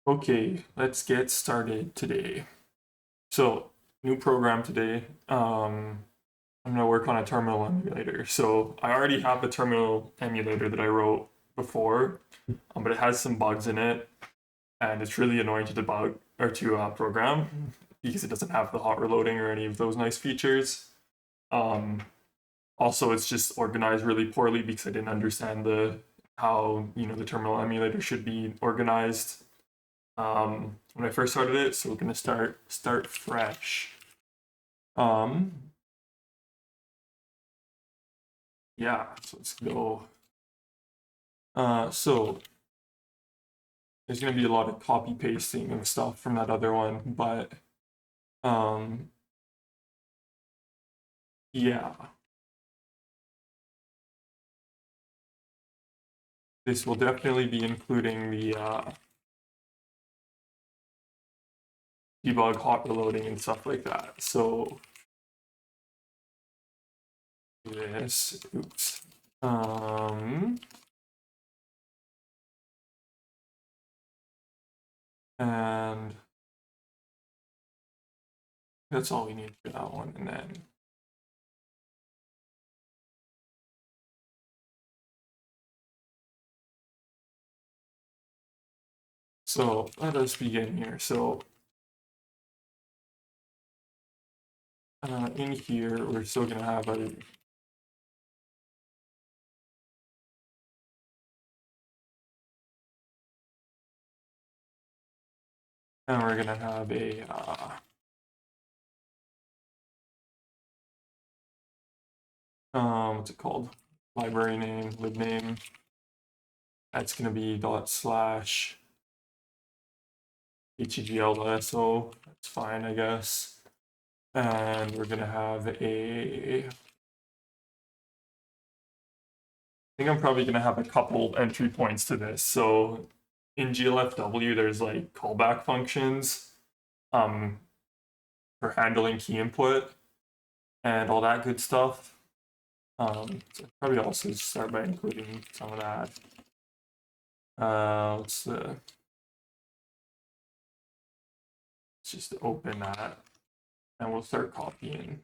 Okay, let's get started today. So, new program today. I'm gonna work on a terminal emulator. So I already have a terminal emulator that I wrote before, but it has some bugs in it, and it's really annoying to debug or to program because it doesn't have the hot reloading or any of those nice features. Um, Also, it's just organized really poorly because I didn't understand the how the terminal emulator should be organized when I first started it. So we're gonna start fresh. Um, yeah, so let's go. So there's gonna be a lot of copy pasting and stuff from that other one, but um, yeah, this will definitely be including the debug hot reloading and stuff like that. So this, oops. And that's all we need for that one. And then so let us begin here. So in here, we're still gonna have a and we're gonna have a what's it called? Library name, lib name. That's gonna be // hegl.so. That's fine, I guess. And we're gonna have a. I think I'm probably gonna have a couple entry points to this. So in glfw, there's like callback functions um, for handling key input and all that good stuff. So probably also start by including some of that. Let's just open that and we'll start copying.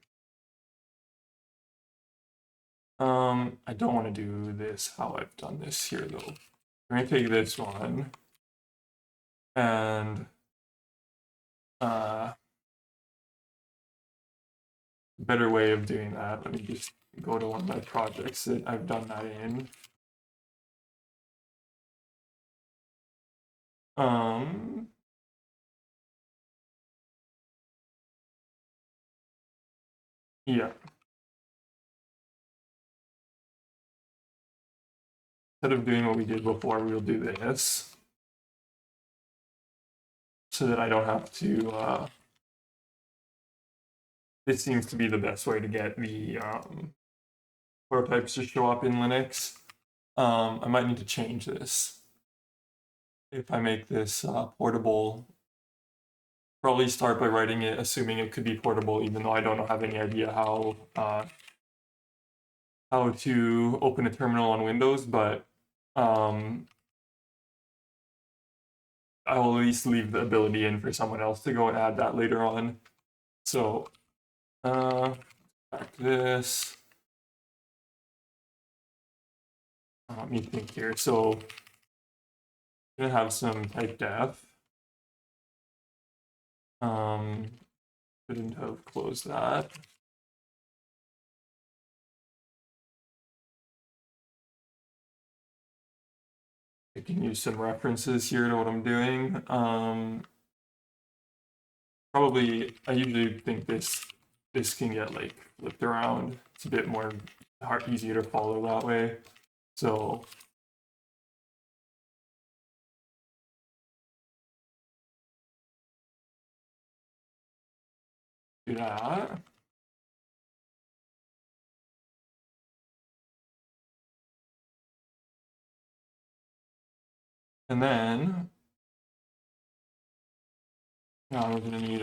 I don't want to do this how I've done this here though. We're gonna take this one and better way of doing that. Let me just go to one of my projects that I've done that in. Yeah. Instead of doing what we did before, we'll do this so that I don't have to. This seems to be the best way to get the prototypes to show up in Linux. I might need to change this. If I make this portable, probably start by writing it, assuming it could be portable, even though I don't have any idea how to open a terminal on Windows, but I will at least leave the ability in for someone else to go and add that later on. So back to this. Let me think here. So I'm gonna have some type def. Couldn't have closed that. I can use some references here to what I'm doing. Probably, I usually think this can get like flipped around. It's a bit more easier to follow that way. So do that. And then now we're gonna need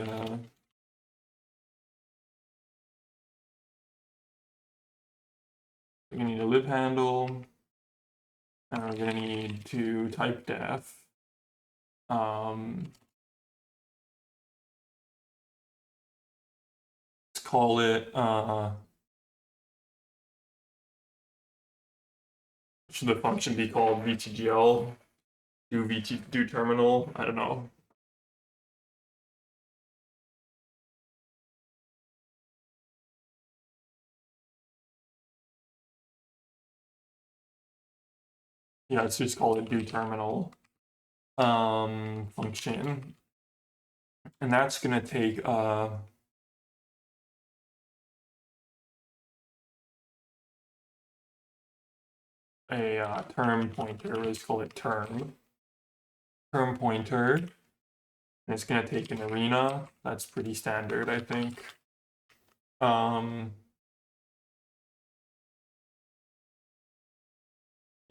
a lib handle, and we're gonna need to type def. let's call it, should the function be called VTGL? Do terminal? I don't know. Yeah, let's just call it do terminal function. And that's gonna take a term pointer. Let's call it term pointer. And it's gonna take an arena. That's pretty standard, I think.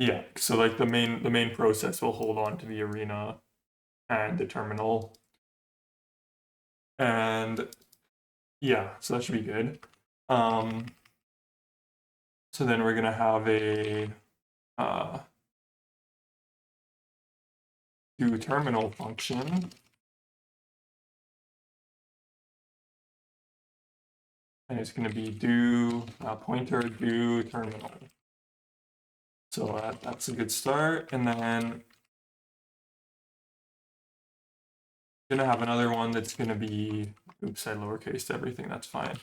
Yeah, so like the main process will hold on to the arena and the terminal. And yeah, so that should be good. So then we're gonna have a do terminal function. And it's gonna be do pointer do terminal. So that's a good start. And then gonna have another one that's gonna be, oops, I lowercase everything, that's fine.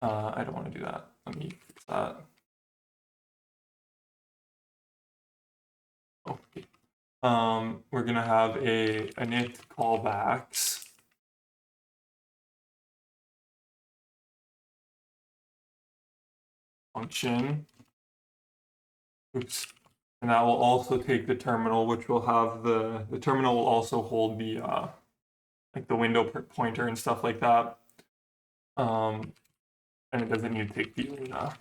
I don't want to do that. Let me fix that. Okay. We're gonna have a init callbacks. Function. Oops. And that will also take the terminal, which will have the terminal will also hold the like the window pointer and stuff like that. And it doesn't need to take the arena.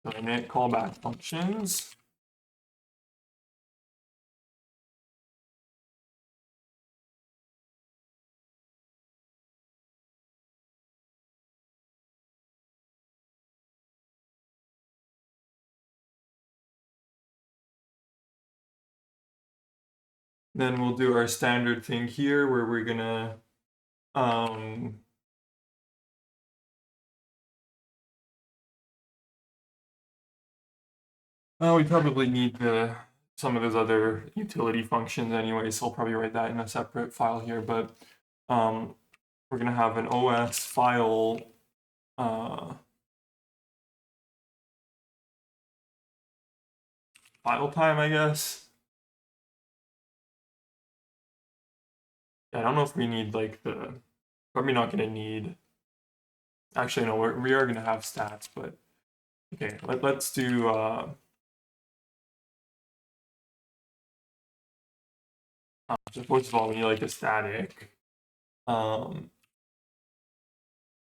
So init callback functions. Then we'll do our standard thing here where we're gonna we probably need some of those other utility functions anyway, so I'll probably write that in a separate file here, but we're gonna have an OS file file time, I guess. I don't know if we need like probably not gonna need, actually no, we are gonna have stats, but okay, let's do so first of all, we need like a static. I'm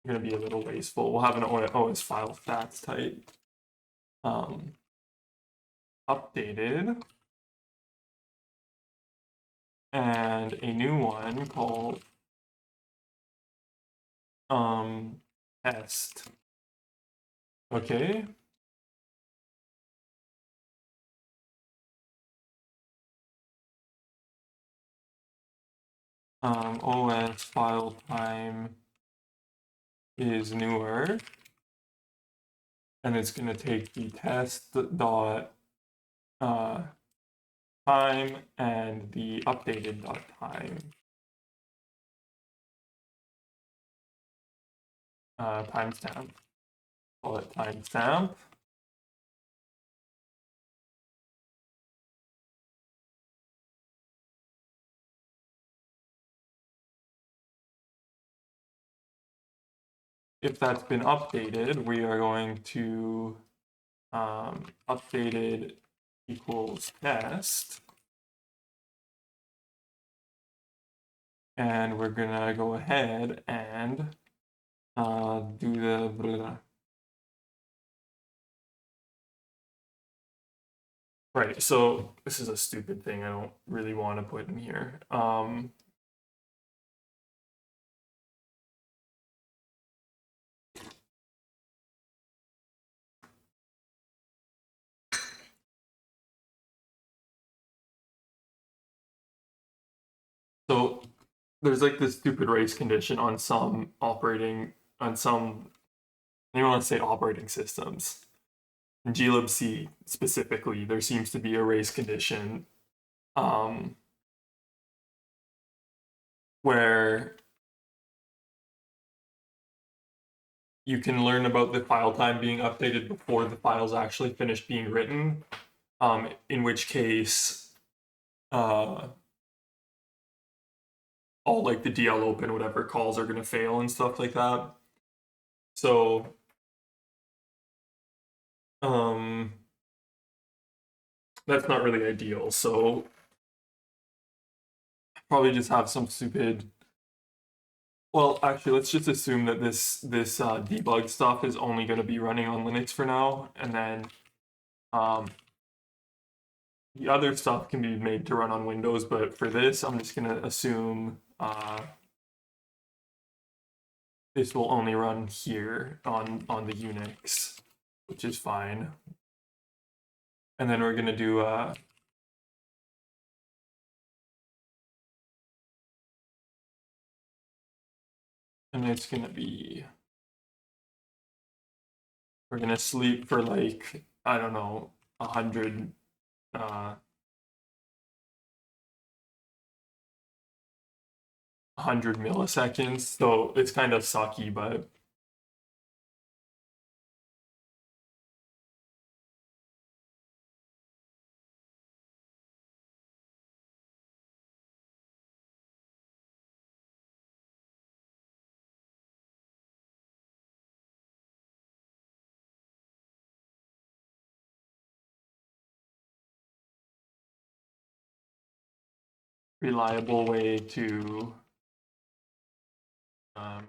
gonna be a little wasteful. We'll have an OS file stats type. Updated. And a new one called test. Okay. OS file time is newer, and it's going to take the test dot time and the updated dot time. Timestamp. Call it timestamp. If that's been updated, we are going to updated equals test. And we're gonna go ahead and do the blah. Right, so this is a stupid thing I don't really want to put in here. So there's like this stupid race condition on some you want to say operating systems. In glibc specifically, there seems to be a race condition um, where you can learn about the file time being updated before the file's actually finished being written. In which case, uh, all like the DL open whatever calls are gonna fail and stuff like that. So um, that's not really ideal. So probably just have some stupid. Well, actually, let's just assume that this debug stuff is only going to be running on Linux for now, and then um, the other stuff can be made to run on Windows. But for this, I'm just going to assume this will only run here on the Unix, which is fine. And then we're going to do and it's going to be we're going to sleep for like I don't know 100 100 milliseconds. So it's kind of sucky, but reliable way to I'm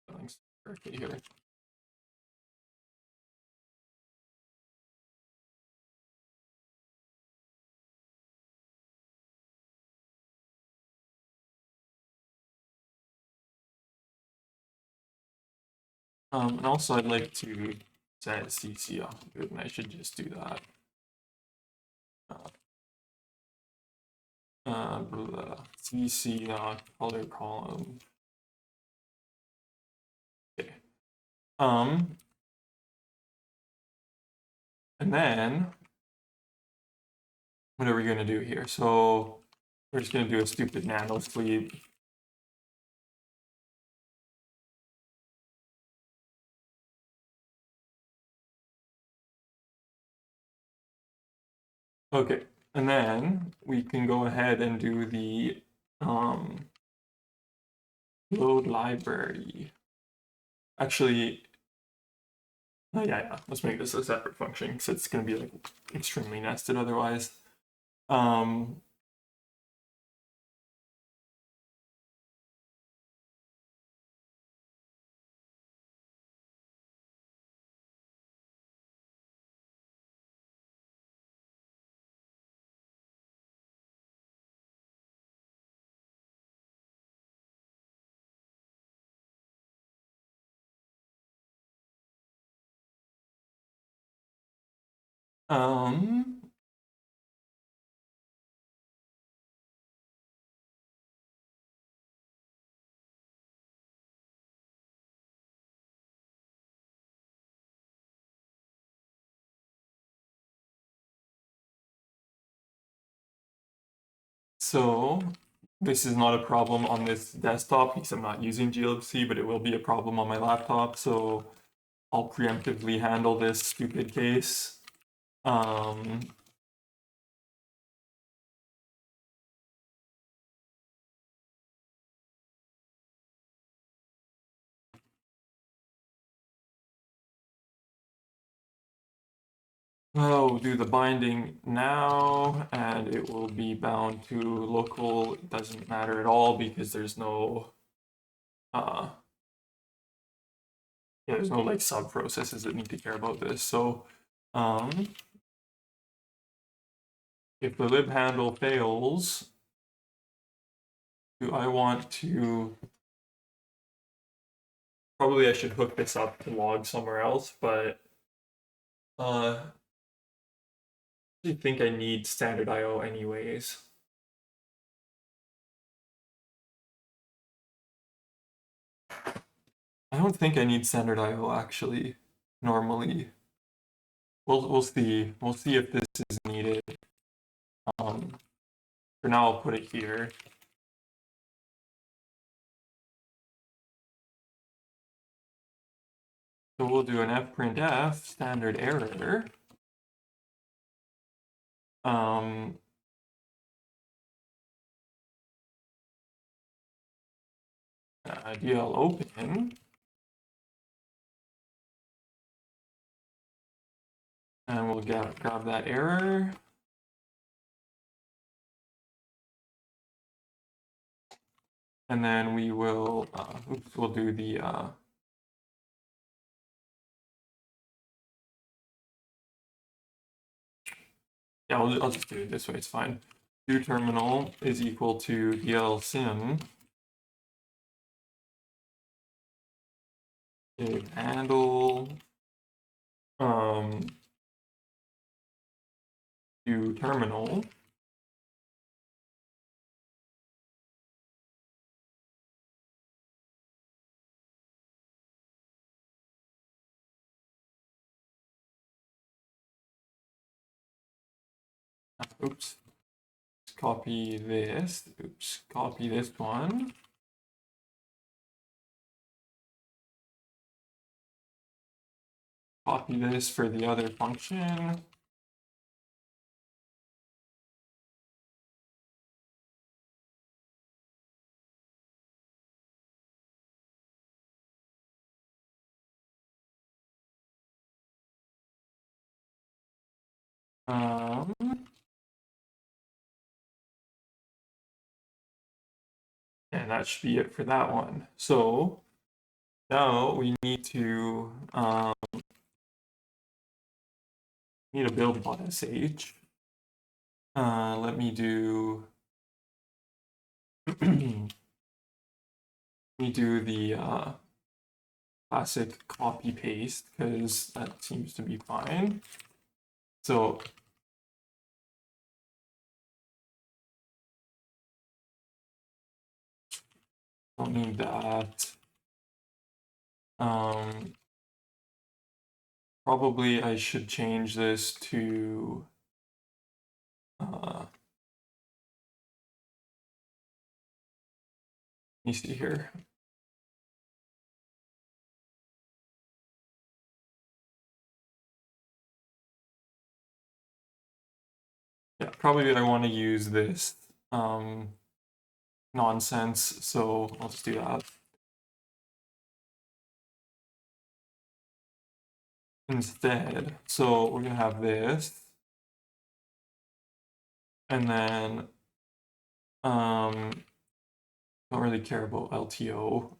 spelling correctly here. And also I'd like to set CC 100, and I should just do that. CC color column. Okay. And then what are we gonna do here? So we're just gonna do a stupid nano sleep. Okay, and then we can go ahead and do the load library. Actually, oh, yeah, let's make this a separate function because it's going to be like extremely nested otherwise. Um, um, so this is not a problem on this desktop because I'm not using glibc, but it will be a problem on my laptop. So I'll preemptively handle this stupid case. We'll do the binding now, and it will be bound to local. It doesn't matter at all because there's no yeah, there's no like sub processes that need to care about this. So if the lib handle fails, do I want to probably I should hook this up to log somewhere else, but I think I need standard IO anyways. I don't think I need standard IO actually, normally. We'll see. We'll see if this is needed. Um, for now, I'll put it here. So we'll do an fprintf standard error. DL open, and we'll grab that error. And then we will, we'll do the, yeah, I'll just do it this way, it's fine. Do terminal is equal to DL sim handle do terminal. Oops. Copy this. Oops. Copy this one. Copy this for the other function. And that should be it for that one. So now we need to need a build.sh. Let me do let me do the classic copy paste because that seems to be fine. So don't need that. Probably I should change this to let me see here. Yeah, probably I want to use this nonsense, so I'll just do that. Instead, so we're gonna have this, and then don't really care about LTO. For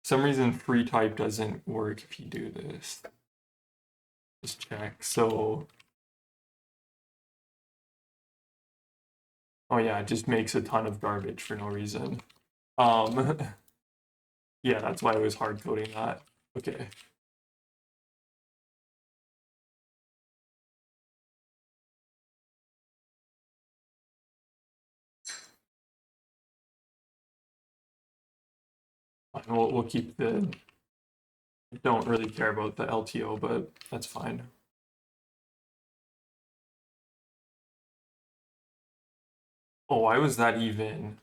some reason free type doesn't work if you do this. Just check. So oh yeah, it just makes a ton of garbage for no reason. Yeah, that's why it was hard coding that. Okay. Fine, we'll keep the, don't really care about the LTO, but that's fine. Oh, why was that even?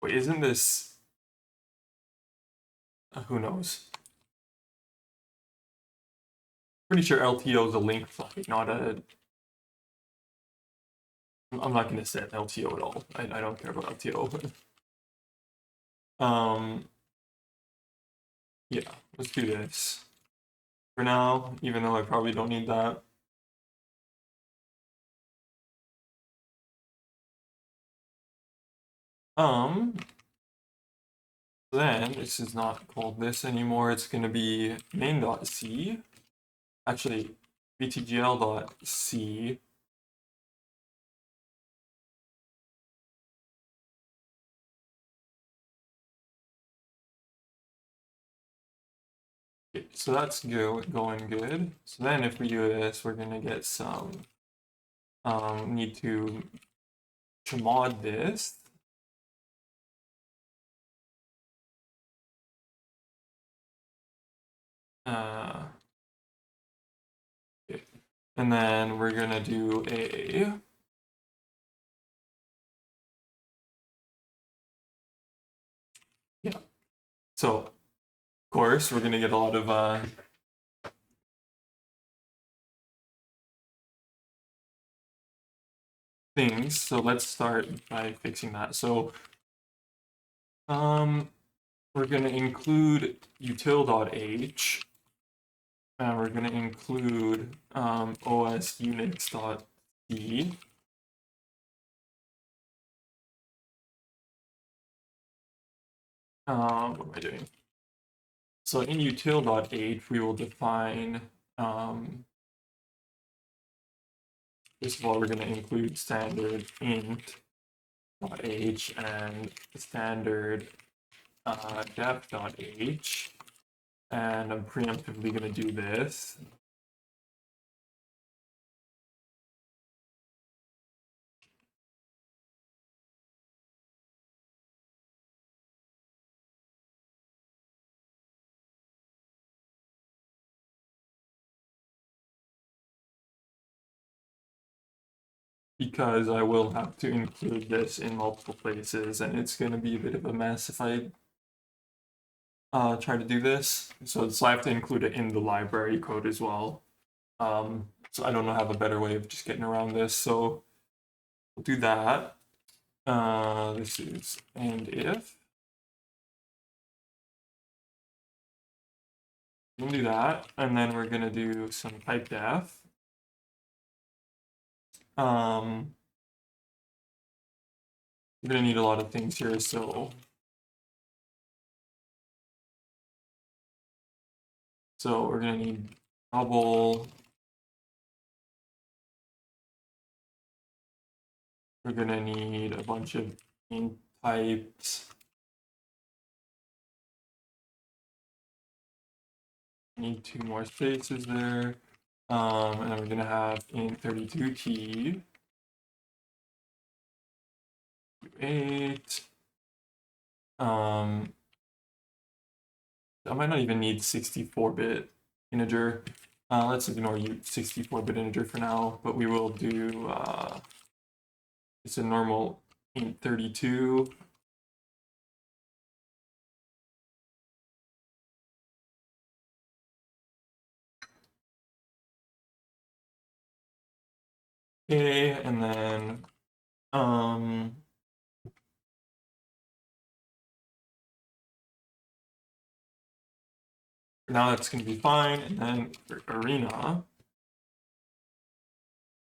Wait, isn't this, who knows? Pretty sure LTO is a link flag, not a, I'm not gonna set LTO at all. I don't care about LTO. Yeah, let's do this. For now, even though I probably don't need that. Then this is not called this anymore. It's going to be main.c. Actually, btgl.c. Okay, so that's going good. So then if we do this, we're going to get some need to mod this. Okay. And then we're gonna do a So, of course, we're gonna get a lot of things. So let's start by fixing that. So, we're gonna include util.h, and we're gonna include os unix.c. What am I doing? So in util.h, we will define, first of all, we're going to include standard int.h and standard def.h. And I'm preemptively going to do this. Because I will have to include this in multiple places, and it's going to be a bit of a mess if I try to do this. So I have to include it in the library code as well. So I don't know have a better way of just getting around this. So we'll do that. This is and if. We'll do that, and then we're gonna do some type def. We're gonna need a lot of things here, so we're gonna need bubble. We're gonna need a bunch of int types. Need 2 more spaces there. And then we're gonna have int 32t 8. I might not even need 64-bit integer. Let's ignore 64-bit integer for now, but we will do it's a normal int 32. Okay, and then now that's going to be fine. And then for arena,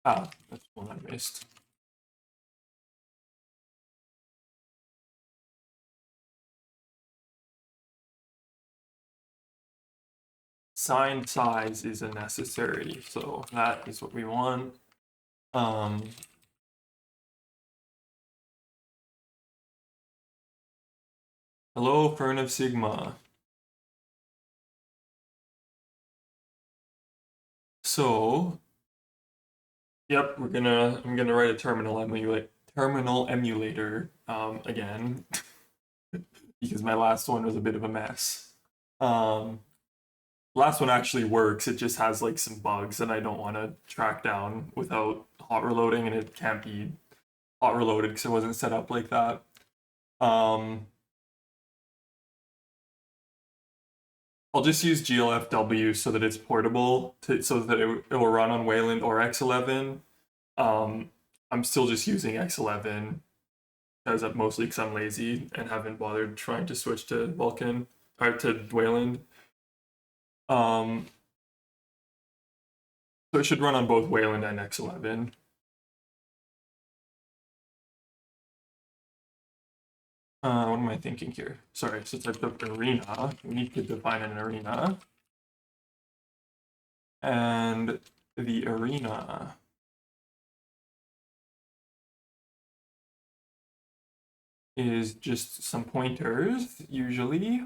that's one I missed. Signed size is a necessary, so that is what we want. Hello, Fern of Sigma. So, yep, I'm gonna write a terminal emulator again because my last one was a bit of a mess. Last one actually works. It just has like some bugs that I don't want to track down without hot reloading, and it can't be hot reloaded because it wasn't set up like that. I'll just use glfw so that it's portable, so that it will run on Wayland or X11. I'm still just using X11 mostly because I'm lazy and haven't bothered trying to switch to Vulkan or to Wayland. So it should run on both Wayland and X11. What am I thinking here? Sorry, since I took arena, we need to define an arena. And the arena is just some pointers, usually.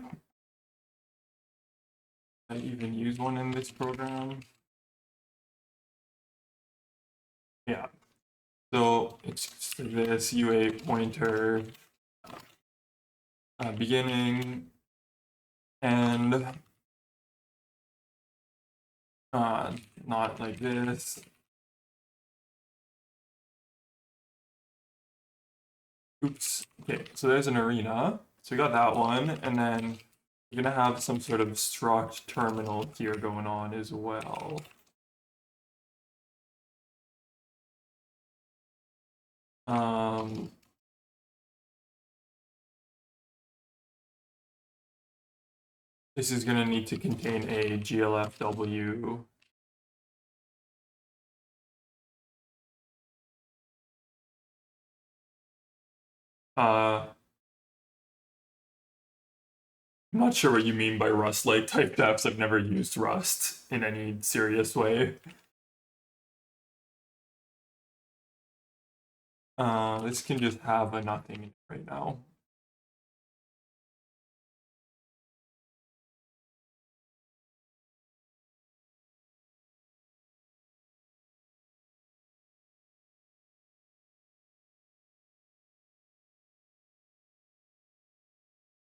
I even use one in this program. Yeah. So it's this UA pointer beginning and not like this. Oops. Okay, so there's an arena. So we got that one, and then you're gonna have some sort of struct terminal here going on as well. This is gonna need to contain a glfw. I'm not sure what you mean by Rust-like type defs. I've never used Rust in any serious way. This can just have a nothing right now.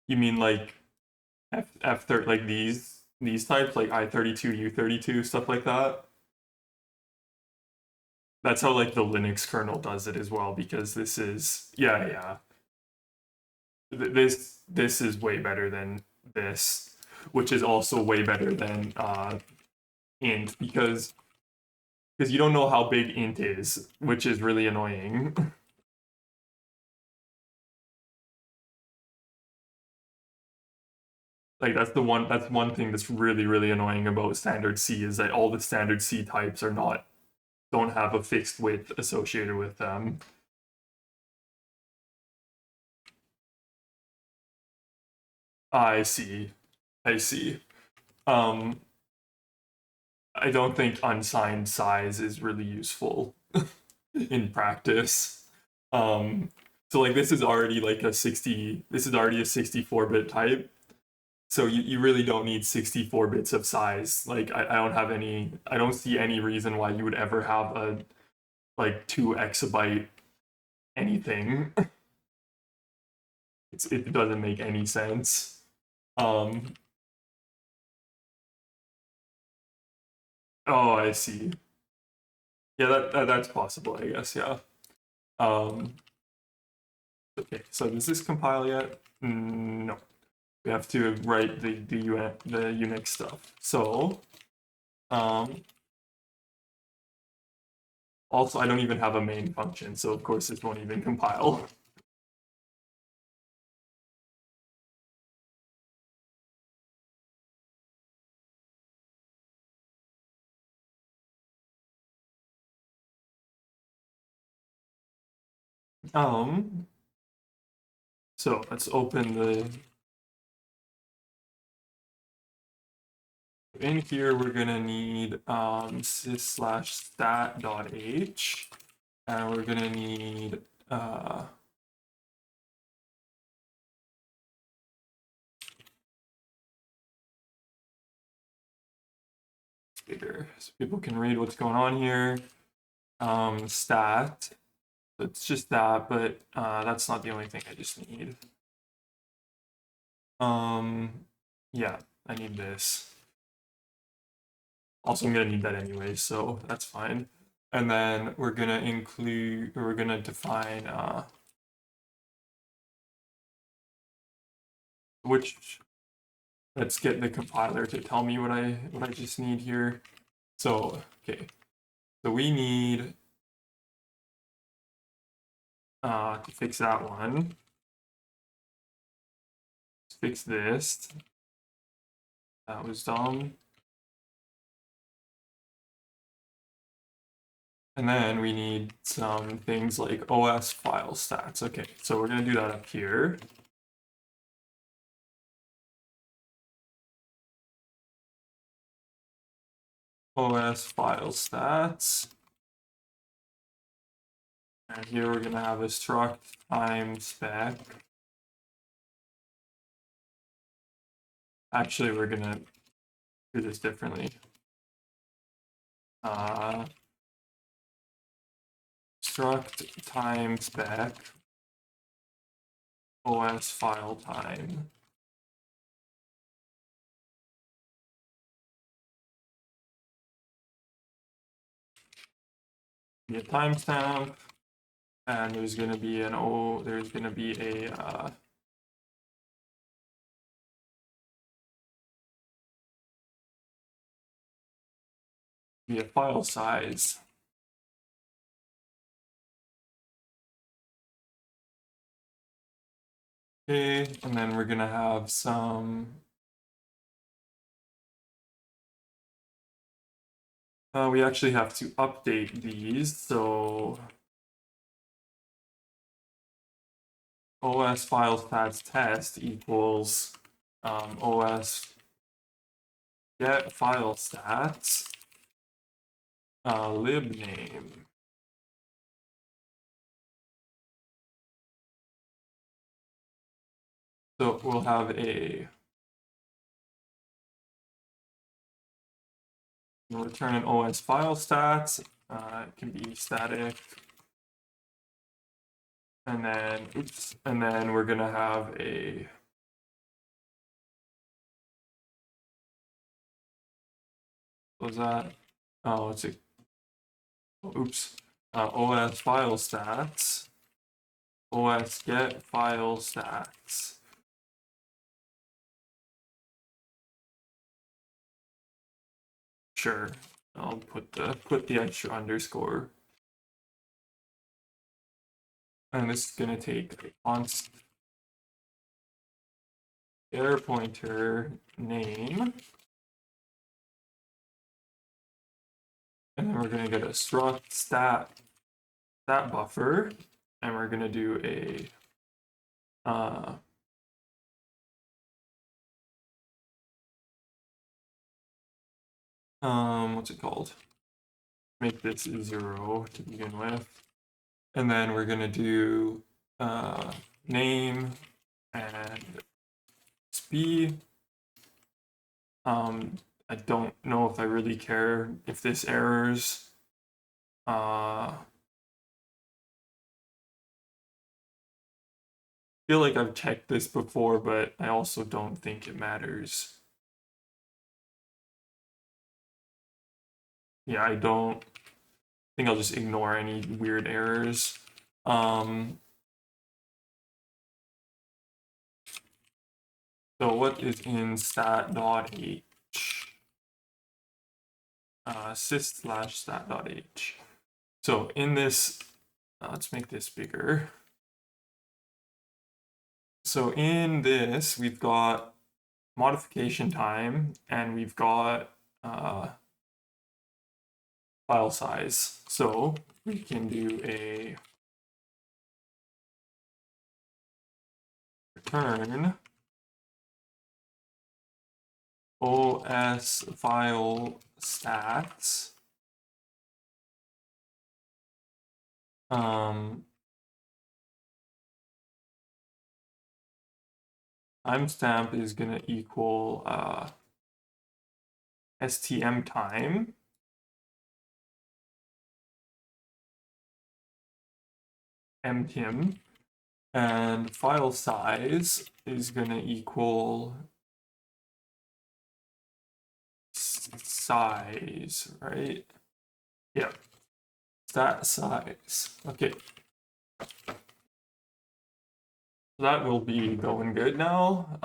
You mean like F30, like these types, like I32, U32, stuff like that? That's how like the Linux kernel does it as well, because this is yeah. This is way better than this, which is also way better than int because you don't know how big int is, which is really annoying. Like that's one thing that's really annoying about standard C is that all the standard C types don't have a fixed width associated with them. I see. I see. Um, I don't think unsigned size is really useful in practice. Um, so like this is already like a 60, this is already a 64-bit type. So you really don't need 64 bits of size. Like I don't see any reason why you would ever have a like 2 exabyte anything. It doesn't make any sense. Um, oh, I see. Yeah, that's possible, I guess. Yeah. Um, okay. So does this compile yet? No. We have to write the Unix stuff. So also I don't even have a main function, so of course this won't even compile. Um, so let's open the. In here, we're gonna need sys/stat.h, and we're gonna need bigger so people can read what's going on here. Stat. So it's just that, but that's not the only thing I just need. Yeah, I need this. Also, I'm gonna need that anyway, so that's fine. And then we're gonna define which. Let's get the compiler to tell me what I just need here. So okay, so we need to fix that one. Let's fix this. That was dumb. And then we need some things like OS file stats. Okay, so we're gonna do that up here. OS file stats. And here we're gonna have a struct time spec. Actually, we're gonna do this differently. struct time spec OS file time. Be a timestamp, and there's going to be a file size. Okay, and then we're gonna have some we actually have to update these, so OS file stats test equals OS get file stats lib name. So we'll have we'll return an OS file stats. It can be static. And then we're gonna have a what was that? Oh, it's a oops. OS file stats. OS get file stats. Sure, I'll put the extra underscore. And this is gonna take a const error pointer name. And then we're gonna get a struct stat buffer, and we're gonna do a what's it called? Make this 0 to begin with. And then we're gonna do name and speed. I don't know if I really care if this errors. Feel like I've checked this before, but I also don't think it matters. Yeah, I don't think I'll just ignore any weird errors. So what is in stat.h? sys/stat.h. So in this, let's make this bigger. So in this, we've got modification time, and we've got file size. So we can do a return OS file stats. Timestamp is gonna equal STM time. MTIM, and file size is gonna equal size, right? Yep. Stat size. Okay. That will be going good now.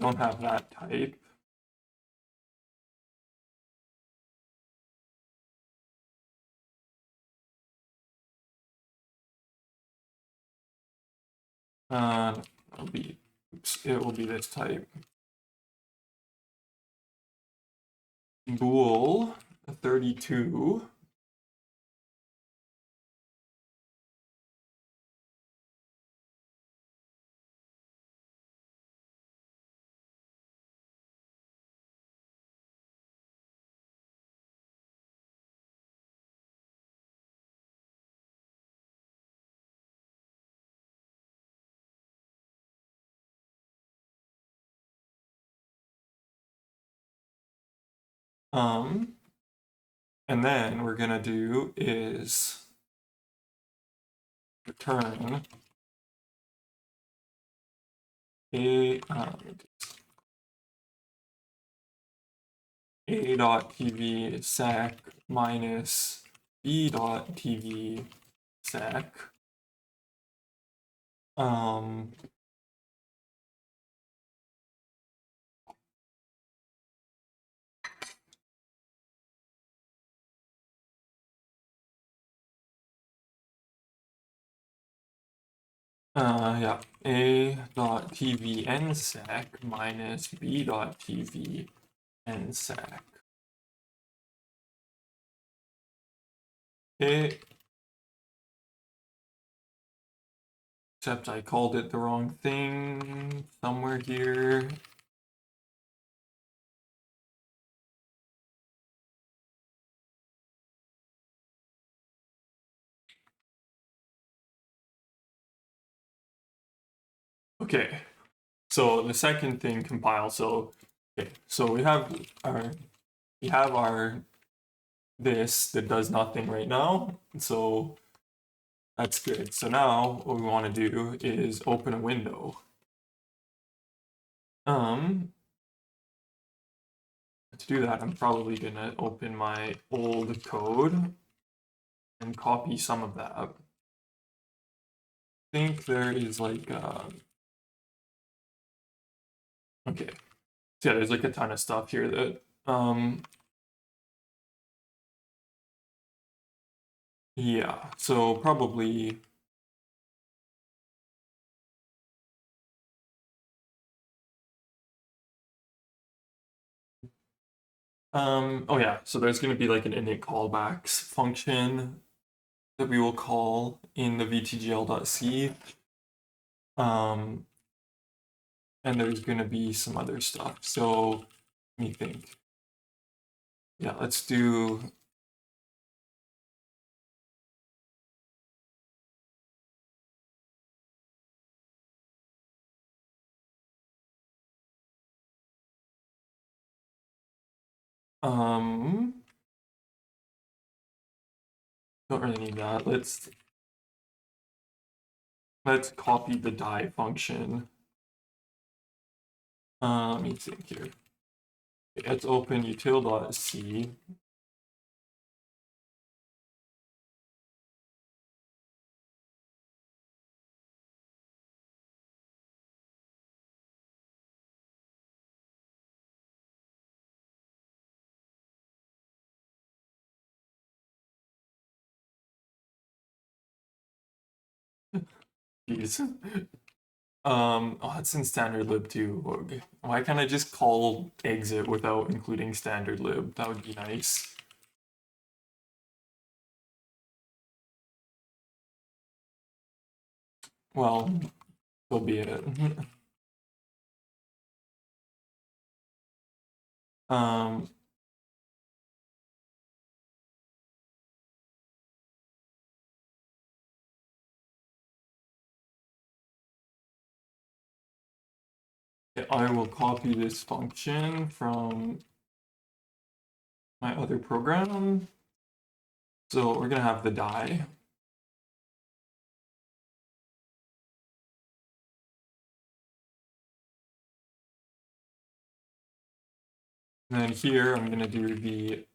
Don't have that type. It will be this type. Bool 32. And then we're gonna do is return a dot tv sec minus b dot tv sec. Yeah, a dot tv nsec minus b dot tv nsec. Okay. Except I called it the wrong thing somewhere here. Okay, so the second thing compile. So okay, so we have our this that does nothing right now. So that's good. So now what we want to do is open a window. To do that, I'm probably gonna open my old code and copy some of that. I think there is like okay. So yeah, there's like a ton of stuff here that yeah, so probably oh yeah, so there's going to be like an init callbacks function that we will call in the vtgl.c. And there's going to be some other stuff. So let me think. Yeah, let's do don't really need that. Let's copy the die function. Let me think here. Okay, let's open util.c. Jeez. Oh, that's in standard lib too. Why can't I just call exit without including standard lib? That would be nice. Well, so be it. um, I will copy this function from my other program. So we're gonna have the die. And then here I'm gonna do the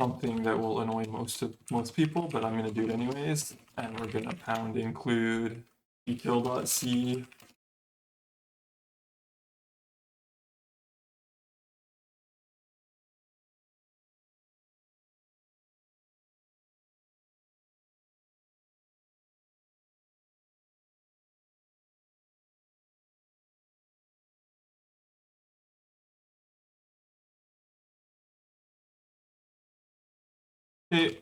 something that will annoy most people, but I'm gonna do it anyways. And we're gonna pound include util.c. Okay,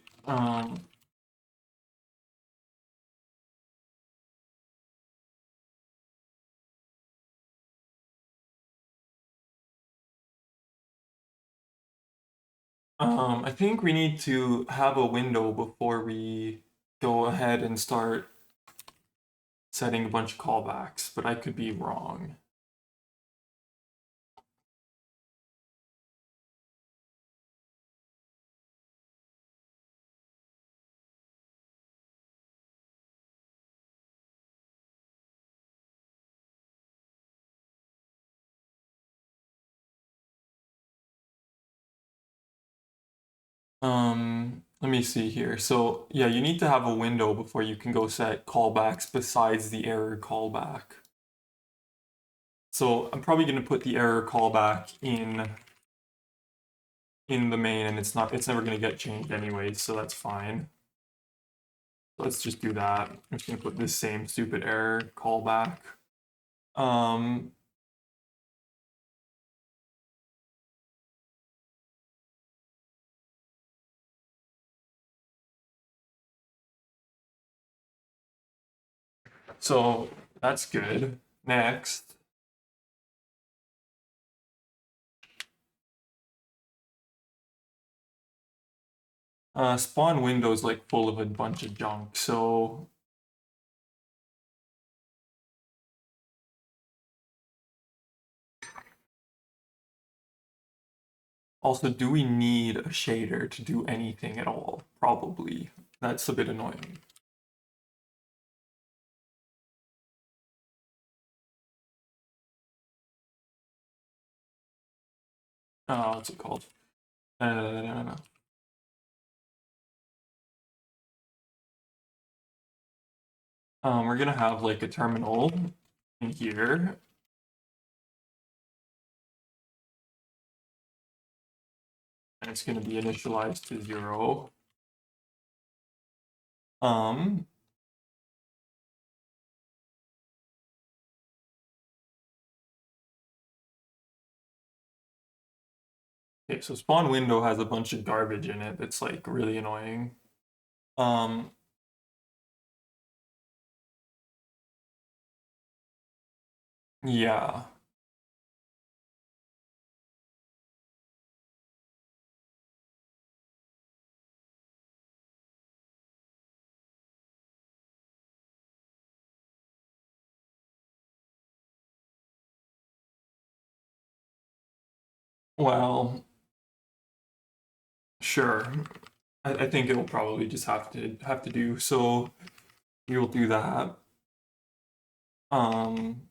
I think we need to have a window before we go ahead and start setting a bunch of callbacks, but I could be wrong. Let me see here. So yeah, you need to have a window before you can go set callbacks besides the error callback. So I'm probably going to put the error callback in the main, and it's never going to get changed anyway, so that's fine. Let's just do that. I'm just going to put this same stupid error callback. Um, so that's good. Next, spawn window's like full of a bunch of junk, so also, do we need a shader to do anything at all? Probably. That's a bit annoying. What's it called? No. We're gonna have like a terminal in here. And it's gonna be initialized to 0. Um, okay, so spawn window has a bunch of garbage in it that's like really annoying. Um, yeah. Well, sure. I think it'll probably just have to do. So you'll do that. Um,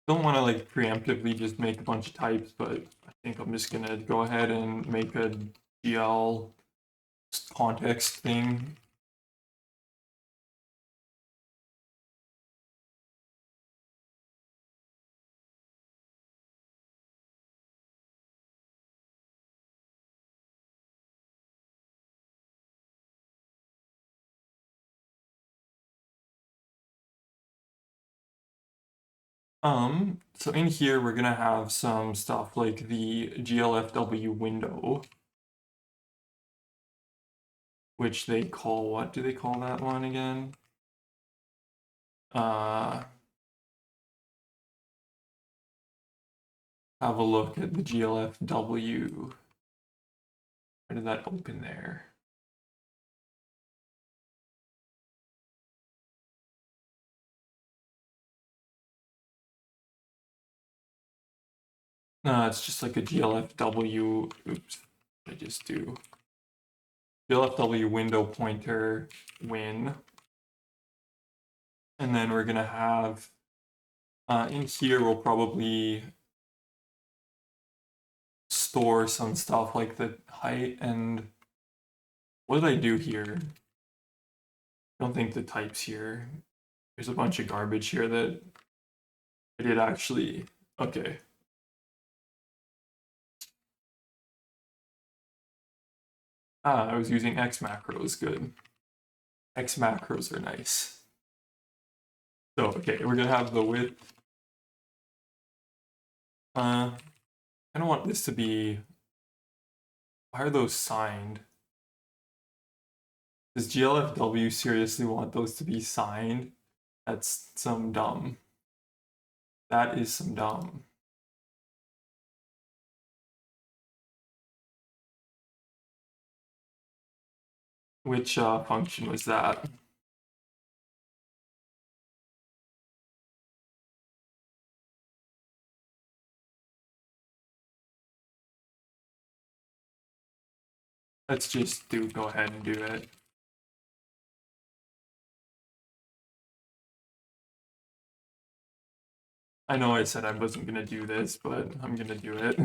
don't want to like preemptively just make a bunch of types, but I think I'm just gonna go ahead and make a GL context thing. So in here we're gonna have some stuff like the GLFW window, which they call, what do they call that one again? Uh, have a look at the GLFW. Where did that open there? It's just like a GLFW. Oops, I just do GLFW window pointer win. And then we're gonna have in here we'll probably store some stuff like the height and what did I do here? I don't think the type's here. There's a bunch of garbage here that I did actually. Okay. I was using X macros. Good. X macros are nice. So, okay, we're gonna have the width. I don't want this to be. Why are those signed? Does GLFW seriously want those to be signed? That's some dumb. That is some dumb. Which function was that? Let's just go ahead and do it. I know I said I wasn't gonna do this, but I'm gonna do it.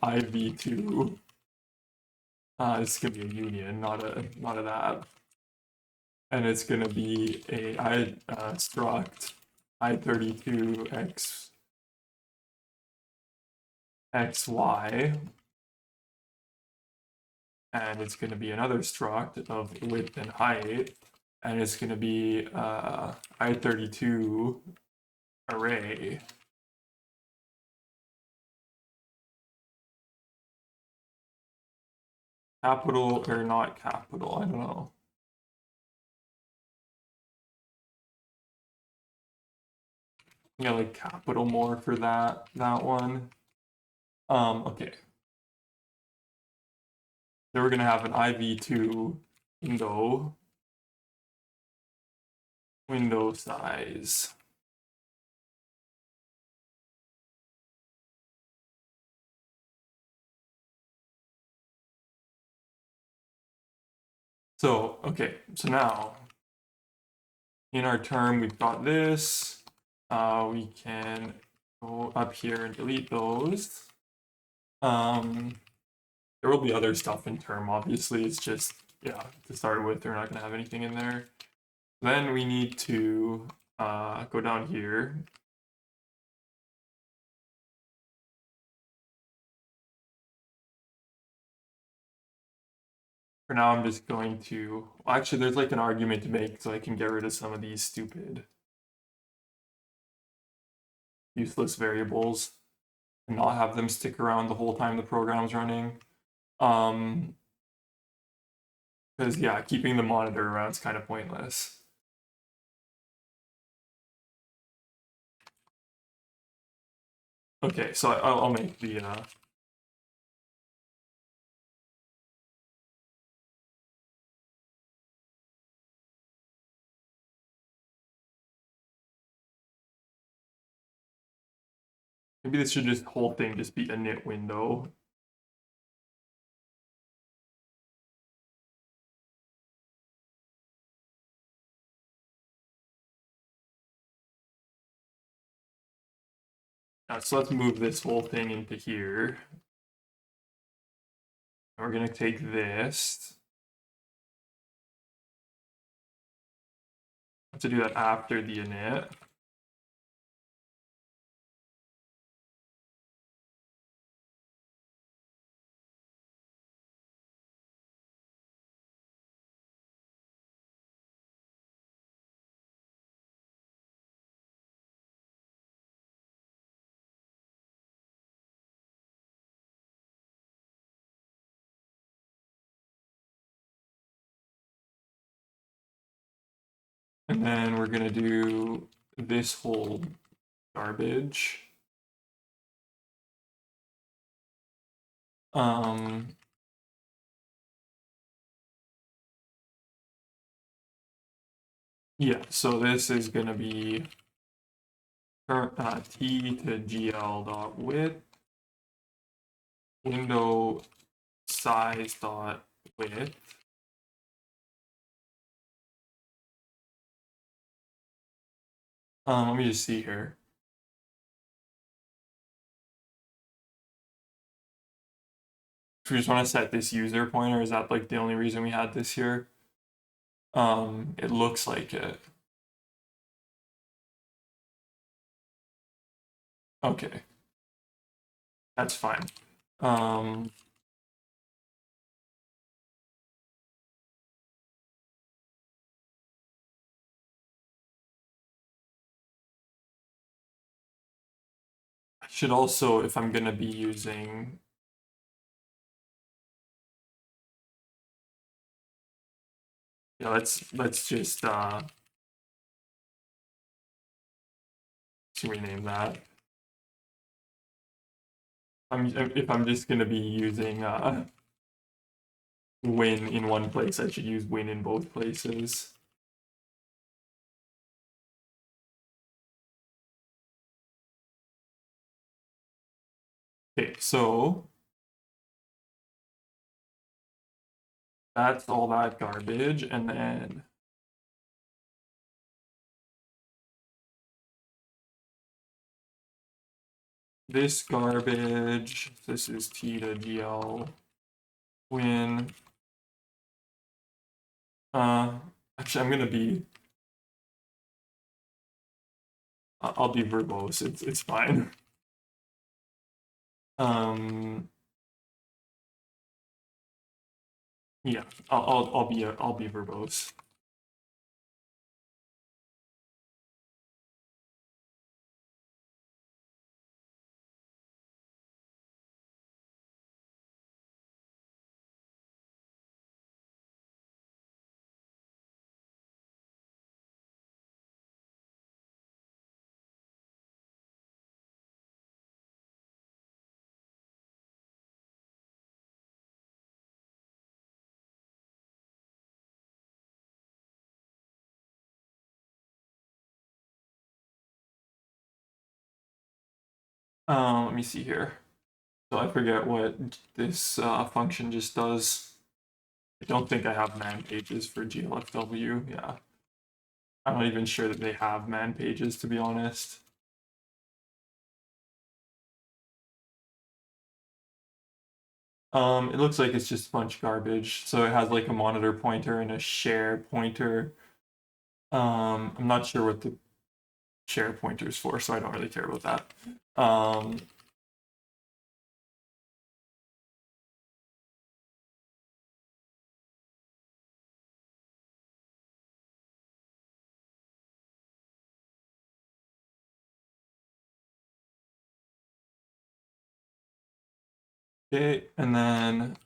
IV2. It's gonna be a union, not a that. And it's gonna be a struct I32 xy, and it's gonna be another struct of width and height, and it's gonna be I32 array. Capital or not capital, I don't know. Yeah, like capital more for that one. Okay. Then we're gonna have an IV2 window size. So, okay, so now in our term, we've got this. We can go up here and delete those. There will be other stuff in term, obviously. It's just, yeah, to start with, we're not going to have anything in there. Then we need to go down here. For now, I'm just going to, well, actually, there's like an argument to make so I can get rid of some of these stupid useless variables and not have them stick around the whole time the program's running. Because, yeah, keeping the monitor around is kind of pointless. Okay, so I'll make the maybe this should just whole thing just be a init window. So let's move this whole thing into here. And we're gonna take this. I have to do that after the init. And then we're gonna do this whole garbage. Yeah, so this is gonna be t to gl dot width window size dot width. Let me just see here. If we just want to set this user pointer, is that like the only reason we had this here? It looks like it. Okay. That's fine. I should also, if I'm gonna be using yeah, let's just rename that. If I'm just gonna be using win in one place, I should use win in both places. Okay, so that's all that garbage, and then this garbage, this is T to GL win. Actually, I'm gonna be. I'll be verbose. It's fine. Yeah, I'll be verbose. Let me see here. So I forget what this function just does. I don't think I have man pages for GLFW. Yeah, I'm not even sure that they have man pages, to be honest. It looks like it's just a bunch of garbage. So it has like a monitor pointer and a share pointer. I'm not sure what the share pointer is for, so I don't really care about that. Okay, and then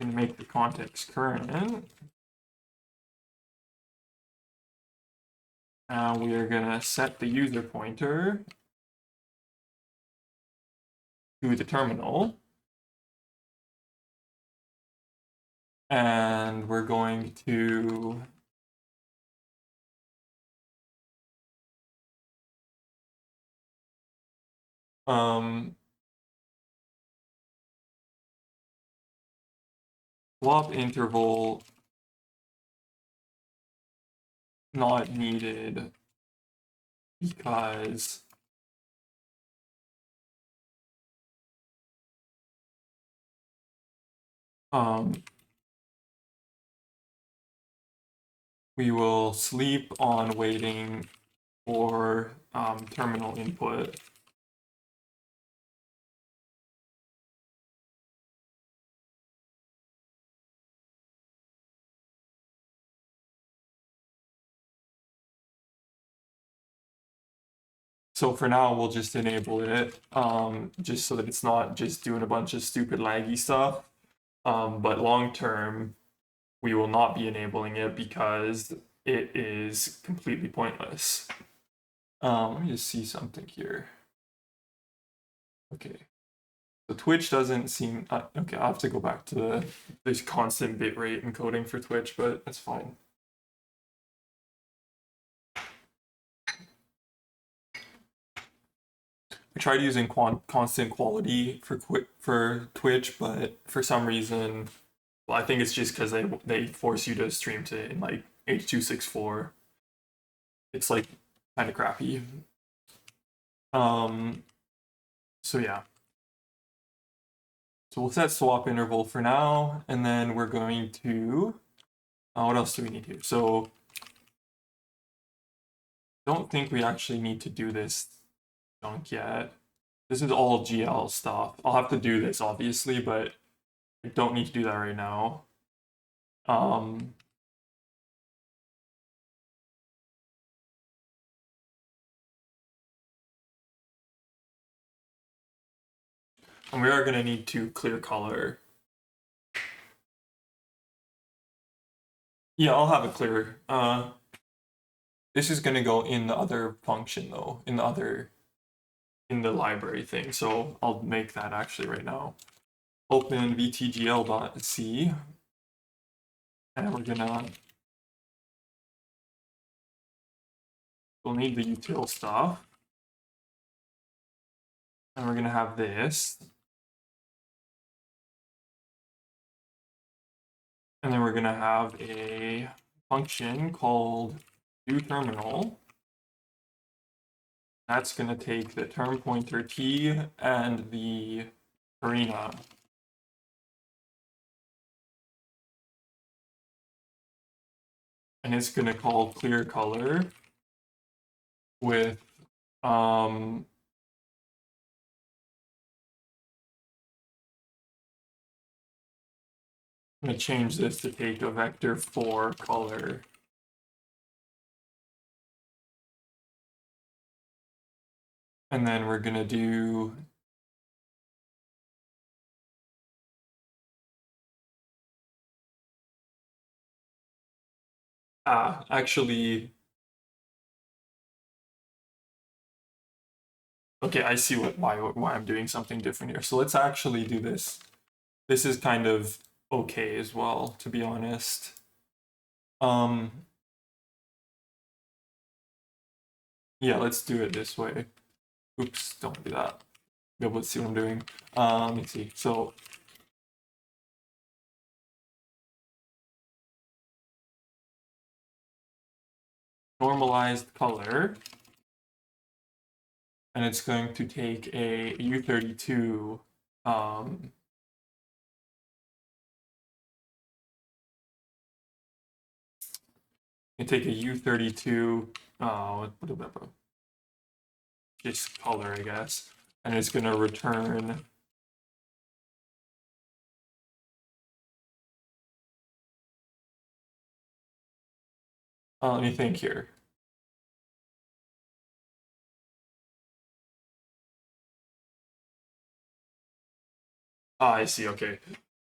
can make the context current. Now we are gonna set the user pointer to the terminal. And we're going to swap interval not needed because we will sleep on waiting for terminal input. So for now, we'll just enable it, just so that it's not just doing a bunch of stupid laggy stuff. But long term, we will not be enabling it because it is completely pointless. Let me just see something here. Okay. So Twitch doesn't seem okay. I'll have to go back to this constant bitrate encoding for Twitch, but that's fine. I tried using constant quality for Twitch, but for some reason, well, I think it's just because they force you to stream to in like H.264. It's like kind of crappy. So yeah. So we'll set swap interval for now, and then we're going to. What else do we need here? So don't think we actually need to do this junk yet. This is all GL stuff. I'll have to do this obviously, but I don't need to do that right now. And we are going to need to clear color. Yeah, I'll have it clear. This is going to go in the other function though, in the library thing. So I'll make that actually right now. Open vtgl.c, and we'll need the util stuff, and we're gonna have this, and then we're gonna have a function called doTerminal, That's going to take the term pointer t and the arena. And it's going to call clear color with I'm going to change this to take a vector 4 color. And then we're going to do actually, okay, I see why I'm doing something different here. So let's actually do this. This is kind of okay as well, to be honest. Yeah, let's do it this way. Oops, don't do that. Be able to see what I'm doing. Let me see. So normalized color, and it's going to take a U32 you take a U32 just color, I guess, and it's going to return let me think here. I see, okay.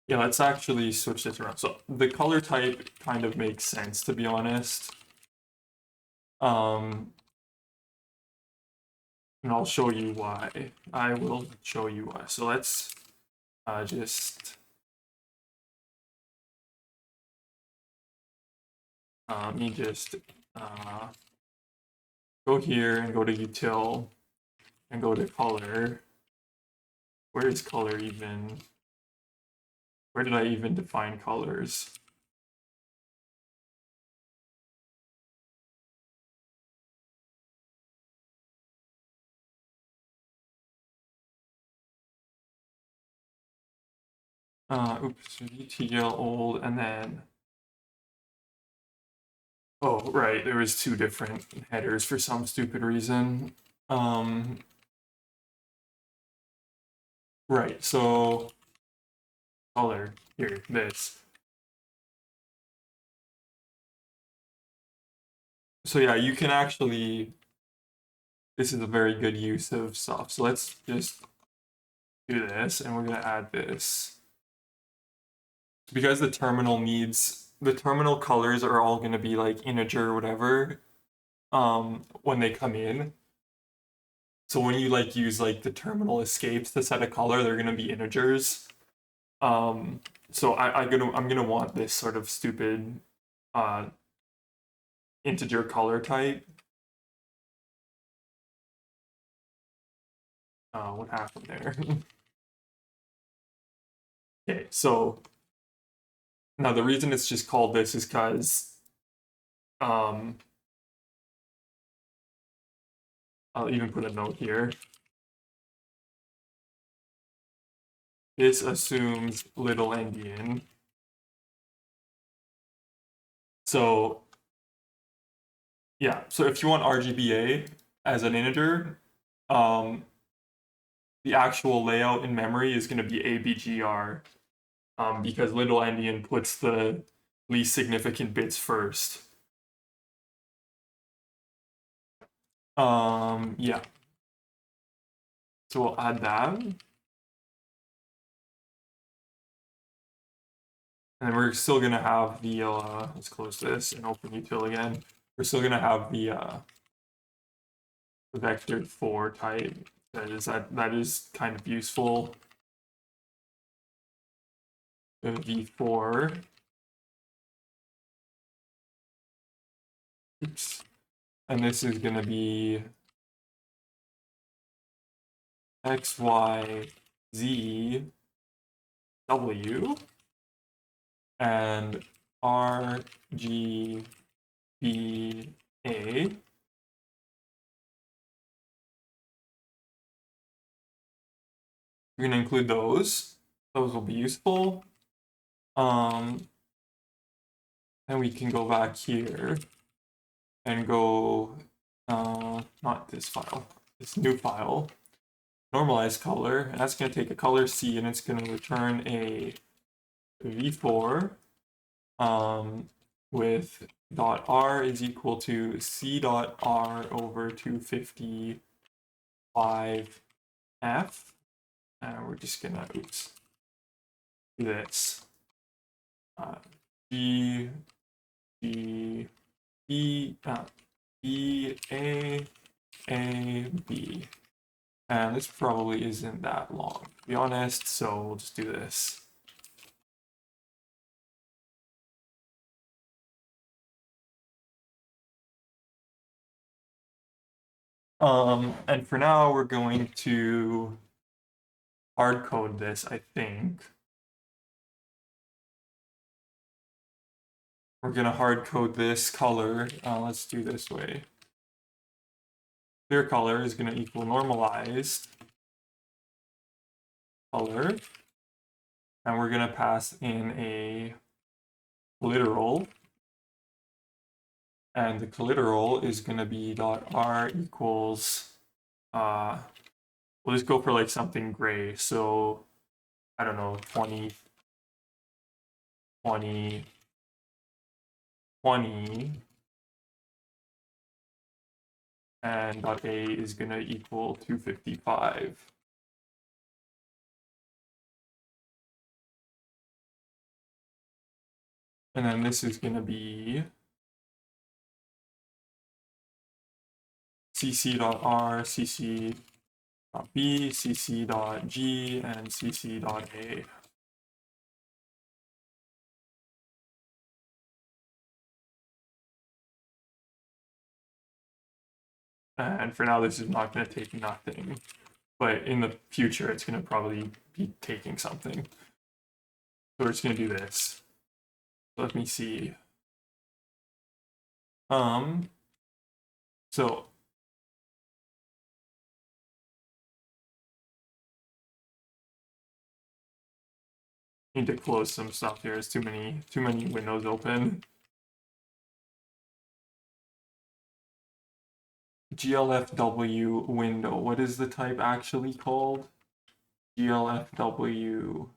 Yeah, let's actually switch this around. So the color type kind of makes sense, to be honest. And I'll show you why. I will show you why. So let's just let me just go here and go to util and go to color. Where is color even? Where did I even define colors? Oops, UTL old, and then oh right, there was two different headers for some stupid reason. Right, so color here, this. So yeah, you can actually, this is a very good use of stuff. So let's just do this, and we're gonna add this. Because the terminal needs, the terminal colors are all gonna be like integer or whatever, when they come in. So when you like use like the terminal escapes to set a color, they're gonna be integers. So I'm gonna want this sort of stupid integer color type. What happened there? Okay, so now the reason it's just called this is because I'll even put a note here. This assumes little endian. So yeah, so if you want RGBA as an integer, the actual layout in memory is going to be ABGR, because little endian puts the least significant bits first. Yeah. So we'll add that. And then we're still gonna have the let's close this and open util again. We're still gonna have the vector 4 type. That is kind of useful. The v4. Oops. And this is gonna be x, y, z, w, and r, g, b, a. We're gonna include those. Those will be useful. And we can go back here and go, not this file, this new file, normalize color, and that's going to take a color C and it's going to return a v4 with dot r is equal to c dot r over 255f, and we're just going to, oops, do this. G, G, E, B, A, B. And this probably isn't that long, to be honest, so we'll just do this. And for now, we're going to hard code this, I think. We're going to hard code this color. Let's do this way. Clear color is going to equal normalized color. And we're going to pass in a literal. And the literal is going to be dot r equals, we'll just go for like something gray. So, I don't know, 20, 20, 20. And dot A is going to equal 255. And then this is going to be cc.r, cc.b, cc.g, and cc.a. And for now, this is not going to take nothing. But in the future, it's going to probably be taking something. So we're just going to do this. Let me see. So need to close some stuff here. There's too many windows open. GLFW window. What is the type actually called? GLFW.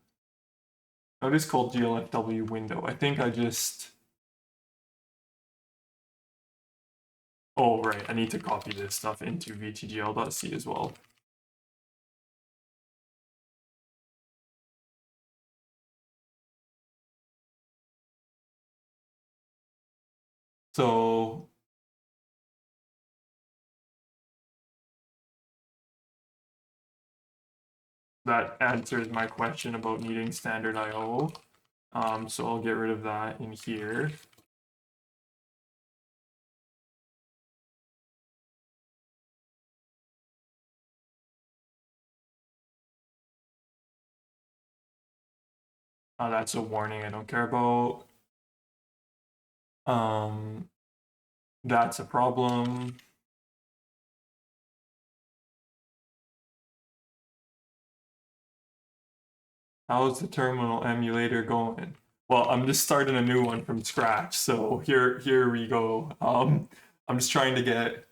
Oh, it is called GLFW window. I think I just. Oh, right. I need to copy this stuff into vtgl.c as well. So that answers my question about needing standard I/O. So I'll get rid of that in here. That's a warning I don't care about. That's a problem. How's the terminal emulator going? Well, I'm just starting a new one from scratch, so here we go. I'm just trying to get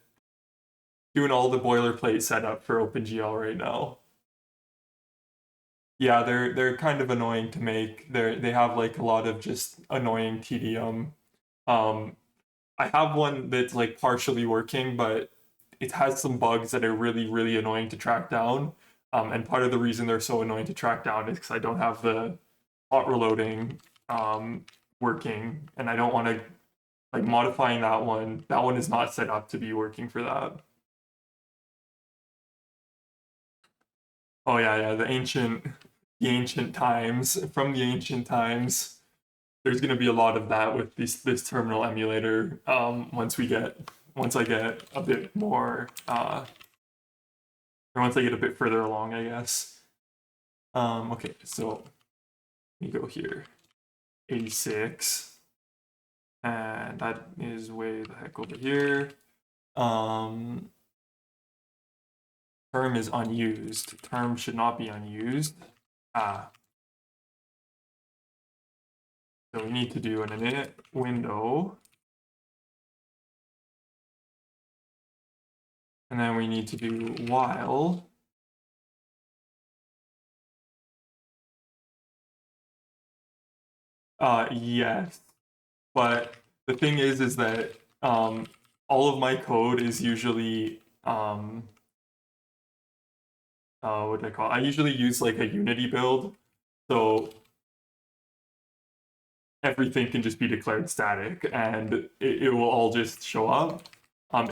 doing all the boilerplate setup for OpenGL right now. Yeah, they're kind of annoying to make. They have like a lot of just annoying tedium. I have one that's like partially working, but it has some bugs that are really annoying to track down. And part of the reason they're so annoying to track down is because I don't have the hot reloading working, and I don't want to like modifying that one. That one is not set up to be working for that. Oh yeah, the ancient times, from the ancient times. There's going to be a lot of that with this terminal emulator. Once I get a bit more, or once I get a bit further along, I guess. Okay, so we go here, 86, and that is way the heck over here. term is unused. Term should not be unused. So we need to do an init window. And then we need to do while. Yes. But the thing is that all of my code is usually what do I call it? I usually use like a Unity build, so everything can just be declared static and it will all just show up,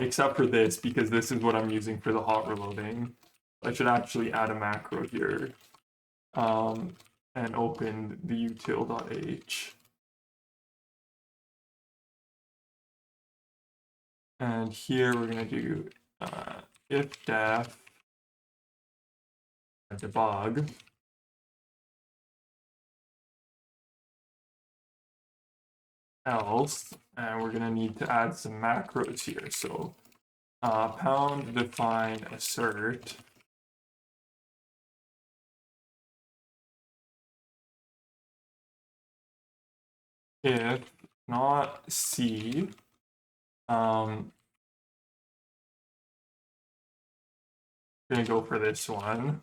except for this, because this is what I'm using for the hot reloading. I should actually add a macro here and open the util.h. And here we're going to do if def debug. Else, and we're going to need to add some macros here. So pound define assert. If not C, I'm going to go for this one.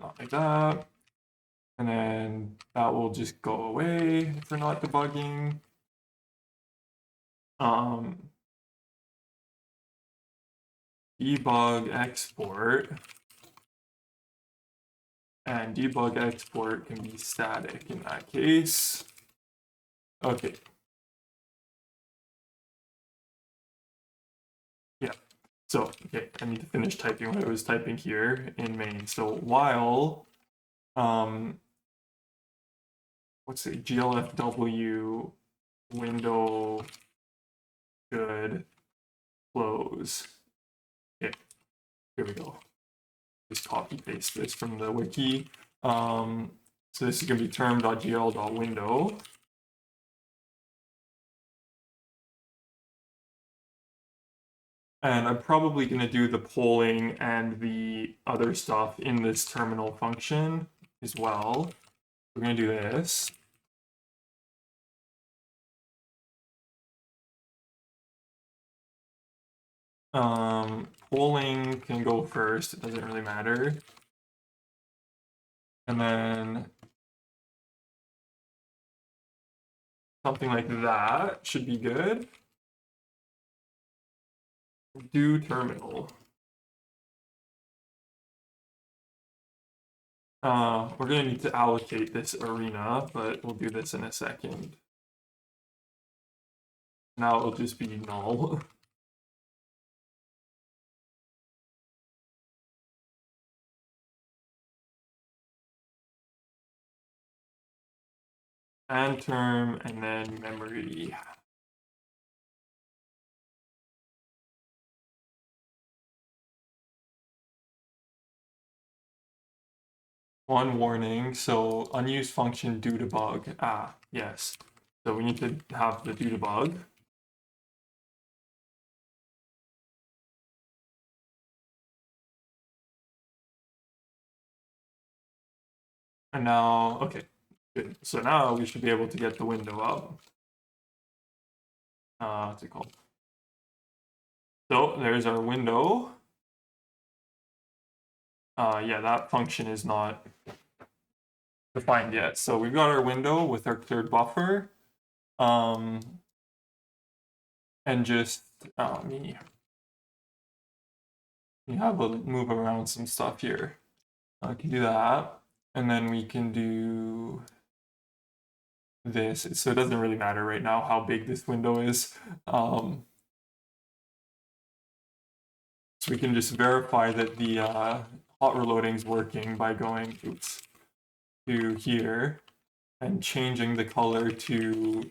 Not like that. And then that will just go away if we're not debugging. Debug export. And debug export can be static in that case. Okay. Yeah. So, okay, I need to finish typing what I was typing here in main. So while, let's see, glfw window should close. Okay, here we go. Just copy paste this from the wiki. So this is going to be term.gl.window. And I'm probably going to do the polling and the other stuff in this terminal function as well. We're going to do this. Polling can go first, it doesn't really matter. And then something like that should be good. Do terminal. We're going to need to allocate this arena, but we'll do this in a second. Now it'll just be null. And term, and then memory. One warning, so unused function do debug. Yes. So we need to have the do debug. And now, okay, good. So now we should be able to get the window up. What's it called? So there's our window. Yeah, that function is not defined yet. So we've got our window with our cleared buffer. And just me have a move around some stuff here. I can do that. And then we can do this. So it doesn't really matter right now how big this window is. So we can just verify that the hot reloading is working by going to here and changing the color to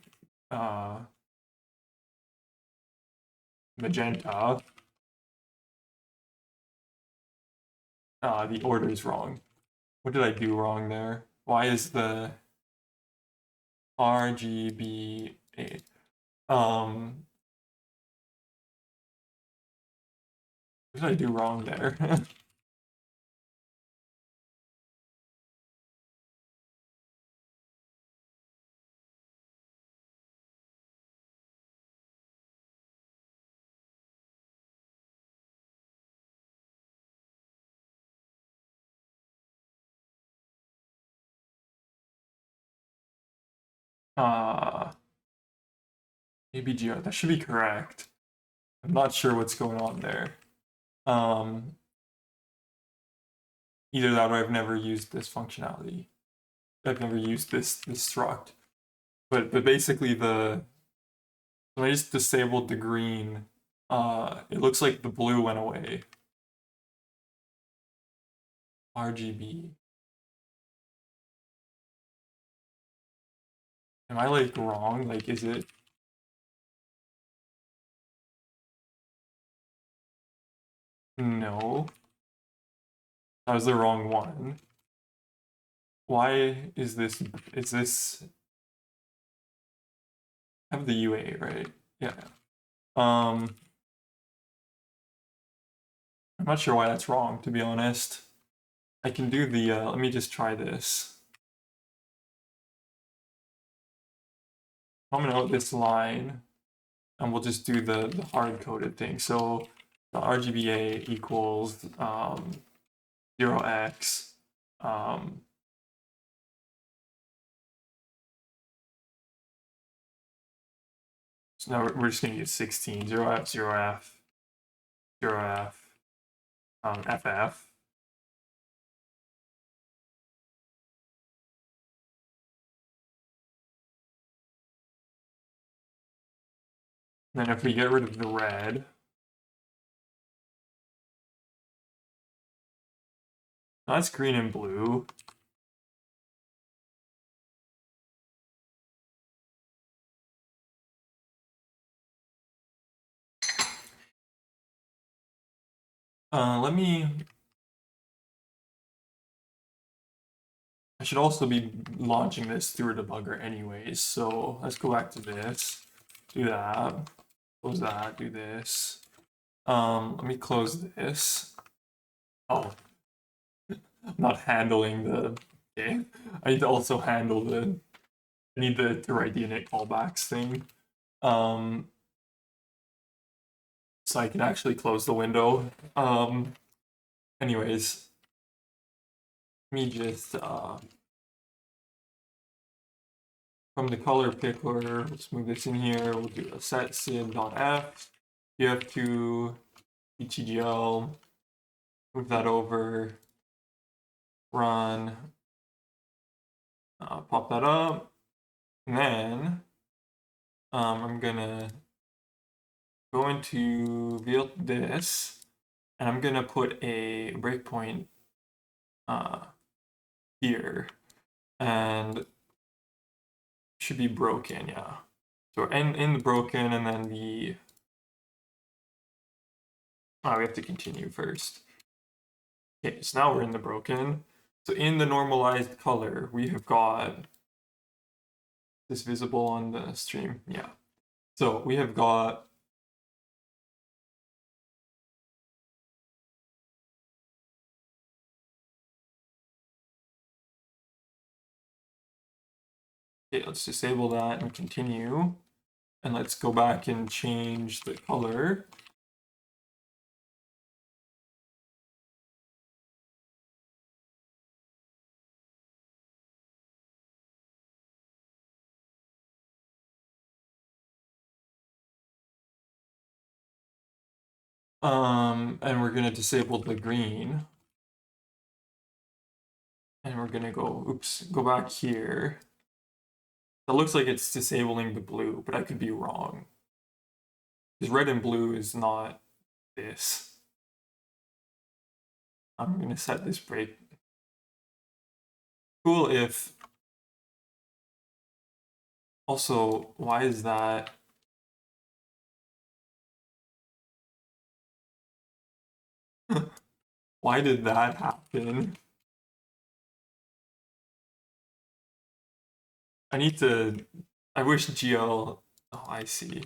magenta. The order is wrong. What did I do wrong there? Why is the RGBA. What did I do wrong there? uh, ABGR, that should be correct. I'm not sure what's going on there. Um, Either that or I've never used this functionality. I've never used this struct. But basically when I just disabled the green, it looks like the blue went away. RGB. Am I like wrong? Like, is it? No. That was the wrong one. Why is this? I have the UA, right? Yeah. I'm not sure why that's wrong, to be honest. I can do the, let me just try this. I'm gonna out this line, and we'll just do the hard-coded thing. So the RGBA equals 0x. So now we're just gonna use 16, 0f, 0f, 0f, FF. Then if we get rid of the red, that's green and blue. Let me. I should also be launching this through a debugger anyways. So let's go back to this. Do that. Close that. Do this. Let me close this. Oh, I'm not handling the. Okay. I need to also handle the. I need to write the init callbacks thing. So I can actually close the window. Anyways, let me just from the color picker, let's move this in here. We'll do a set sid.f. You have to ETGL, move that over, run, pop that up, and then I'm gonna go into this, and I'm gonna put a breakpoint here, and should be broken, yeah. So in the broken, and then the we have to continue first. Okay, so now we're in the broken. So in the normalized color, we have got this visible on the stream. Yeah. So we have got okay, let's disable that and continue. And let's go back and change the color. And we're gonna disable the green. And we're gonna go back here. That looks like it's disabling the blue, but I could be wrong. Because red and blue is not this. I'm gonna set this break. Cool if. Also, why is that? Why did that happen? I need to. I wish GL. Oh, I see.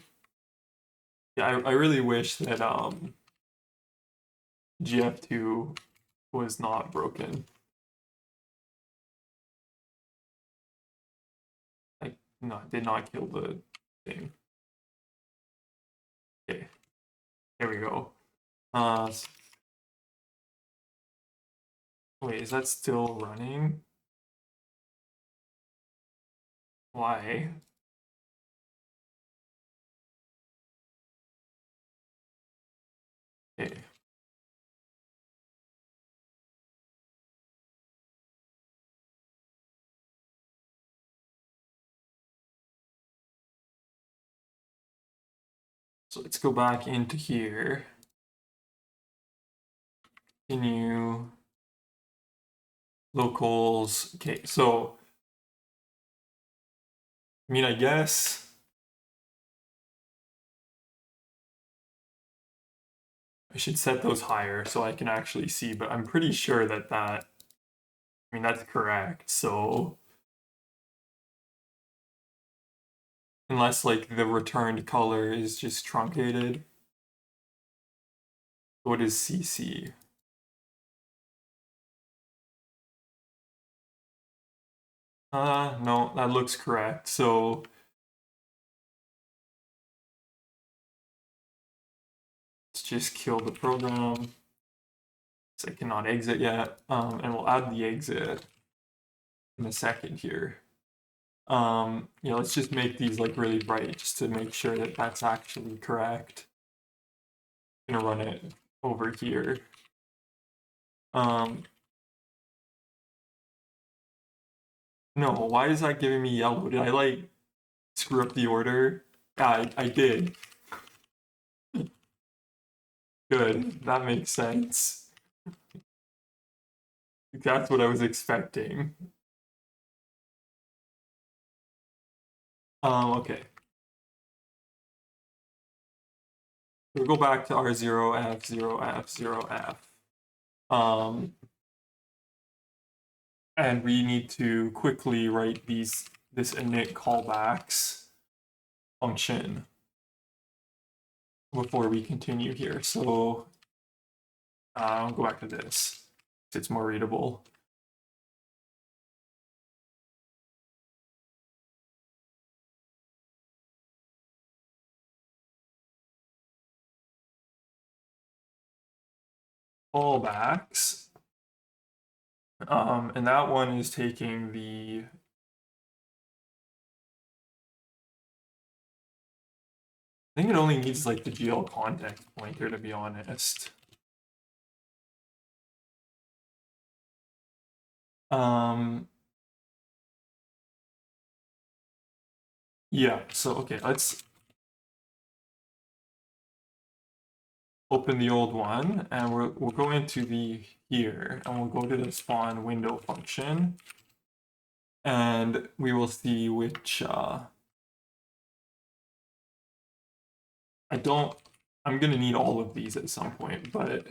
Yeah, I really wish that GF2 was not broken. Like, no, did not kill the thing. Okay, here we go. Wait, is that still running? Why? Okay. So let's go back into here. Continue locals. Okay, so I mean, I guess I should set those higher so I can actually see, but I'm pretty sure that I mean, that's correct. So unless like the returned color is just truncated, what is CC? No, that looks correct. So let's just kill the program. So I cannot exit yet. And we'll add the exit in a second here. Let's just make these like really bright just to make sure that that's actually correct. I'm gonna run it over here. No, why is that giving me yellow? Did I like screw up the order? Yeah, I did. Good, that makes sense. That's what I was expecting. Okay. We'll go back to R0, F0, F0, F. And we need to quickly write this init callbacks function before we continue here. So I'll go back to this. It's more readable. Callbacks. And that one is taking the I think it only needs like the GL context pointer, to be honest. Yeah, so okay, let's open the old one and we'll go into the here and we'll go to the spawn window function and we will see which I'm gonna need all of these at some point, but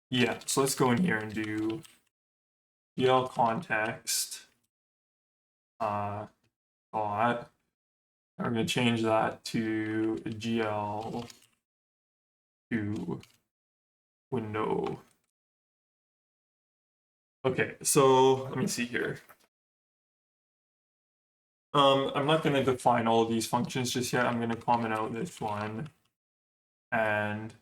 yeah, so let's go in here and do GL context bot. I'm gonna change that to GL to window. Okay, so let me see here. I'm not going to define all of these functions just yet. I'm going to comment out this one and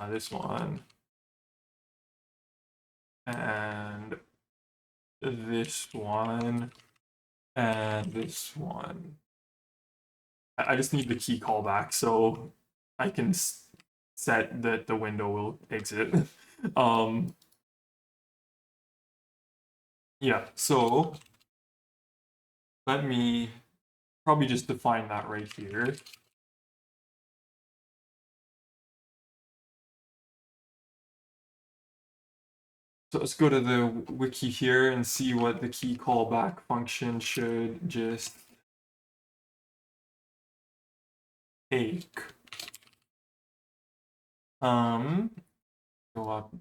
this one and this one and this one. I just need the key callback so I can set that the window will exit. Yeah, so let me probably just define that right here. So let's go to the wiki here and see what the key callback function should just take. Go up.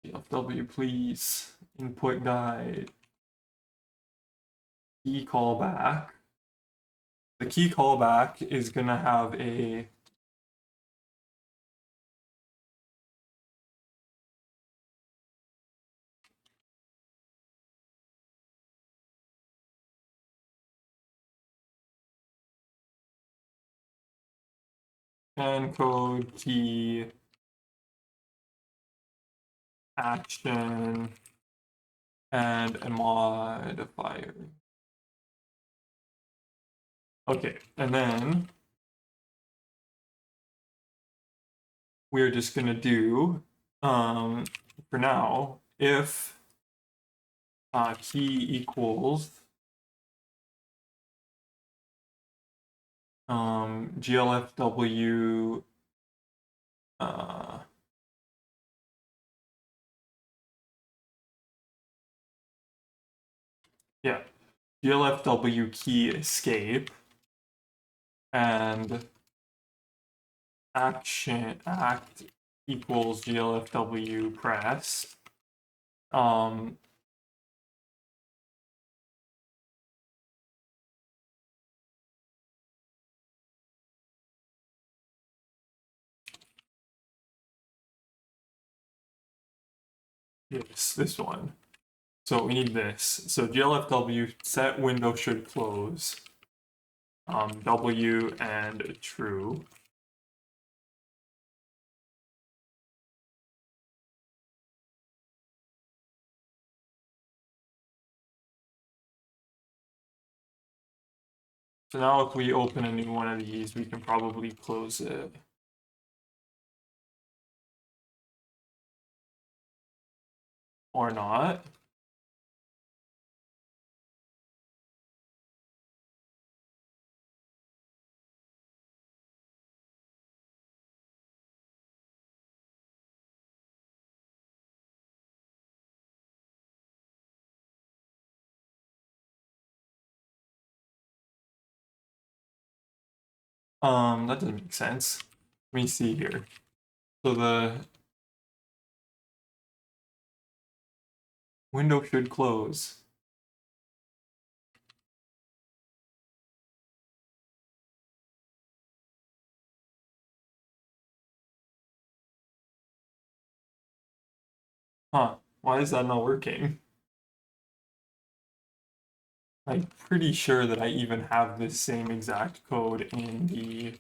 GFW, please. Input guide. Key callback. The key callback is gonna have a and code key action and a modifier. Okay, and then we're just gonna do for now if key equals glfw yeah, glfw key escape and act equals glfw press. Yes, this one. So we need this. So glfw set window should close. W and true. So now if we open a new one of these, we can probably close it. Or not. That doesn't make sense. Let me see here. So the window should close. Huh, why is that not working? I'm pretty sure that I even have this same exact code in the...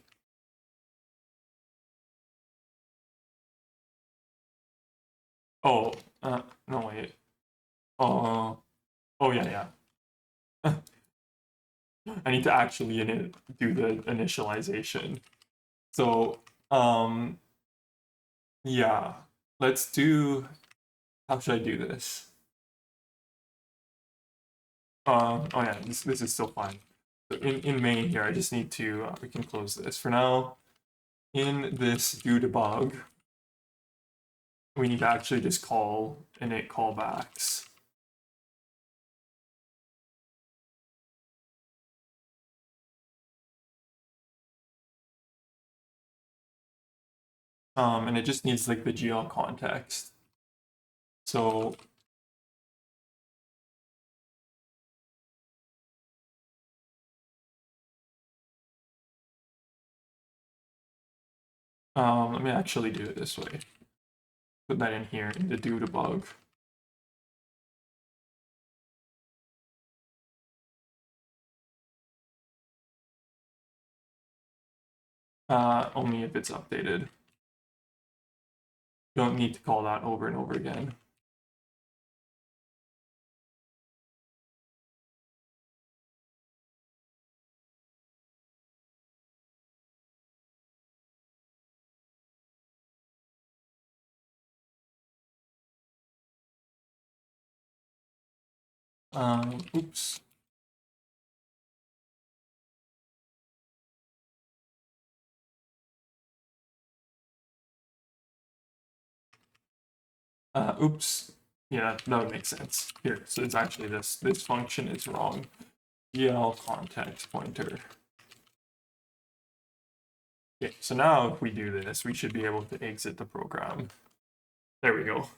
Oh, no wait. Oh yeah, yeah. I need to actually do the initialization. So, yeah, let's do, how should I do this? Oh yeah, this is still fine. So in main here, I just need to, we can close this. For now, in this do debug, we need to actually just call init callbacks. And it just needs like the GL context. So let me actually do it this way. Put that in here in the do debug. Only if it's updated. Don't need to call that over and over again. Oops. Oops. Yeah, that would make sense. Here, so it's actually this function is wrong. EL context pointer. Okay, so now if we do this, we should be able to exit the program. There we go.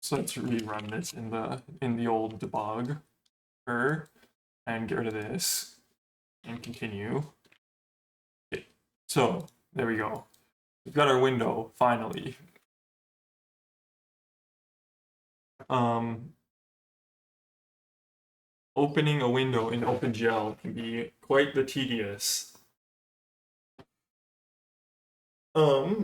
So let's rerun this in the old debugger and get rid of this and continue. Okay, so there we go. We've got our window finally. Opening a window in OpenGL can be quite the tedious. So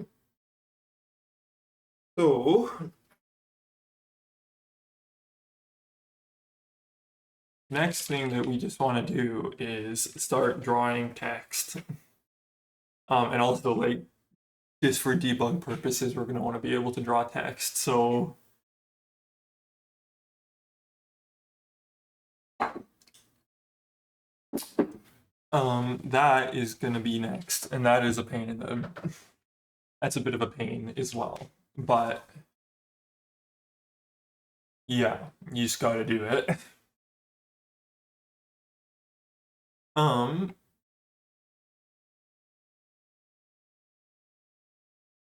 next thing that we just want to do is start drawing text. And also, like, just for debug purposes, we're going to want to be able to draw text. So that is going to be next, and that is a pain in the... That's a bit of a pain as well, but yeah, you just got to do it.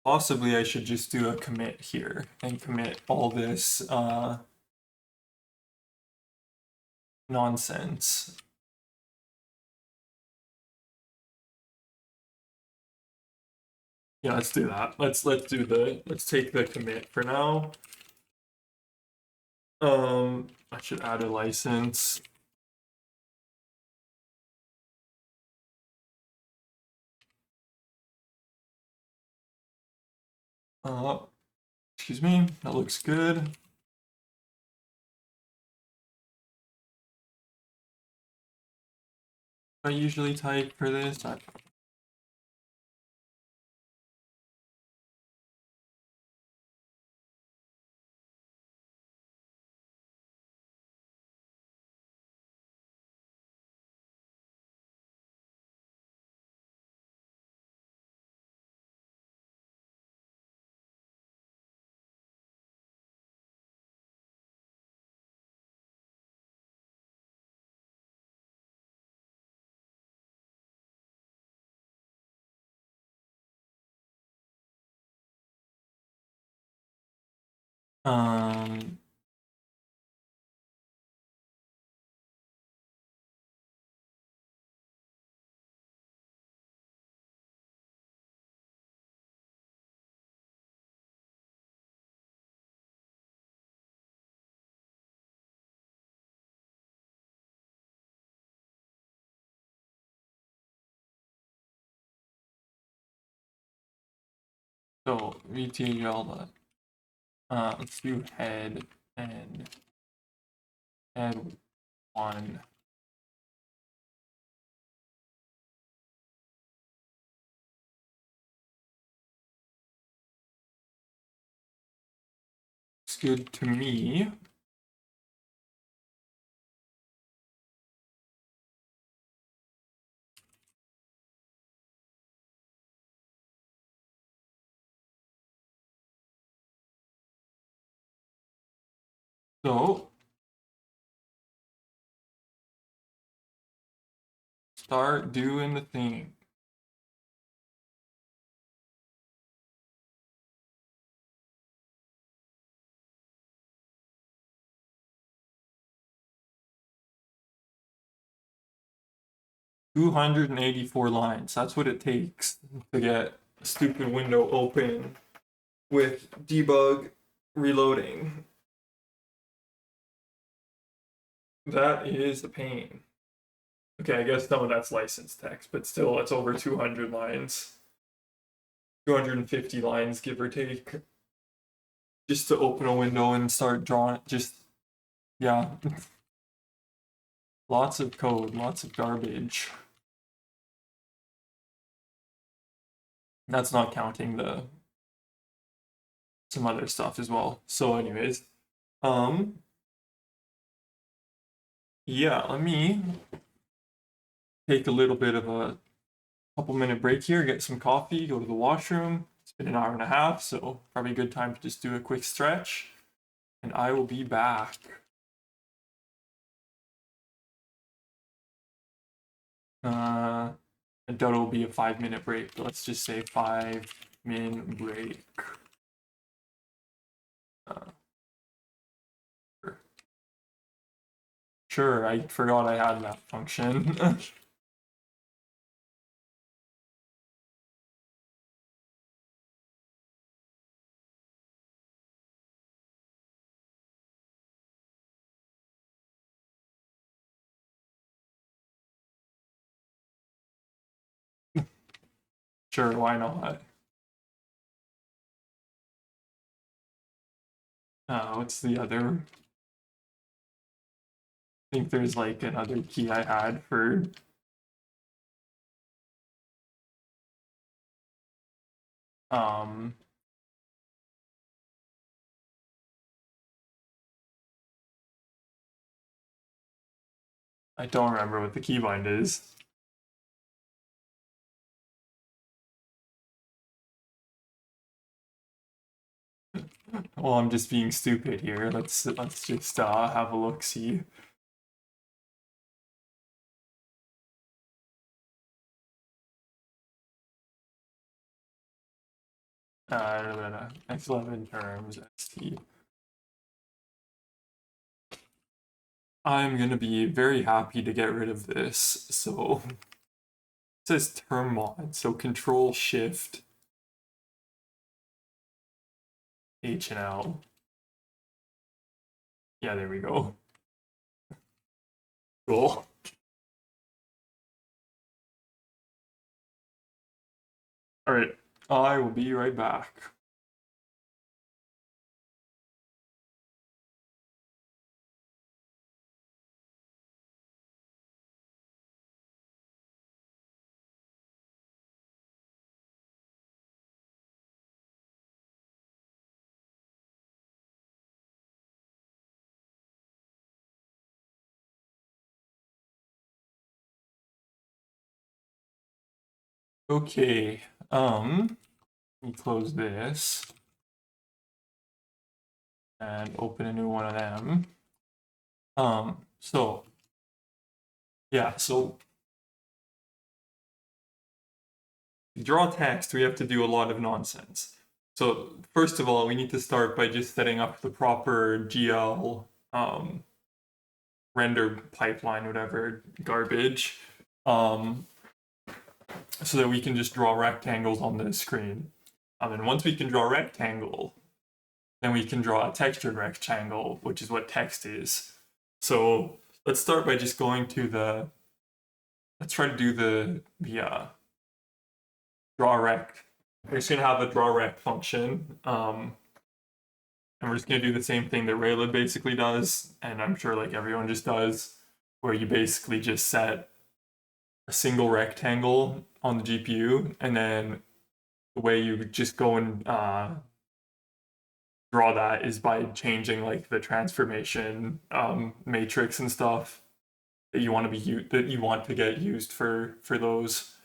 Possibly I should just do a commit here and commit all this nonsense. Yeah, let's do that. Let's take the commit for now. I should add a license. Excuse me, that looks good. I usually type for this. Um, so VTGL, let's do head and head one. Looks good to me. So start doing the thing. $284 lines. That's what it takes to get a stupid window open with debug reloading. That is a pain. Okay, I guess some of that's licensed text, but still, it's over 200 lines. 250 lines, give or take. Just to open a window and start drawing. Just, yeah. Lots of code, lots of garbage. That's not counting some other stuff as well. So anyways, yeah, let me take a little bit of a couple minute break here, get some coffee, go to the washroom. It's been an hour and a half, so probably a good time to just do a quick stretch. And I will be back. I doubt it'll be a 5-minute break, but let's just say 5-minute break. Sure, I forgot I had that function. Sure, why not? What's the other? I think there's like another key I had for um I don't remember what the keybind is. Well, I'm just being stupid here. Let's just have a look see. X11 terms ST. I'm gonna be very happy to get rid of this. So it says term mod, so Control Shift H and L. Yeah, there we go. Cool. All right, I will be right back. Okay, let me close this and open a new one of them. So yeah, so to draw text, we have to do a lot of nonsense. So first of all, we need to start by just setting up the proper GL render pipeline, whatever garbage, so that we can just draw rectangles on the screen. And once we can draw a rectangle, then we can draw a textured rectangle, which is what text is. So let's start by just going to the. Let's try to do the draw rect. We're just gonna have a draw rect function, and we're just gonna do the same thing that Raylib basically does, and I'm sure like everyone just does, where you basically just set a single rectangle on the GPU, and then the way you just go and draw that is by changing like the transformation matrix and stuff that you want to get used for those.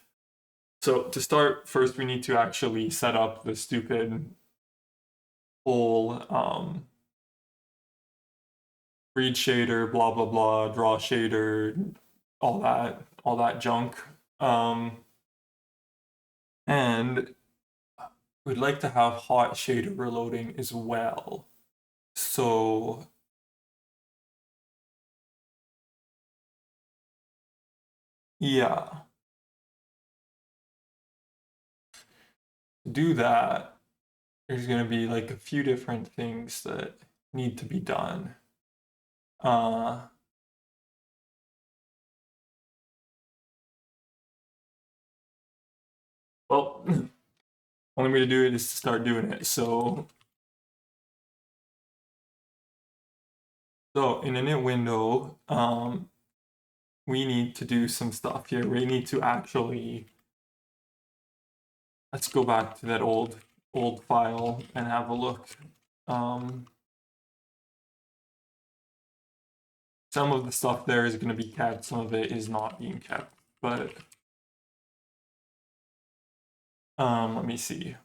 So to start, first we need to actually set up the stupid whole read shader, blah blah blah, draw shader, all that junk. And we'd like to have hot shader reloading as well. So yeah, to do that, there's gonna be like a few different things that need to be done. Well, only way to do it is to start doing it. So in init window, we need to do some stuff here. We need to actually, let's go back to that old file and have a look. Some of the stuff there is going to be kept, some of it is not being kept, but let me see.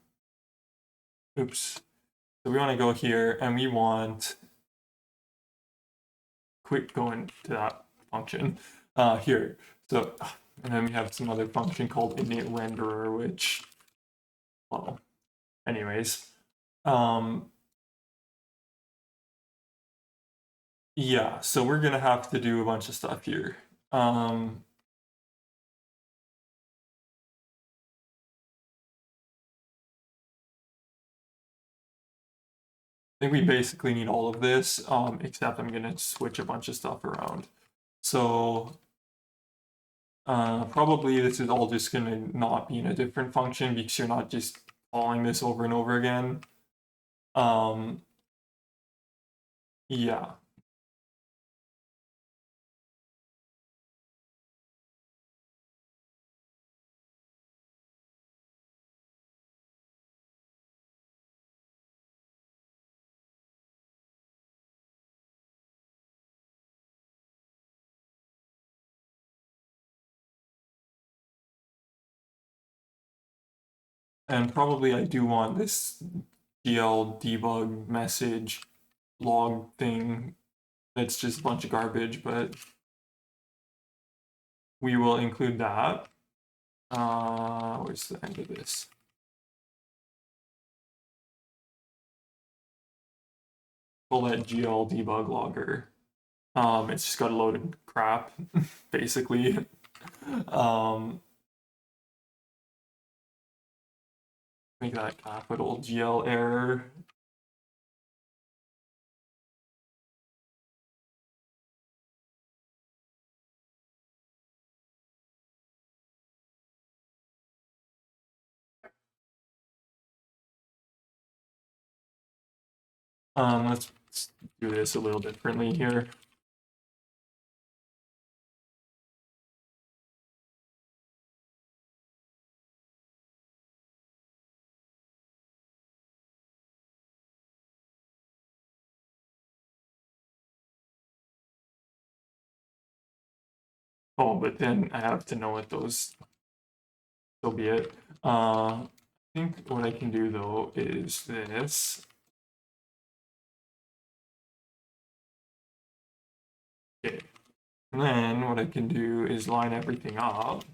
oops. So we want to go here and we want quick going to that function here. So, and then we have some other function called init renderer, which, well, anyways, yeah, so we're gonna have to do a bunch of stuff here. I think we basically need all of this, except I'm gonna switch a bunch of stuff around. So probably this is all just gonna not be in a different function because you're not just calling this over and over again. Yeah. And probably I do want this GL debug message log thing that's just a bunch of garbage, but we will include that. Where's the end of this? Call that GL debug logger. It's just got a load of crap, basically. Make that capital GL error. Let's do this a little differently here. Oh, but then I have to know what those, so be it. I think what I can do though is this. Okay. And then what I can do is line everything up.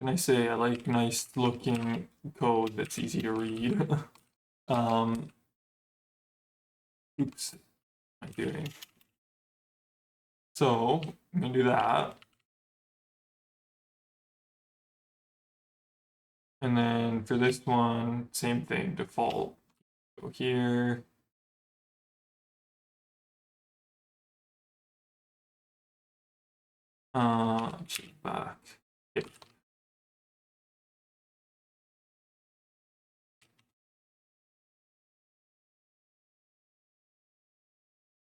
And I say I like nice looking code that's easy to read. Oops, what am I doing? So I'm gonna do that. And then for this one, same thing, default. Go here. Actually back. Okay.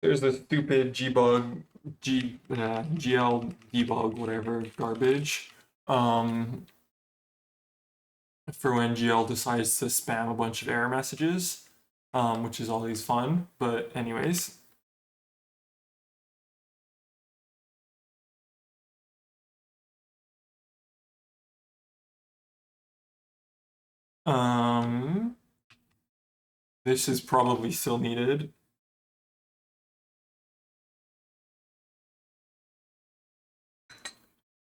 There's the stupid gbug, GL debug, whatever garbage. For when GL decides to spam a bunch of error messages, which is always fun. But anyways, this is probably still needed.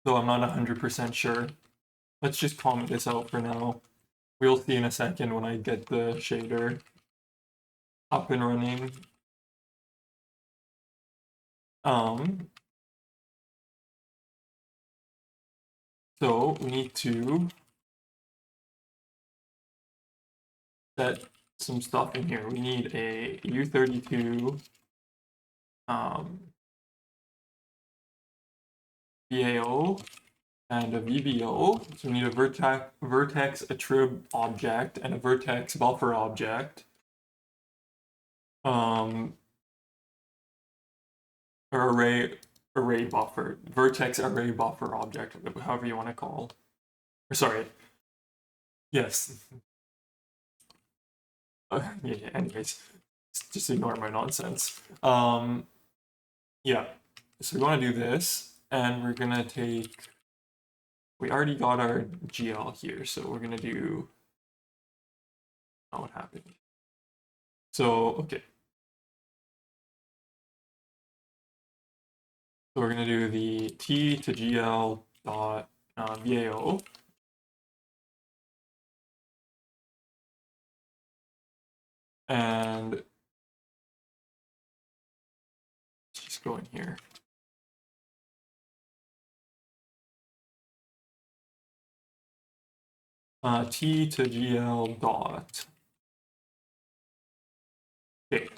Though I'm not 100% sure. Let's just comment this out for now. We'll see in a second when I get the shader up and running. So we need to set some stuff in here. We need a U32 BAO and a VBO. So we need a vertex attrib object and a vertex buffer object. Or array buffer, vertex array buffer object, however you want to call. Or sorry. Yes. Yeah, anyways, just ignore my nonsense. Yeah. So we want to do this, and we're gonna take. We already got our GL here, so we're gonna do. Oh, what happened? So okay. So we're gonna do the T to GL dot VAO. And let's just go in here. T to GL dot. Okay,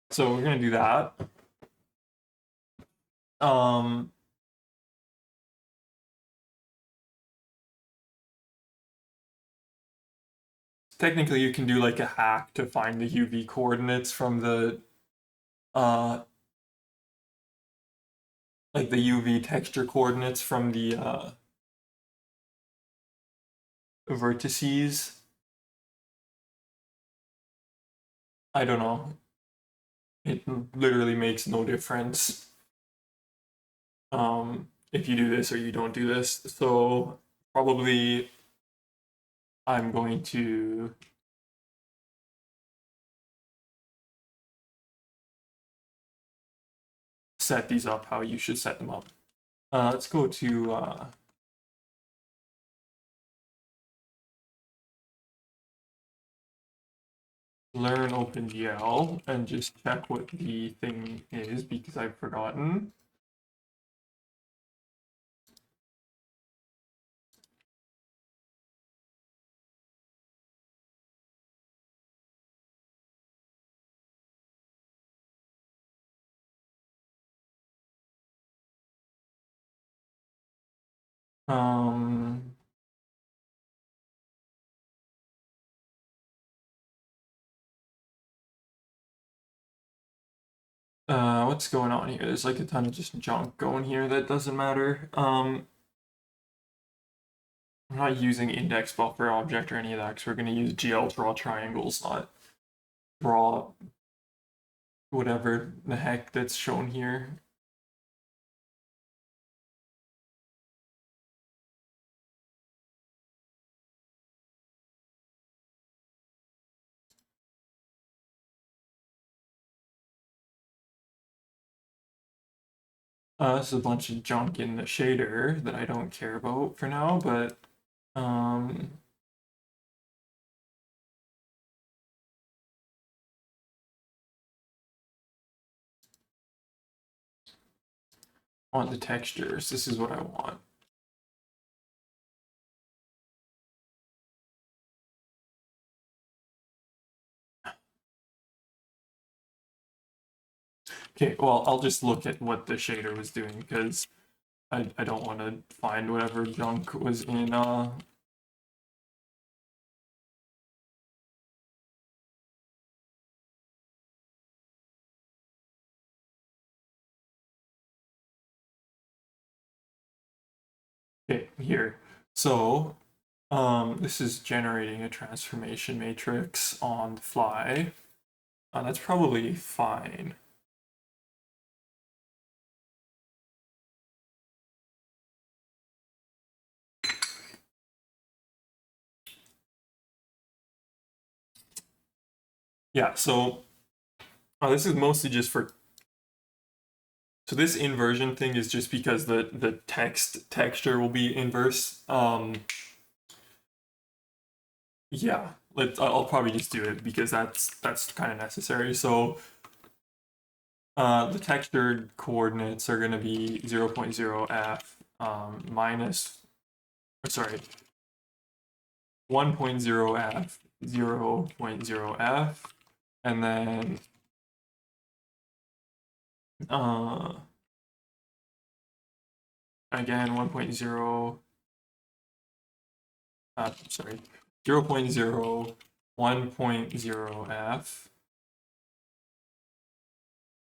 so we're gonna do that. Technically you can do like a hack to find the UV coordinates from the like the UV texture coordinates from the vertices. I don't know. It literally makes no difference if you do this or you don't do this. So probably I'm going to set these up how you should set them up. Let's go to learn OpenGL and just check what the thing is because I've forgotten. What's going on here? There's like a ton of just junk going here that doesn't matter. I'm not using index buffer object or any of that because we're going to use GL draw triangles, not draw whatever the heck that's shown here. This is a bunch of junk in the shader that I don't care about for now, but on the textures, this is what I want. Okay, well, I'll just look at what the shader was doing because I don't want to find whatever junk was in okay, here. So this is generating a transformation matrix on the fly. That's probably fine. Yeah, so this is mostly just for. So this inversion thing is just because the texture will be inverse. Yeah, I'll probably just do it because that's kind of necessary. So the textured coordinates are going to be 0.0 f minus, sorry, 1.0 f, 0.0 f, and then again 1.0 sorry, 0.0, 1.0f,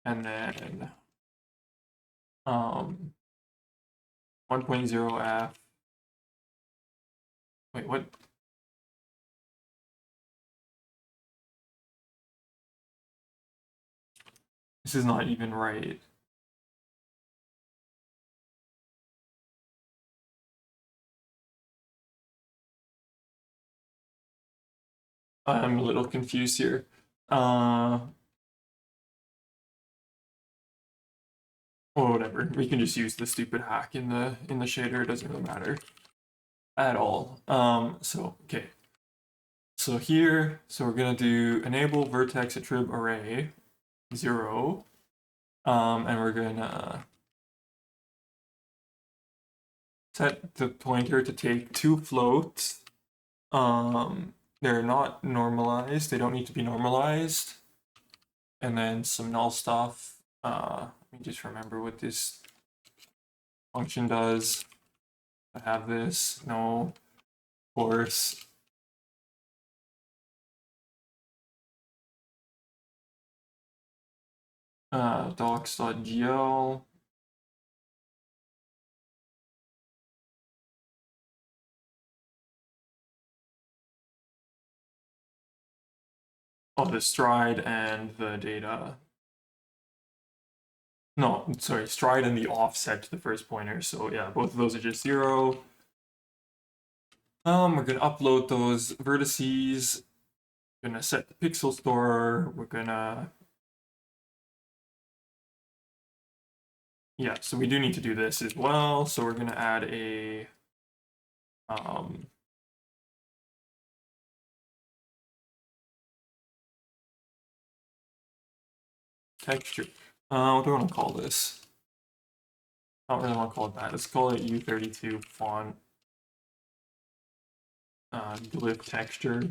and then 1.0f. Wait, what? This is not even right. I'm a little confused here. Or whatever. We can just use the stupid hack in the shader. It doesn't really matter at all. So okay. So here, so we're gonna do enable vertex attrib array 0. And we're gonna set the pointer to take two floats. They're not normalized. They don't need to be normalized. And then some null stuff. Let me just remember what this function does. I have this. No. Of course. Docs.gl. Oh, the stride and the data. No, sorry, stride and the offset to the first pointer. So yeah, both of those are just 0. We're gonna upload those vertices. We're gonna set the pixel store. We're gonna yeah, so we do need to do this as well. So we're gonna add a texture. What do I want to call this? I don't really want to call it that. Let's call it U32 font glyph texture.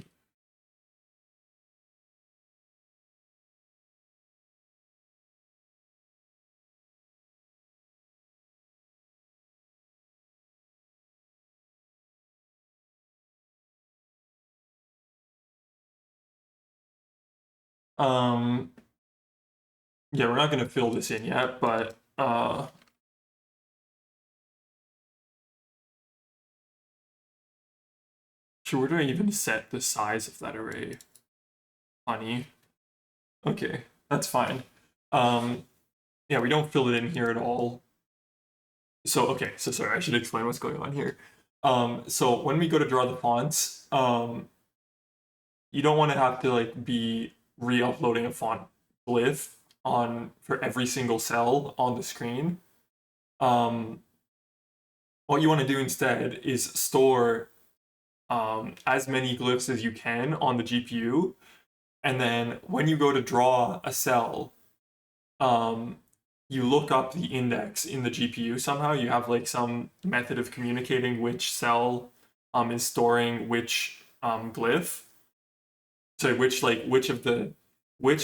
Yeah, we're not gonna fill this in yet, but sure, where do I even set the size of that array? Honey. Okay, that's fine. Yeah, we don't fill it in here at all. So okay, so sorry, I should explain what's going on here. So when we go to draw the fonts, you don't want to have to like be re-uploading a font glyph on for every single cell on the screen. What you want to do instead is store as many glyphs as you can on the GPU, and then when you go to draw a cell, you look up the index in the GPU somehow. You have like some method of communicating which cell is storing which glyph. So which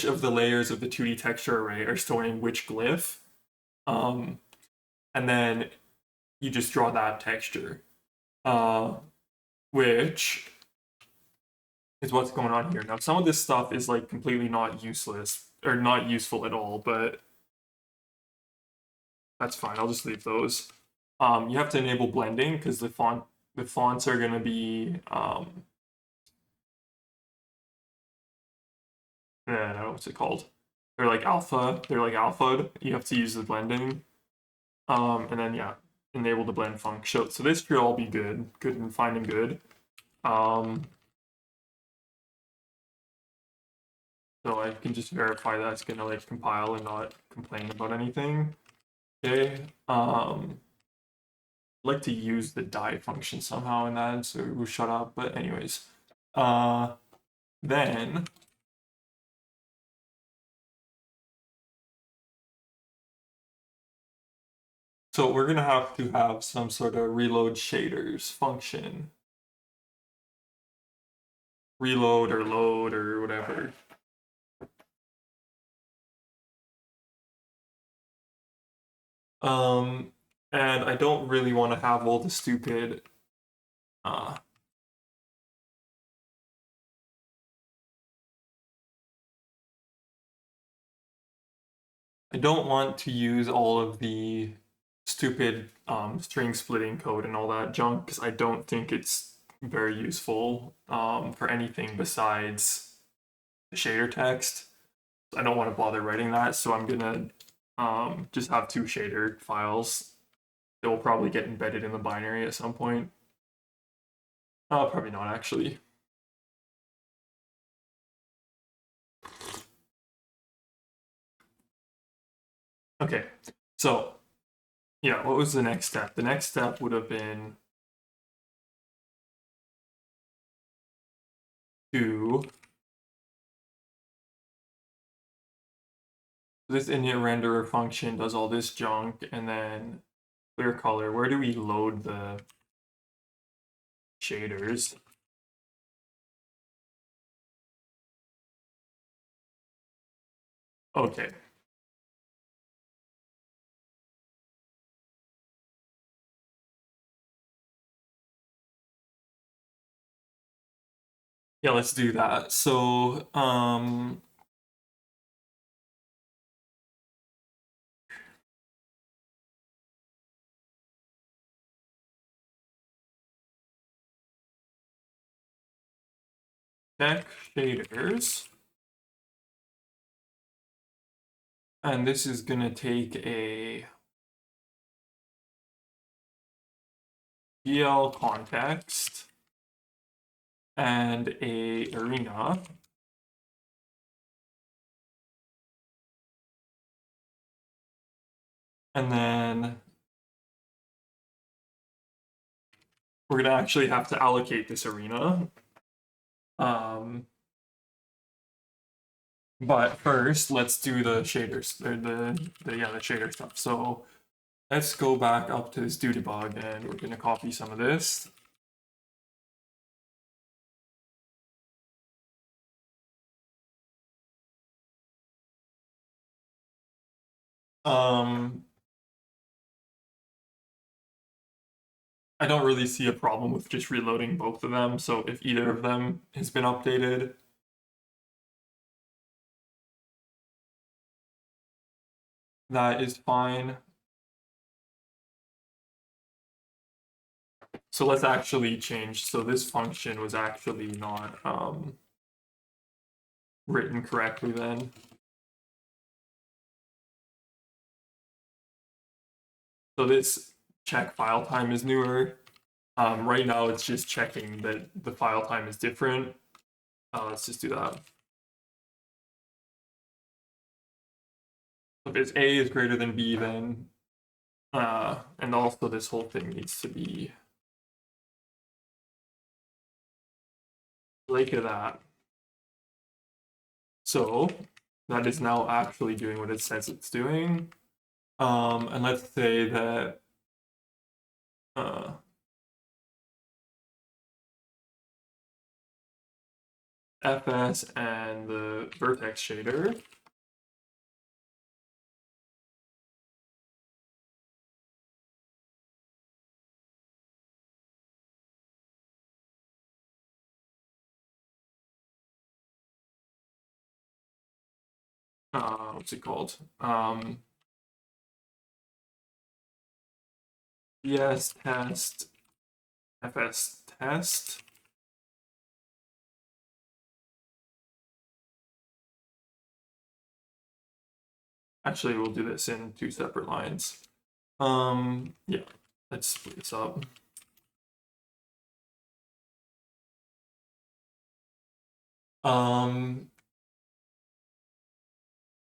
of the layers of the 2D texture array are storing which glyph, and then you just draw that texture, which is what's going on here. Now, some of this stuff is like completely not useless or not useful at all, but that's fine. I'll just leave those. You have to enable blending because the fonts are gonna be I don't know what's it called. They're like alpha. They're like alpha. You have to use the blending. And then yeah, enable the blend function. So this should all be good and fine and good. So I can just verify that it's gonna like compile and not complain about anything. Okay. I'd like to use the die function somehow in that, so we'll shut up. But anyways, then so we're gonna have to have some sort of reload shaders function. Reload or load or whatever. And I don't really want to have all the stupid I don't want to use all of the stupid string splitting code and all that junk because I don't think it's very useful for anything besides the shader text. I don't want to bother writing that, so I'm gonna just have two shader files. They will probably get embedded in the binary at some point. Probably not actually. Okay, so yeah, what was the next step? The next step would have been to this init renderer function does all this junk, and then clear color. Where do we load the shaders? Okay. Yeah, let's do that. So, check shaders. And this is gonna take a GL context and a arena. And then we're gonna actually have to allocate this arena. But first, let's do the shaders, the shader stuff. So let's go back up to this do debug, and we're gonna copy some of this. I don't really see a problem with just reloading both of them. So if either of them has been updated, that is fine. So let's actually change. So this function was actually not written correctly then. So this check file time is newer. Right now it's just checking that the file time is different. Let's just do that. If it's A is greater than B, then and also this whole thing needs to be like that. So that is now actually doing what it says it's doing. And let's say that FS and the vertex shader what's it called? BS test, FS test. Actually, we'll do this in two separate lines. Yeah, let's split this up.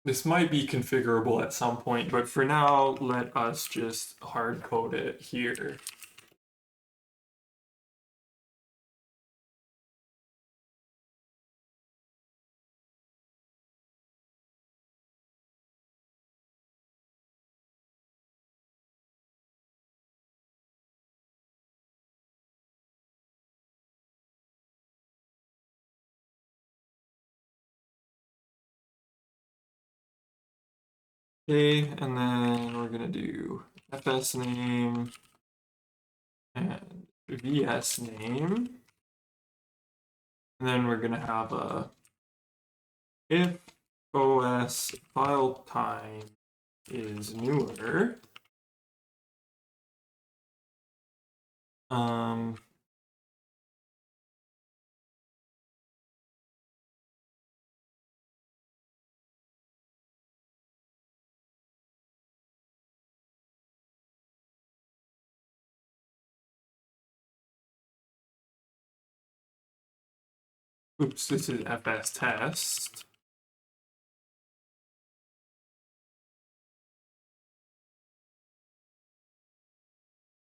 This might be configurable at some point, but for now, let us just hard code it here. Okay, and then we're gonna do FS name and VS name. And then we're gonna have a if OS file time is newer. Oops, this is FS test.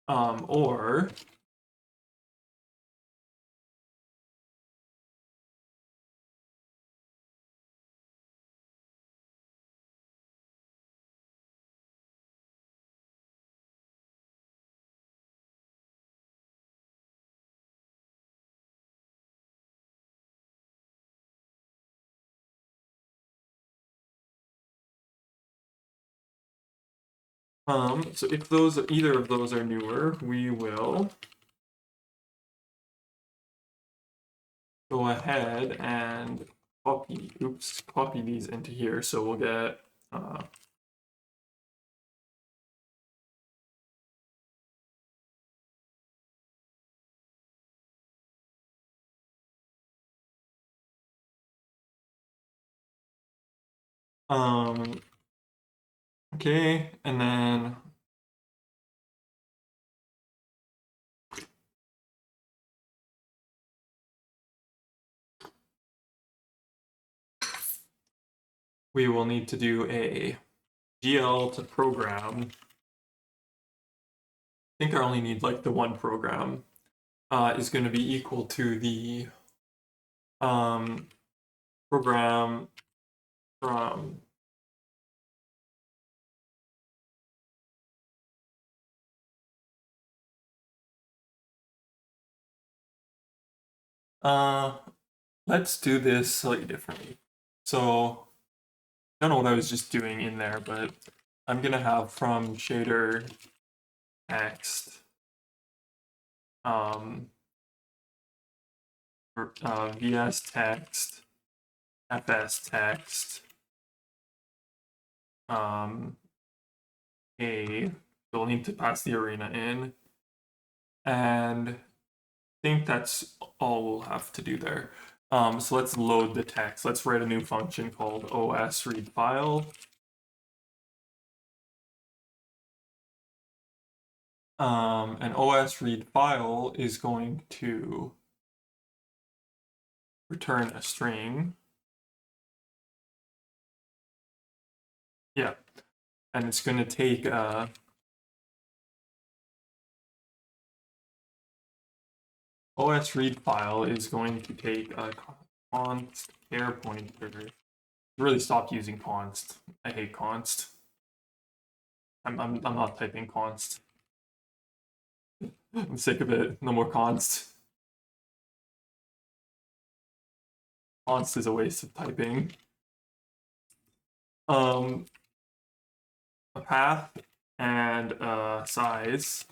Or so if either of those are newer, we will go ahead and copy these into here. So we'll get okay, and then we will need to do a GL to program. I think I only need like the one program is going to be equal to the program from let's do this slightly differently. So I don't know what I was just doing in there, but I'm gonna have from shader text VS text, FS text, A, we'll need to pass the arena in, and I think that's all we'll have to do there. So let's load the text. Let's write a new function called os read file. And os read file is going to return a string. Yeah, and it's going to take os read file is going to take a const char pointer. Really stopped using const. I hate const. I'm not typing const. I'm sick of it. No more const. Const is a waste of typing. A path and size.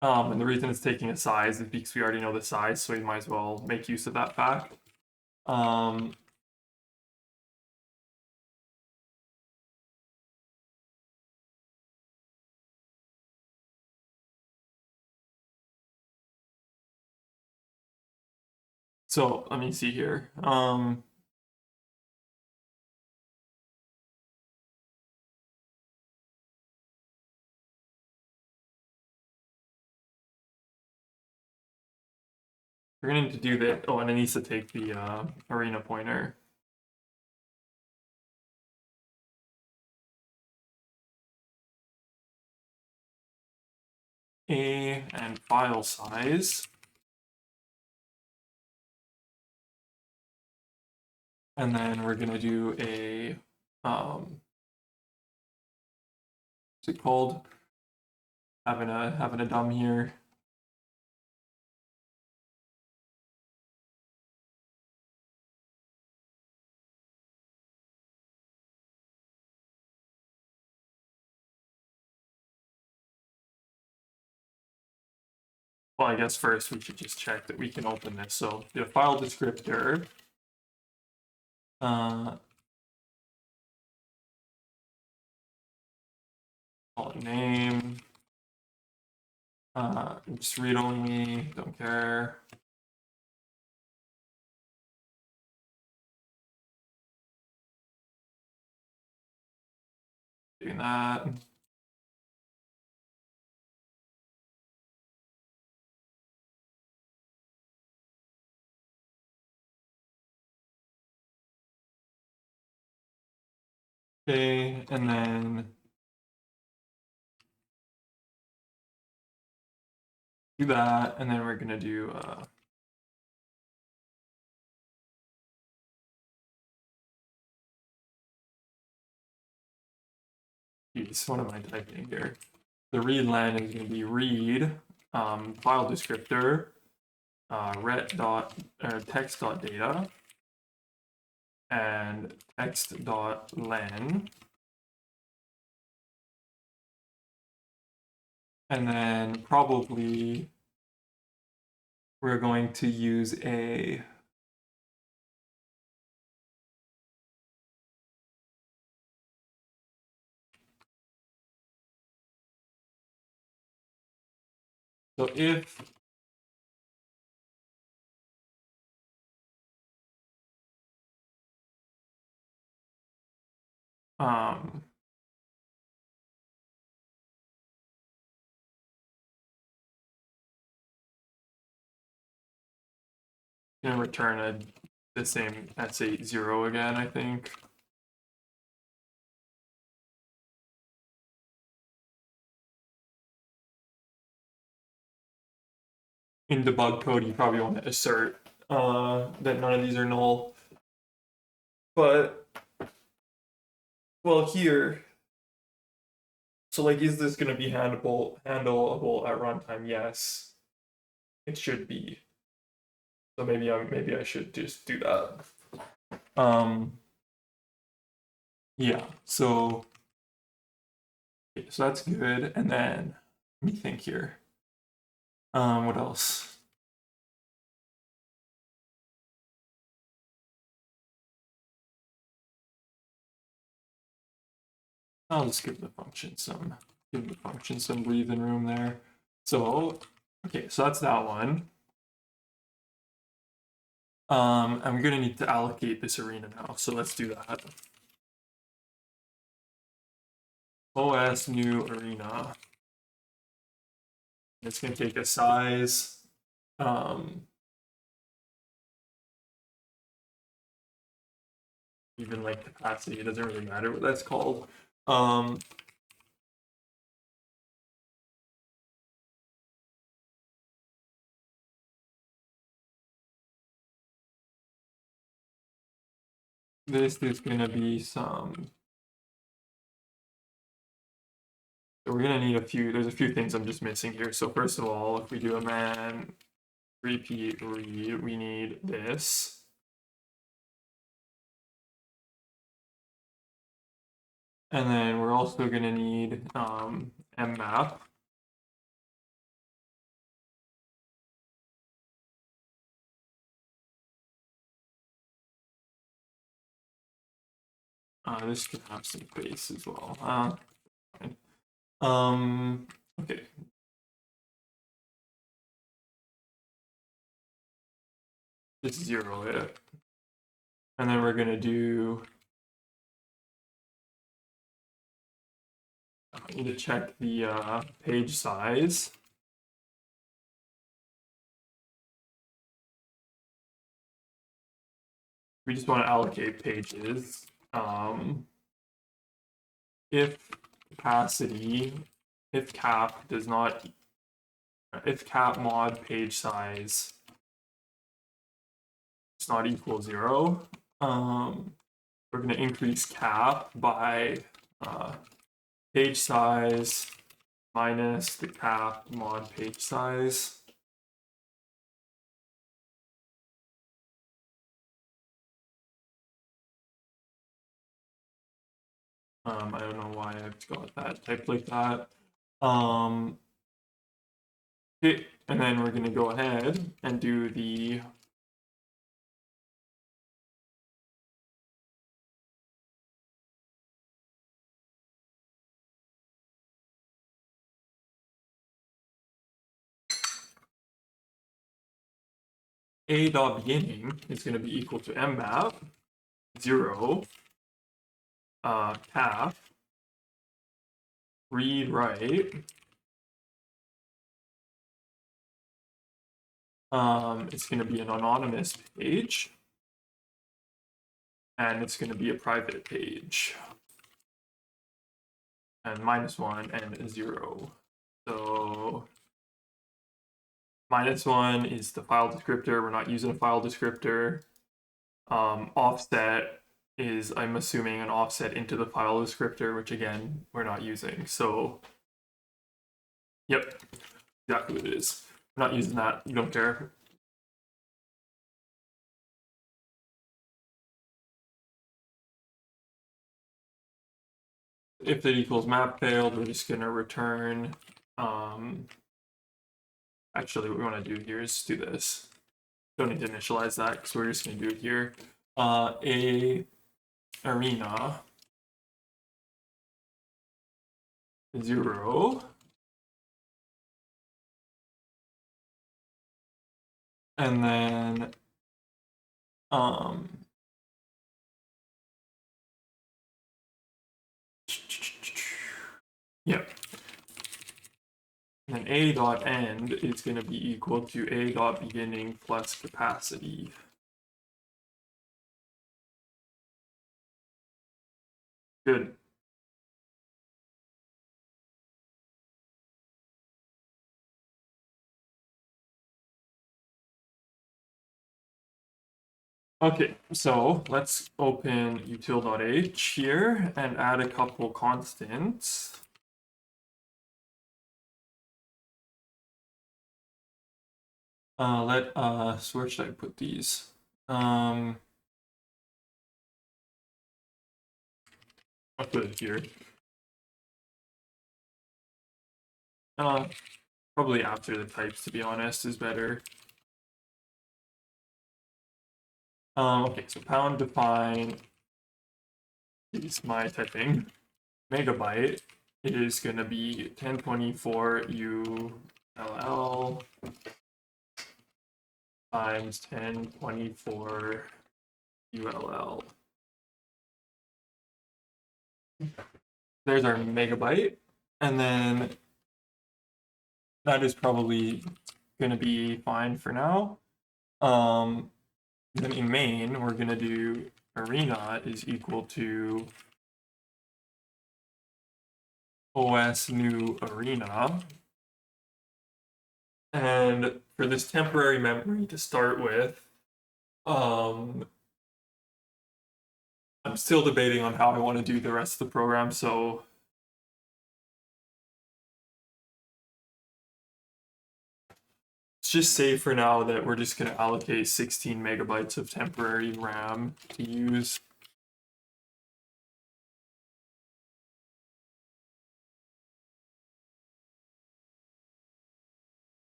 And the reason it's taking a size is because we already know the size, so we might as well make use of that fact. So let me see here. We're going to need to do that. Oh, and it needs to take the arena pointer. A and file size. And then we're going to do a, what's it called? Having a dumb here. Well, I guess first we should just check that we can open this. So the file descriptor call it name. Just read only, don't care. Doing that. Okay, and then do that, and then we're gonna do geez, what am I typing here? The read len is gonna be read file descriptor ret dot or text dot data and text dot len, and then probably we're going to use a so if gonna return the same S8 0 again, I think. In debug code, you probably want to assert that none of these are null. But, well, here, so like, is this going to be handleable at runtime? Yes, it should be. So maybe I should just do that. Yeah. So that's good. And then let me think here. What else? I'll just give the function some breathing room there. So okay, so that's that one. I'm gonna need to allocate this arena now, so let's do that. OS new arena. It's gonna take a size. Even like capacity, it doesn't really matter what that's called. This is gonna be some. So we're gonna need there's a few things I'm just missing here. So first of all, if we do a man repeat read, we need this. And then we're also gonna need mmap. This could have some face as well. Okay. Just 0 it. And then we're gonna do. I need to check the page size. We just want to allocate pages. If capacity, if cap mod page size is not equal 0, we're going to increase cap by page size minus the cap mod page size. I don't know why I've got that typed like that. Okay, and then we're going to go ahead and do the a dot beginning is going to be equal to mmap 0 cap read write it's going to be an anonymous page and it's going to be a private page and -1 and 0. So -1 is the file descriptor. We're not using a file descriptor. Offset is, I'm assuming, an offset into the file descriptor, which again, we're not using. So, yep, exactly what it is. We're not using that. You don't care. If it equals map failed, we're just going to return. Actually, what we want to do here is do this. Don't need to initialize that because we're just going to do it here. A arena 0 and then yep. And then a dot end is going to be equal to a dot beginning plus capacity. Good. Okay, so let's open util.h here and add a couple constants. So where should I put these? I'll put it here. Probably after the types, to be honest, is better. Okay, so pound define is my typing. Megabyte is going to be 1024 ULL times 1024 ULL. There's our megabyte. And then that is probably going to be fine for now. Then in main, we're going to do arena is equal to OS new arena. And for this temporary memory to start with, I'm still debating on how I want to do the rest of the program, so let's just say for now that we're just going to allocate 16 megabytes of temporary RAM to use.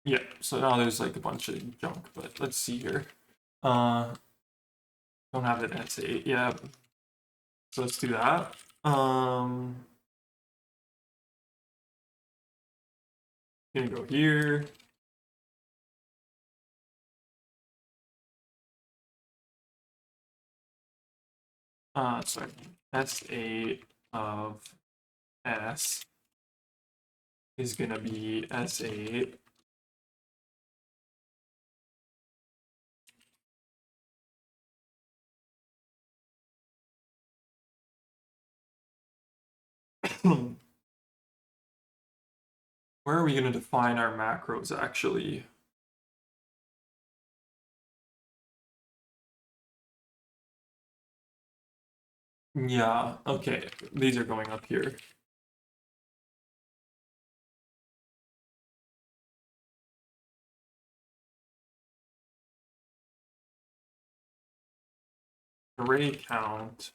Yeah, so now there's like a bunch of junk, but let's see here. Don't have it S8 yet. So let's do that. Gonna go here. Sorry, S8 of S is gonna be S8 where are we going to define our macros actually? Yeah, okay, these are going up here. Array count.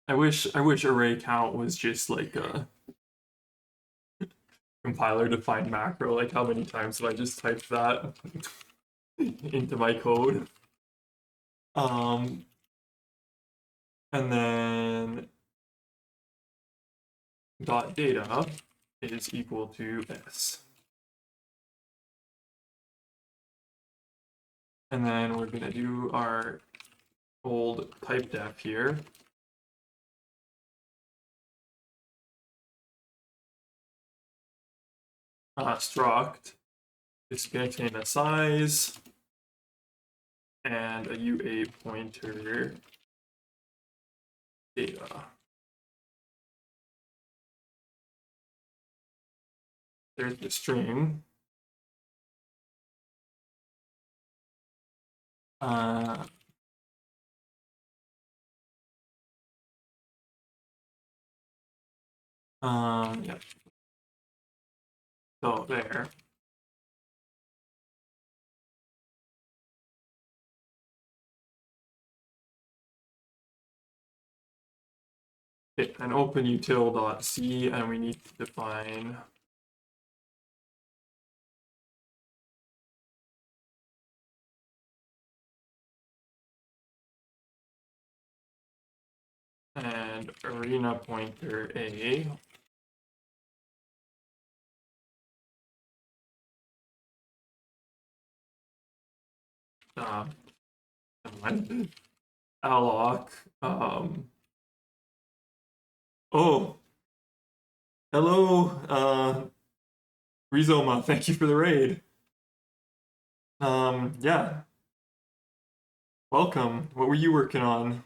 I wish array count was just like compiler defined macro. Like, how many times have I just typed that into my code? And then dot data is equal to s. And then we're going to do our old type def here. Struct is going to contain a size and a UA pointer data. There's the string. Yeah. So there. Okay, and open util.c, and we need to define and arena pointer a. Alloc. Oh, hello, Rizoma. Thank you for the raid. Yeah. Welcome. What were you working on?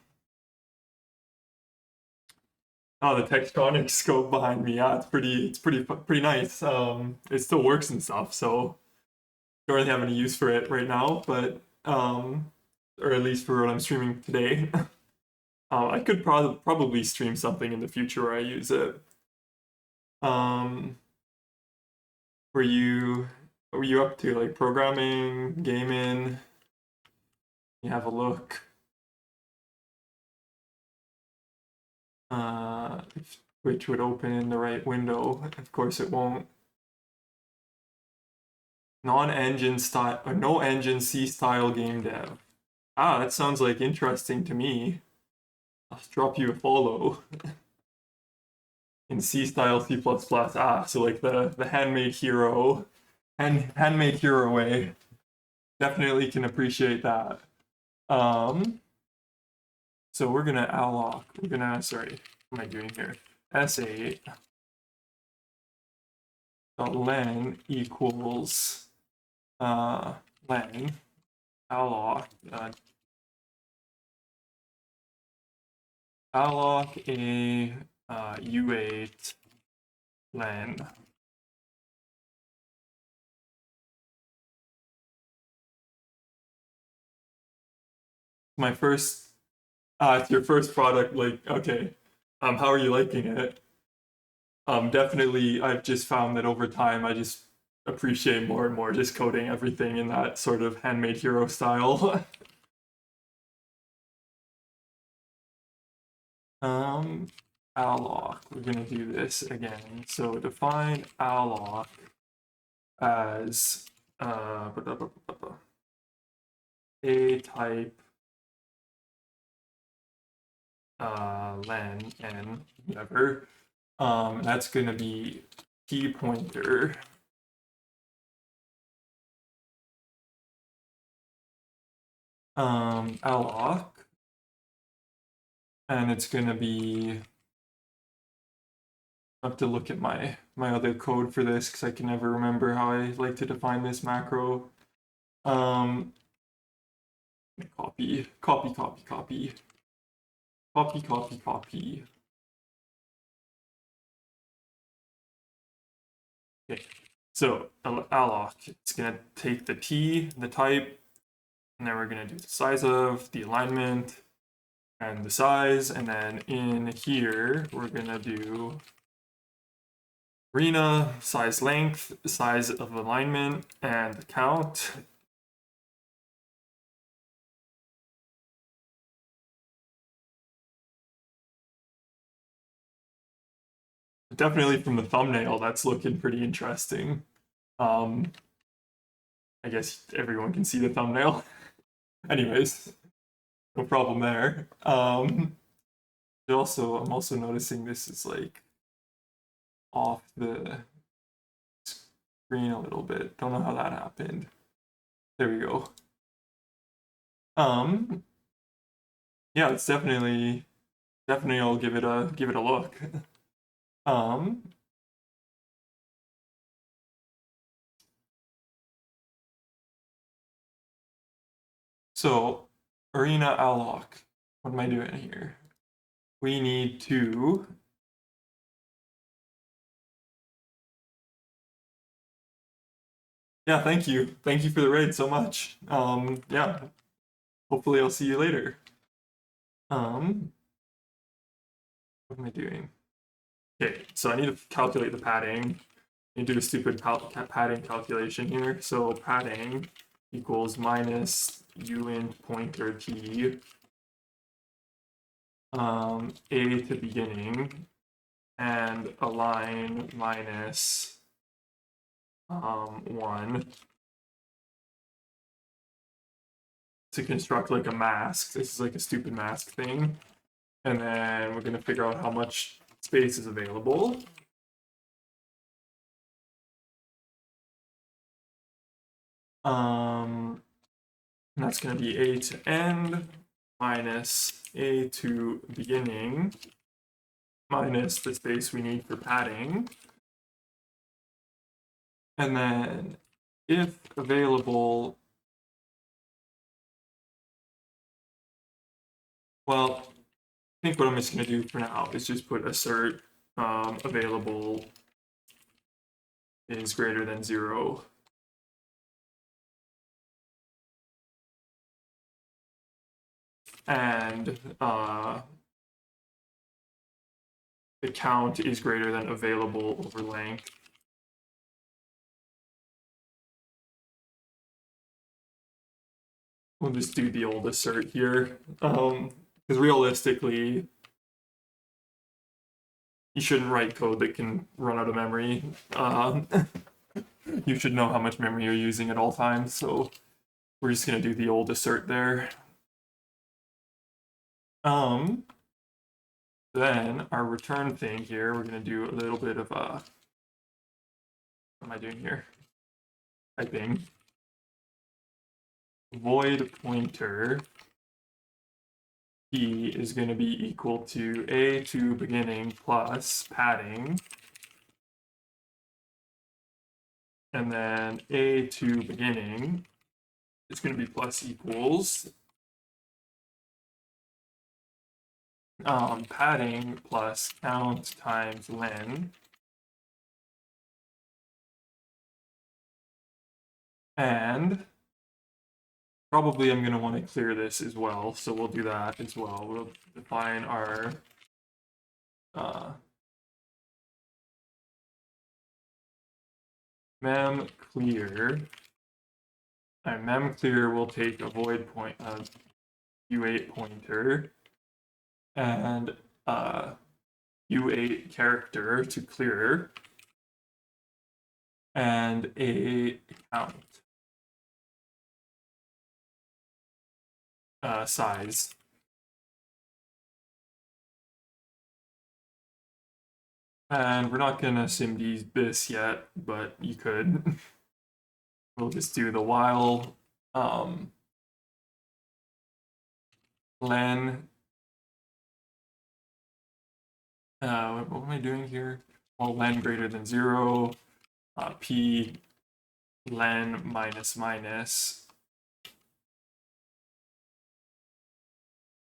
Oh, the Textronic scope behind me. Yeah, it's pretty nice. It still works and stuff, so don't really have any use for it right now, but or at least for what I'm streaming today. I could probably stream something in the future where I use it. Um, were you what were you up to? Like programming, gaming? You have a look. Which would open in the right window. Of course, it won't. Non-engine style or no engine C style game dev. Ah, that sounds like interesting to me. I'll drop you a follow. In C style C++. Ah, so like the handmade hero and handmade hero way. Definitely can appreciate that. So we're gonna alloc. We're gonna sorry, what am I doing here? S8 dot len equals len alloc alloc a u8 len. My first it's your first product, like okay. How are you liking it? Definitely I've just found that over time I just appreciate more and more just coding everything in that sort of handmade hero style. Alloc, we're gonna do this again. So define alloc as a type len n whatever. That's gonna be key pointer. Alloc, and it's gonna be. I have to look at my other code for this because I can never remember how I like to define this macro. Copy. Okay, so alloc, it's gonna take the t, the type, and then we're gonna do the size of, the alignment, and the size, and then in here we're gonna do arena, size length, size of alignment, and the count. definitely from the thumbnail, that's looking pretty interesting. I guess everyone can see the thumbnail. Anyways, no problem there. I'm also noticing this is like off the screen a little bit. Don't know how that happened. There we go. Um, yeah, it's definitely I'll give it a look. Um, so Arena Alloc. What am I doing here? We need to. Yeah, thank you. Thank you for the raid so much. Yeah, hopefully I'll see you later. Um, what am I doing? Okay, so I need to calculate the padding. I need to do a stupid padding calculation here. So padding equals minus uint pointer t a to beginning and align minus 1 to construct like a mask. This is like a stupid mask thing. And then we're going to figure out how much space is available. That's going to be a to end minus a to beginning minus the space we need for padding. And then if available, well, I think what I'm just going to do for now is just put assert available is greater than 0. And the count is greater than available over length. We'll just do the old assert here. Because realistically, you shouldn't write code that can run out of memory. You should know how much memory you're using at all times, so we're just going to do the old assert there. Then our return thing here, we're going to do a little bit of what am I doing here? Typing. Void pointer p is going to be equal to a to beginning plus padding. And then a to beginning is going to be plus equals padding plus count times len. And probably I'm going to want to clear this as well, so we'll do that as well. We'll define our mem clear. And mem clear will take a void point u8 pointer and u8 character to clear and a count size. And we're not gonna SIMD this yet, but you could. We'll just do the while len. What am I doing here? While len greater than 0, p len minus minus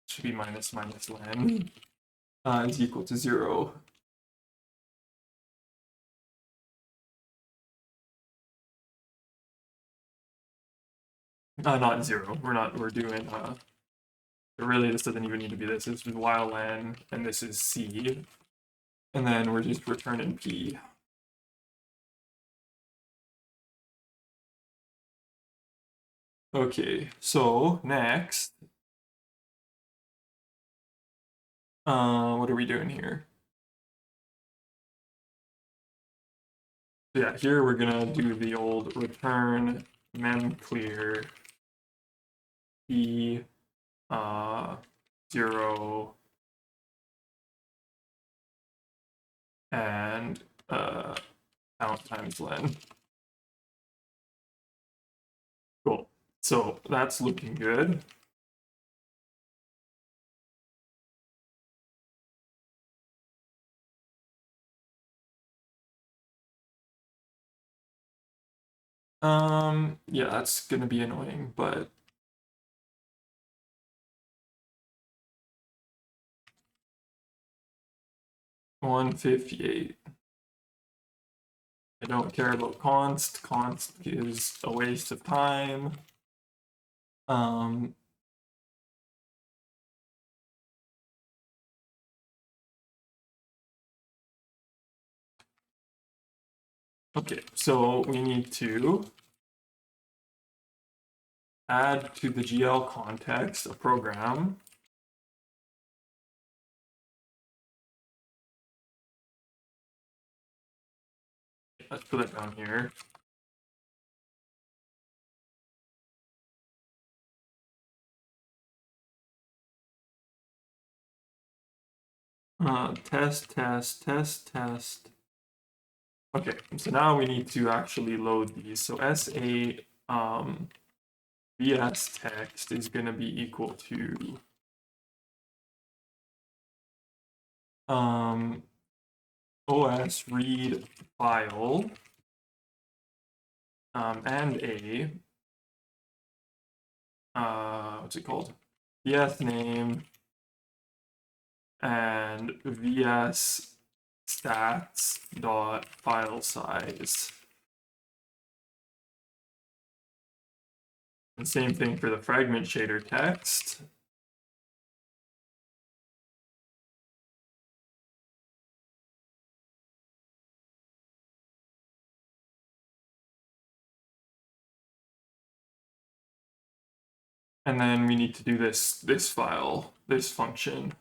should be minus minus len is equal to 0. Not 0. We're doing really this doesn't even need to be this. This is while len and this is c. And then we're just returning p. Okay, so next, what are we doing here? yeah, here we're gonna do the old return memclear p 0 and count times len. Cool. So that's looking good. Yeah, that's gonna be annoying, but 158. I don't care about const. Const is a waste of time. Okay, so we need to add to the GL context a program. Let's put it down here. Test. Okay, so now we need to actually load these. So SA VS text is going to be equal to OS read file and a what's it called? VS name and VS stats dot file size. And same thing for the fragment shader text. And then we need to do this file, this function.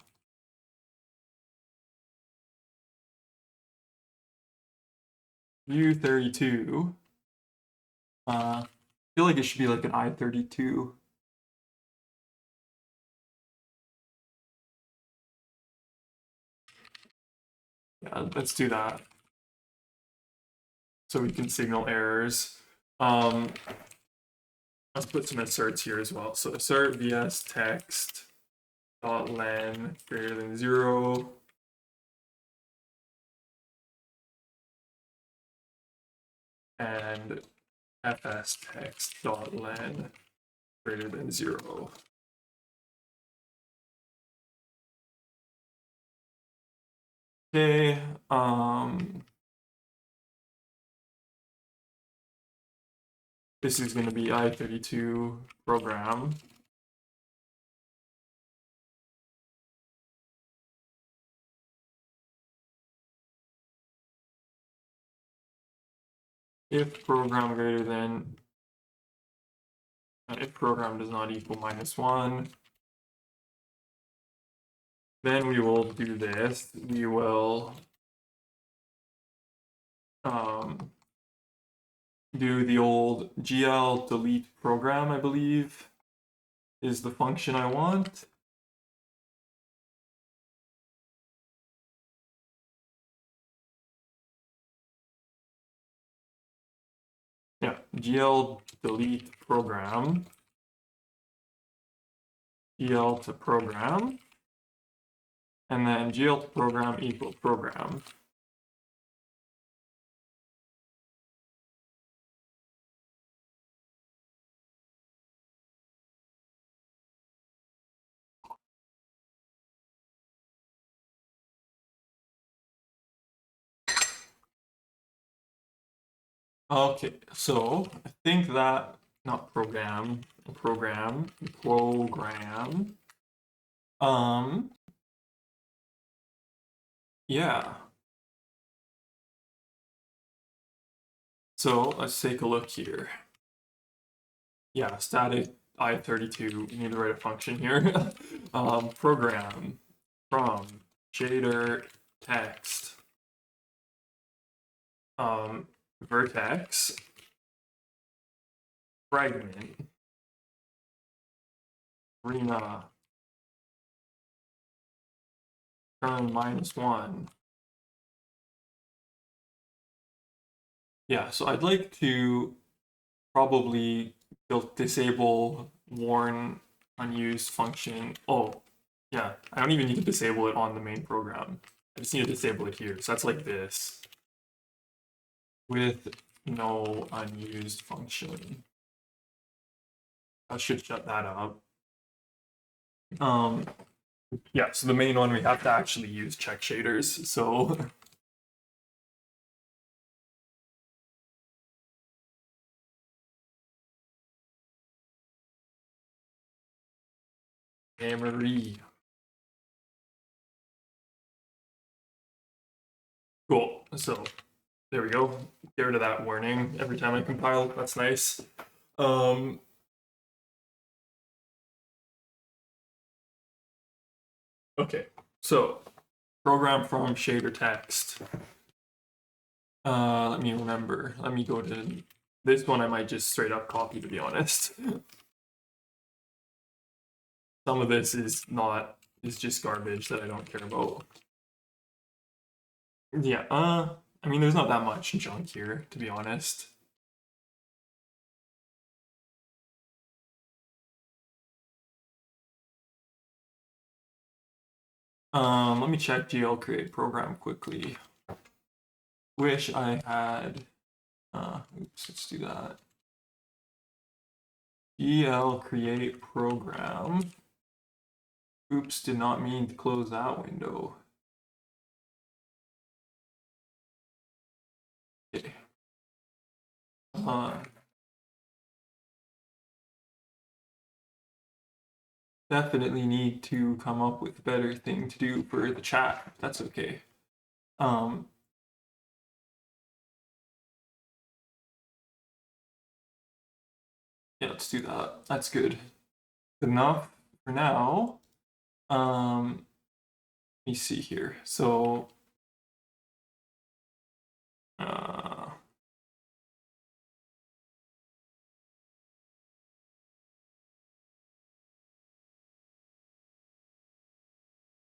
View32. I feel like it should be like an I32. Yeah, let's do that. So we can signal errors. Let's put some asserts here as well. So assert vs text dot len greater than 0. And fs text dot len greater than 0. Okay, this is going to be I32 program. If program greater than, if program does not equal -1, then we will do this. We will do the old GL delete program, I believe, is the function I want. Yeah, GL delete program, GL to program, and then GL to program equal program. Okay, so I think that, not program. Yeah. So let's take a look here. Yeah, static I32, we need to write a function here. Program from shader text vertex fragment arena turn -1. Yeah, so I'd like to probably disable warn unused function. Oh, yeah, I don't even need to disable it on the main program. I just need to disable it here. So that's like this with no unused function. I should shut that up. Yeah, so the main one we have to actually use check shaders. So memory. Cool. So there we go. Get rid of that warning every time I compile. That's nice. Okay, so program from shader text. Let me remember. Let me go to this one. I might just straight up copy, to be honest. Some of this is just garbage that I don't care about. Yeah, I mean, there's not that much junk here, to be honest. Let me check GL create program quickly. Wish I had, oops, let's do that. GL create program. Oops, did not mean to close that window. Okay. Definitely need to come up with a better thing to do for the chat. That's okay. Yeah, let's do that. That's good. Enough for now. Let me see here. So,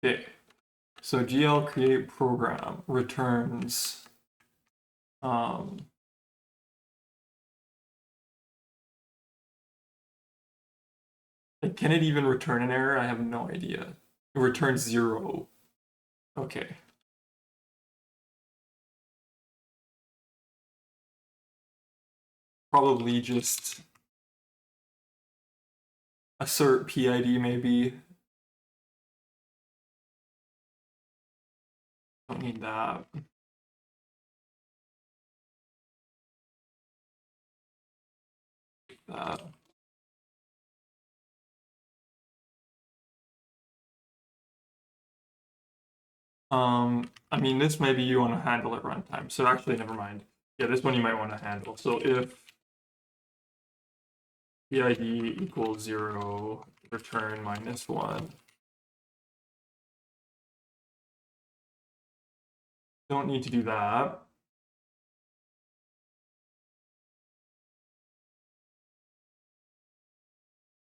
okay. So GL create program returns like, can it even return an error? I have no idea. It returns 0. Okay. Probably just assert PID maybe. Don't need that. That. I mean, this maybe you want to handle at runtime. So actually, never mind. Yeah, this one you might want to handle. So if PID equals 0, return -1. Don't need to do that.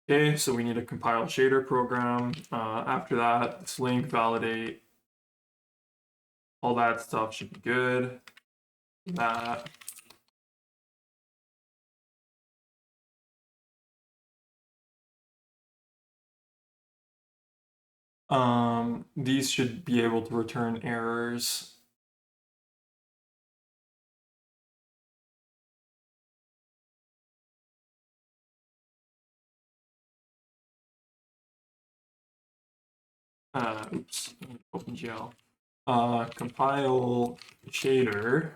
Okay, so we need a compile shader program. After that, Slink, validate, all that stuff should be good. That. These should be able to return errors. Oops, OpenGL. Compile shader.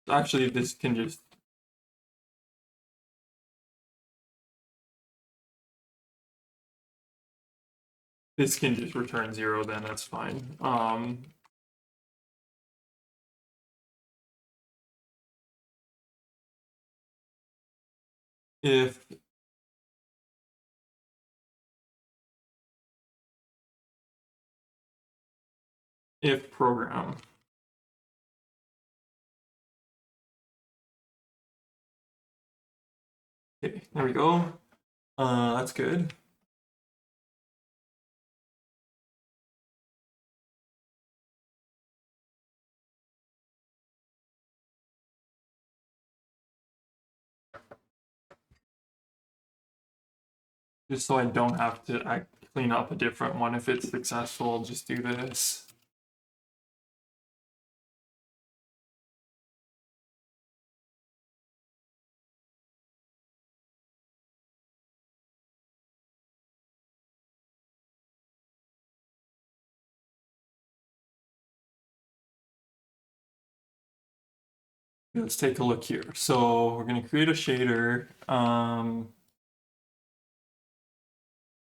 Actually, this can just return 0 then, that's fine. if program. Okay, there we go. That's good. Just so I don't have to clean up a different one if it's successful, just do this. Let's take a look here. So we're going to create a shader.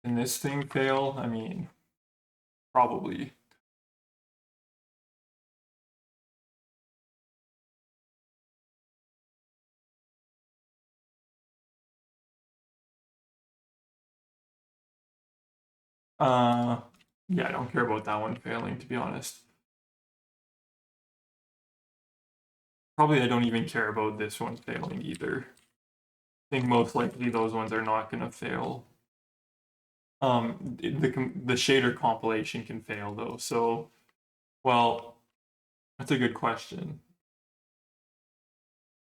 Can this thing fail? I mean, probably. Yeah, I don't care about that one failing, to be honest. Probably I don't even care about this one failing either. I think most likely those ones are not going to fail. The shader compilation can fail though. So, well, that's a good question.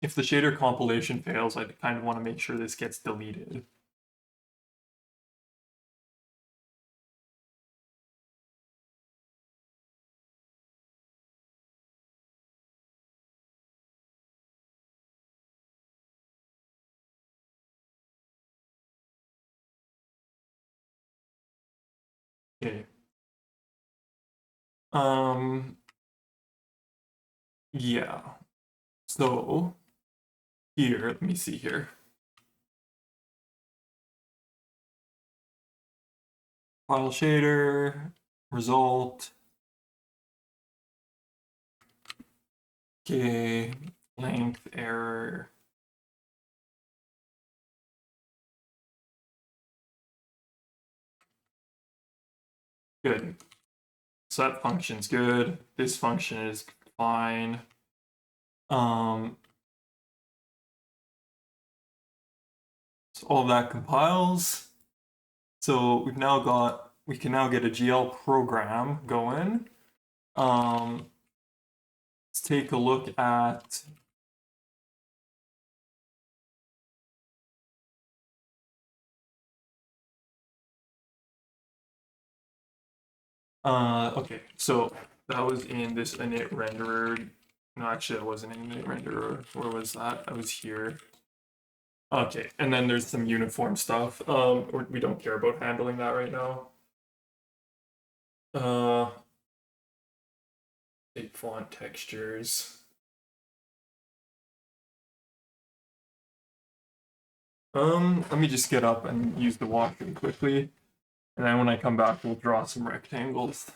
If the shader compilation fails, I kind of want to make sure this gets deleted. Okay. Yeah. So here, let me see here. File shader, result. Okay, length error. Good. So that function's good. This function is fine. So all of that compiles. So we can now get a GL program going. Let's take a look at okay, so that was in this init renderer. No, actually that wasn't in init renderer. Where was that? I was here. Okay, and then there's some uniform stuff. We don't care about handling that right now. Big font textures. Let me just get up and use the walkthrough quickly, and then when I come back, we'll draw some rectangles.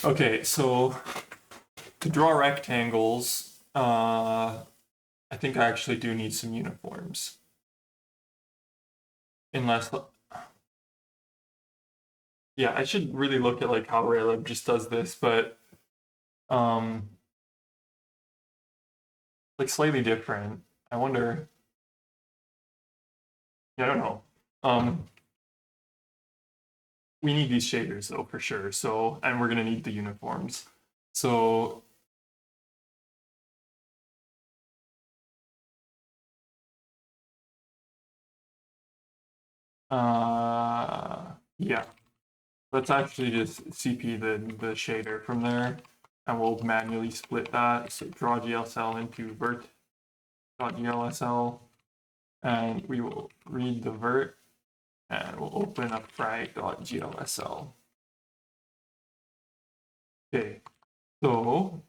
Okay, so to draw rectangles, I think I actually do need some uniforms. Unless, yeah, I should really look at like how Raylib just does this, but um, like slightly different. I wonder. Yeah, I don't know. Um, we need these shaders though for sure. So, and we're gonna need the uniforms. So, yeah, let's actually just CP the shader from there, and we'll manually split that. So draw GLSL into vert.glsl, and we will read the vert, and we'll open up frag.glsl. Okay, so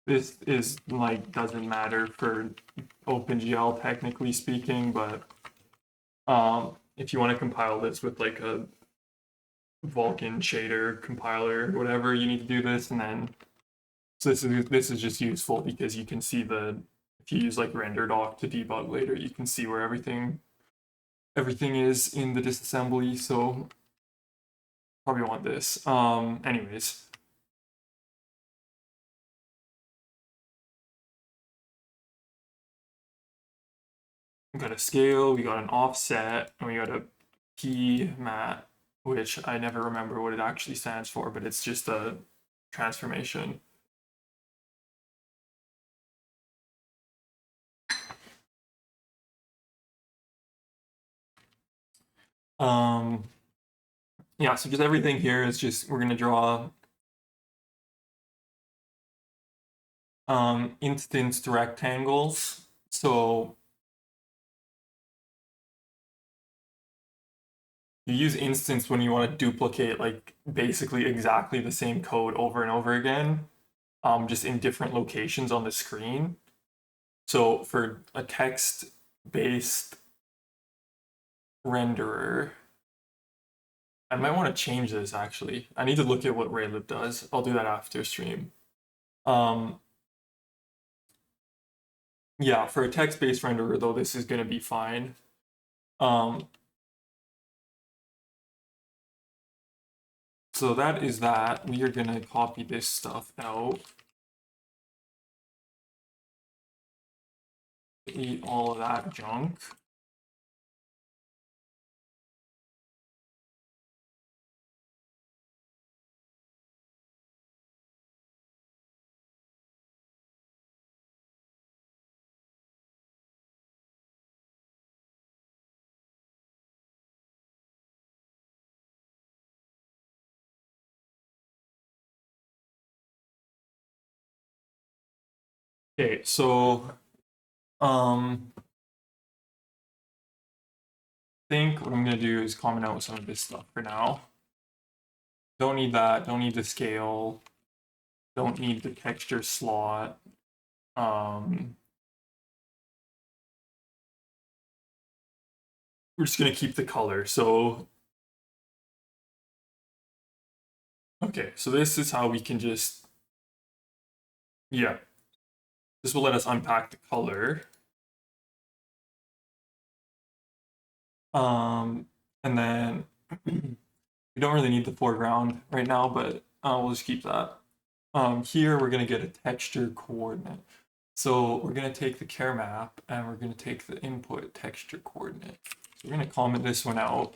this is like doesn't matter for OpenGL technically speaking, but if you want to compile this with like a Vulkan shader compiler, whatever, you need to do this, and then so this is just useful because you can see the if you use like renderdoc to debug later, you can see where everything is in the disassembly. So probably want this. Anyways. We got a scale, we got an offset, and we got a P mat, which I never remember what it actually stands for, but it's just a transformation. Um, yeah, so just everything here is just we're gonna draw instanced rectangles. So you use instance when you want to duplicate like basically exactly the same code over and over again, just in different locations on the screen. So for a text-based renderer, I might want to change this actually. I need to look at what Raylib does. I'll do that after stream. Um, yeah, for a text-based renderer though, this is going to be fine. Um, so that is that. We are going to copy this stuff out. Delete all of that junk. Okay, so I think what I'm gonna do is comment out some of this stuff for now. Don't need that, don't need the scale, don't need the texture slot. We're just gonna keep the color. So okay, so this is how we can just yeah. This will let us unpack the color. And then we don't really need the foreground right now, but we'll just keep that. Here we're gonna get a texture coordinate. So we're gonna take the care map and we're gonna take the input texture coordinate. So we're gonna comment this one out.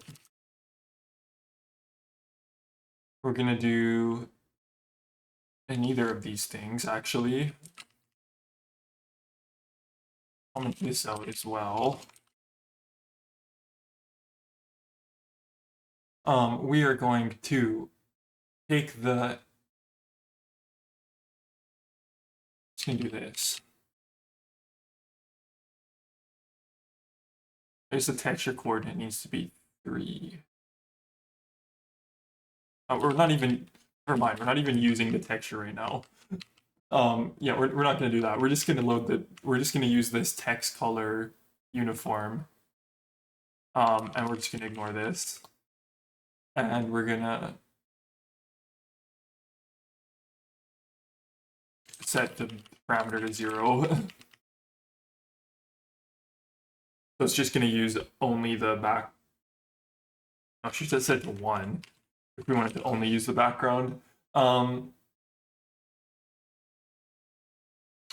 We're gonna do neither of these things actually. Comment this out as well. We are going to take the just gonna do this. There's the texture coordinate needs to be 3. We're not even, never mind, we're not even using the texture right now. Yeah, we're not gonna do that. We're just gonna use this text color uniform And we're just gonna ignore this. And we're gonna set the parameter to 0. So it's just gonna use only the back. I should have set to 1 if we wanted to only use the background.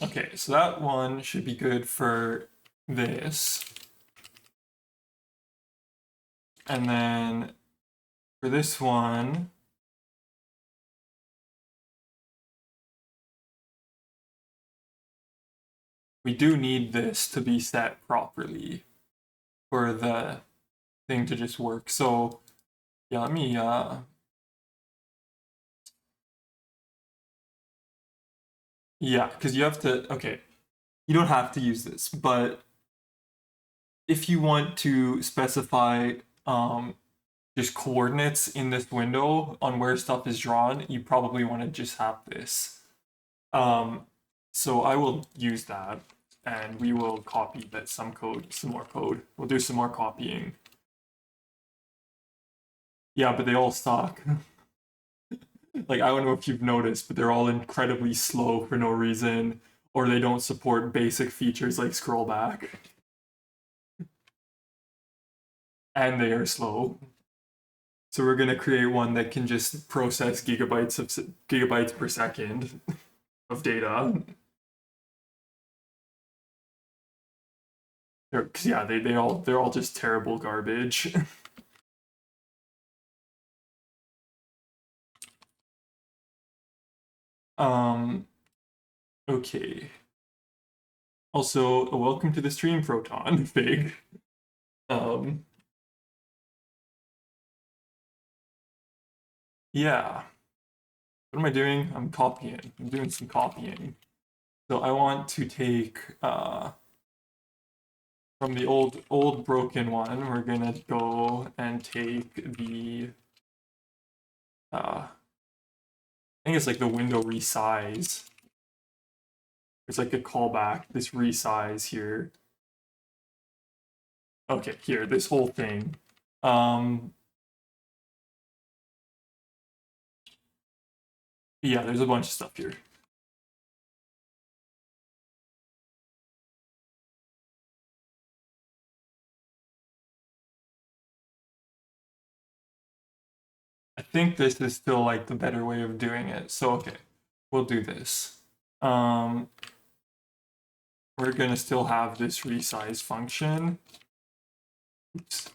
Okay, so that one should be good for this. And then for this one, we do need this to be set properly for the thing to just work. So yeah, let me yeah, because you have to, okay, you don't have to use this, but if you want to specify just coordinates in this window on where stuff is drawn, you probably want to just have this. So I will use that, and we will copy that some more code. We'll do some more copying. Yeah, but they all suck. Like, I don't know if you've noticed, but they're all incredibly slow for no reason, or they don't support basic features like scroll back. And they are slow. So we're gonna create one that can just process gigabytes per second of data. Yeah, they're all just terrible garbage. Okay. Also, welcome to the stream, Proton Fig. Yeah. What am I doing? I'm copying. I'm doing some copying. So I want to take from the old broken one, we're gonna go and take the I think it's like the window resize. It's like a callback, this resize here. Okay, here, this whole thing. Yeah, there's a bunch of stuff here. I think this is still like the better way of doing it. So okay, we'll do this. We're gonna still have this resize function. Oops.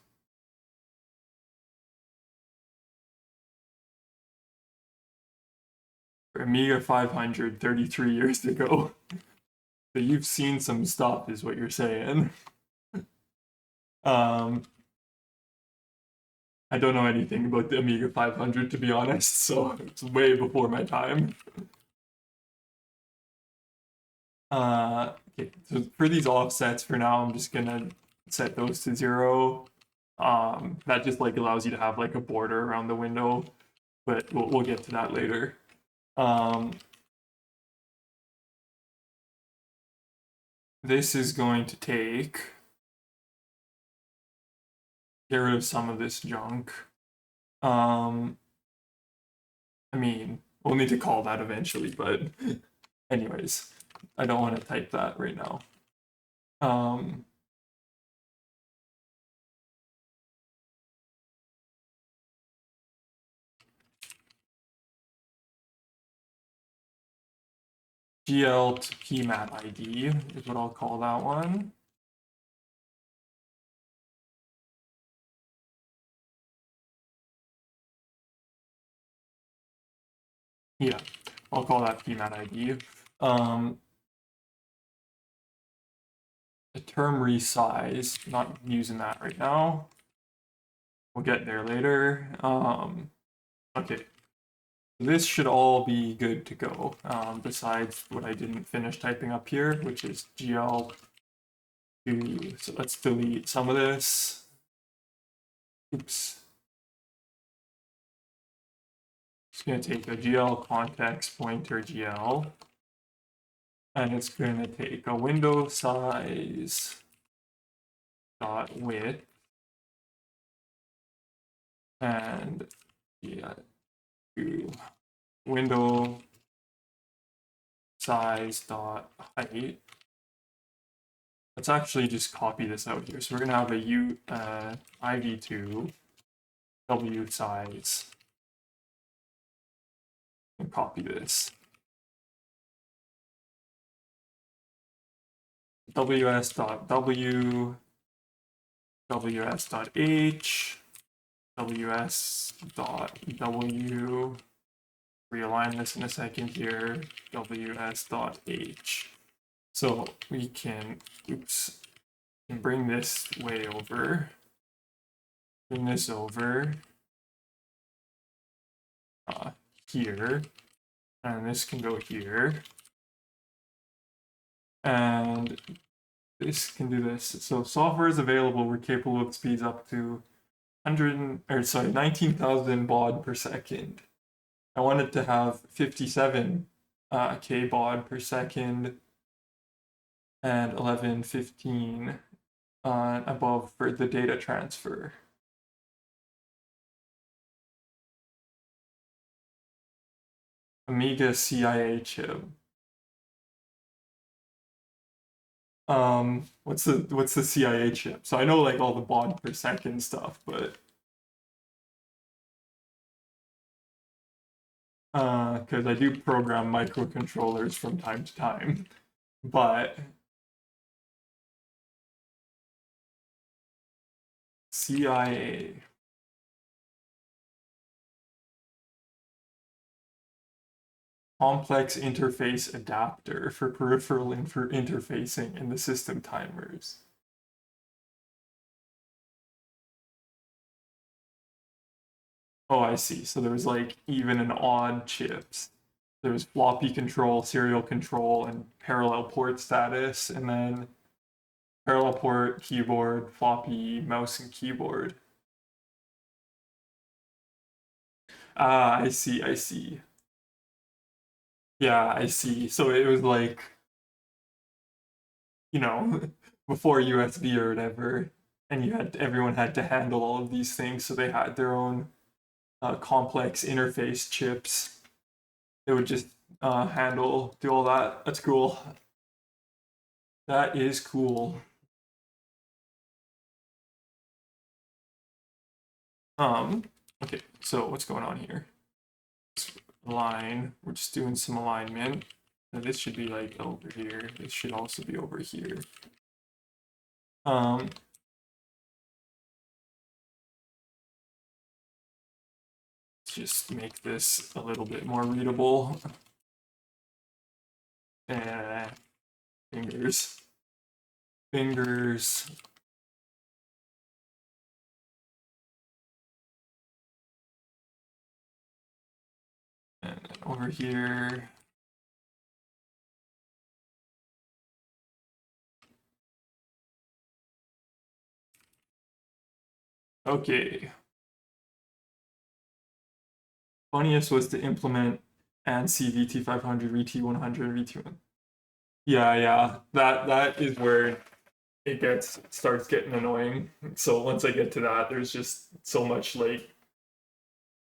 For Amiga 500 33 years ago. So you've seen some stuff, is what you're saying. I don't know anything about the Amiga 500 to be honest, so it's way before my time. Okay, so for these offsets for now, I'm just gonna set those to 0. That just like allows you to have like a border around the window, but we'll get to that later. This is going to get rid of some of this junk. I mean, we'll need to call that eventually, but anyways, I don't want to type that right now. GL to PMAT ID is what I'll call that one. Yeah, I'll call that PMAT ID. The term resize, not using that right now. We'll get there later. Okay, this should all be good to go, besides what I didn't finish typing up here, which is GL to, so let's delete some of this. Oops. It's going to take a GL context pointer GL, and it's going to take a window size dot width and yeah, to window size dot height. Let's actually just copy this out here. So we're gonna have a iv2 w size and copy this. ws.w, ws.h, ws.w, realign this in a second here, ws.h. So we can, bring this way over, bring this over here, and this can go here, and this can do this. So software is available. We're capable of speeds up to 19,000 baud per second. I want it to have 57 k baud per second and 1115 above for the data transfer. Amiga CIA chip. What's the CIA chip? So I know like all the baud per second stuff, but because I do program microcontrollers from time to time, but CIA. Complex interface adapter for peripheral interfacing in the system timers. Oh, I see. So there was like even and odd chips. There was floppy control, serial control, and parallel port status, and then parallel port, keyboard, floppy, mouse, and keyboard. Ah, I see, I see. Yeah, I see. So it was like, before USB or whatever, and everyone had to handle all of these things, so they had their own complex interface chips. It would just do all that. That's cool. That is cool. Okay, so what's going on here? Align. We're just doing some alignment. And this should be like over here. This should also be over here. Just make this a little bit more readable. Fingers. Fingers. And then over here. Okay. Funniest was to implement ANSI VT500, VT100, VT1. Yeah. That is where it starts getting annoying. So once I get to that, there's just so much like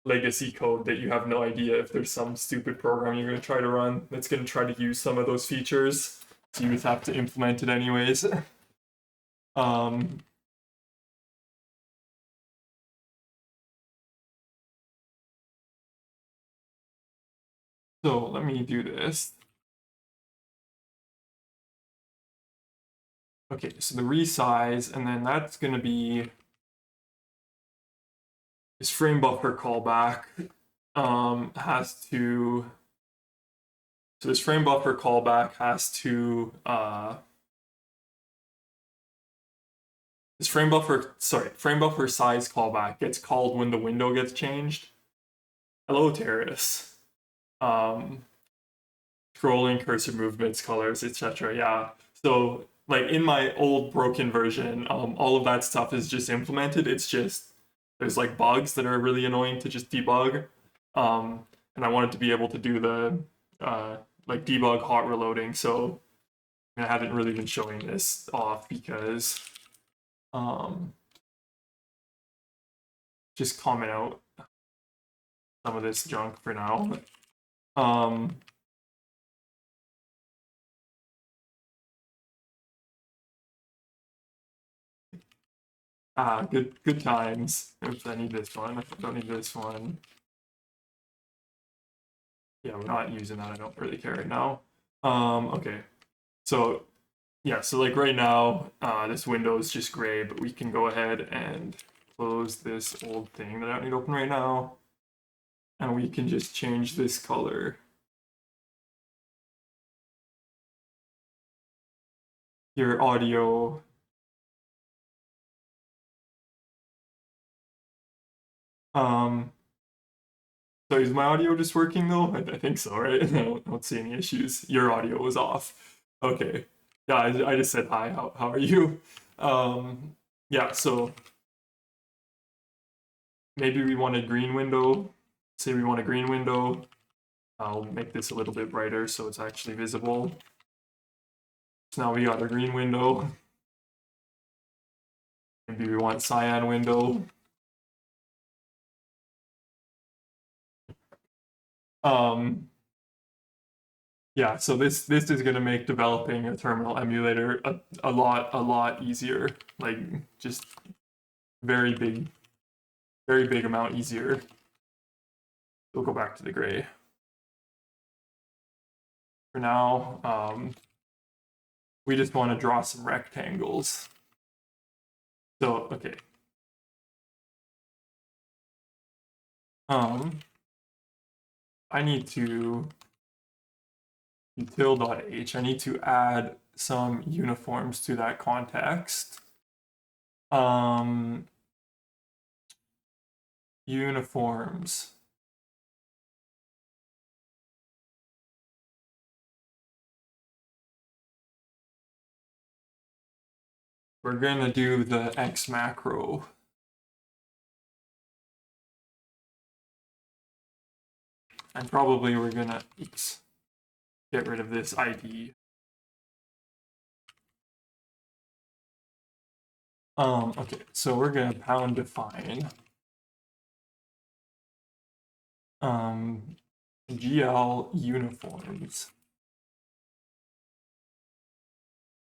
legacy code that you have no idea if there's some stupid program you're going to try to run that's going to try to use some of those features. So you just have to implement it anyways. So let me do this. Okay, so the resize, and then that's going to be this frame buffer callback has to. So this frame buffer callback has to. This frame buffer size callback gets called when the window gets changed. Hello, Terrace. Scrolling, cursor movements, colors, etc. Yeah. So like in my old broken version, all of that stuff is just implemented. It's just there's like bugs that are really annoying to just debug. And I wanted to be able to do the like debug hot reloading. So I haven't really been showing this off because just comment out some of this junk for now. Good times. Oops, I need this one. I don't need this one. Yeah, we're not using that. I don't really care right now. Okay. So yeah, so like right now, this window is just gray, but we can go ahead and close this old thing that I don't need open right now. And we can just change this color. Your audio. So is my audio just working though? I think so, right? I don't see any issues. Your audio was off. Okay. Yeah, I just said hi. How are you? Yeah, so maybe we want a green window. Say we want a green window. I'll make this a little bit brighter so it's actually visible. So now we got a green window. Maybe we want cyan window. Yeah, so this is going to make developing a terminal emulator a lot easier. Like just very big amount easier. We'll go back to the gray. For now, we just want to draw some rectangles. So, okay. I need to util.h. I need to add some uniforms to that context. Uniforms. We're gonna do the X macro. And probably we're gonna get rid of this ID. Okay, so we're gonna pound define GL uniforms.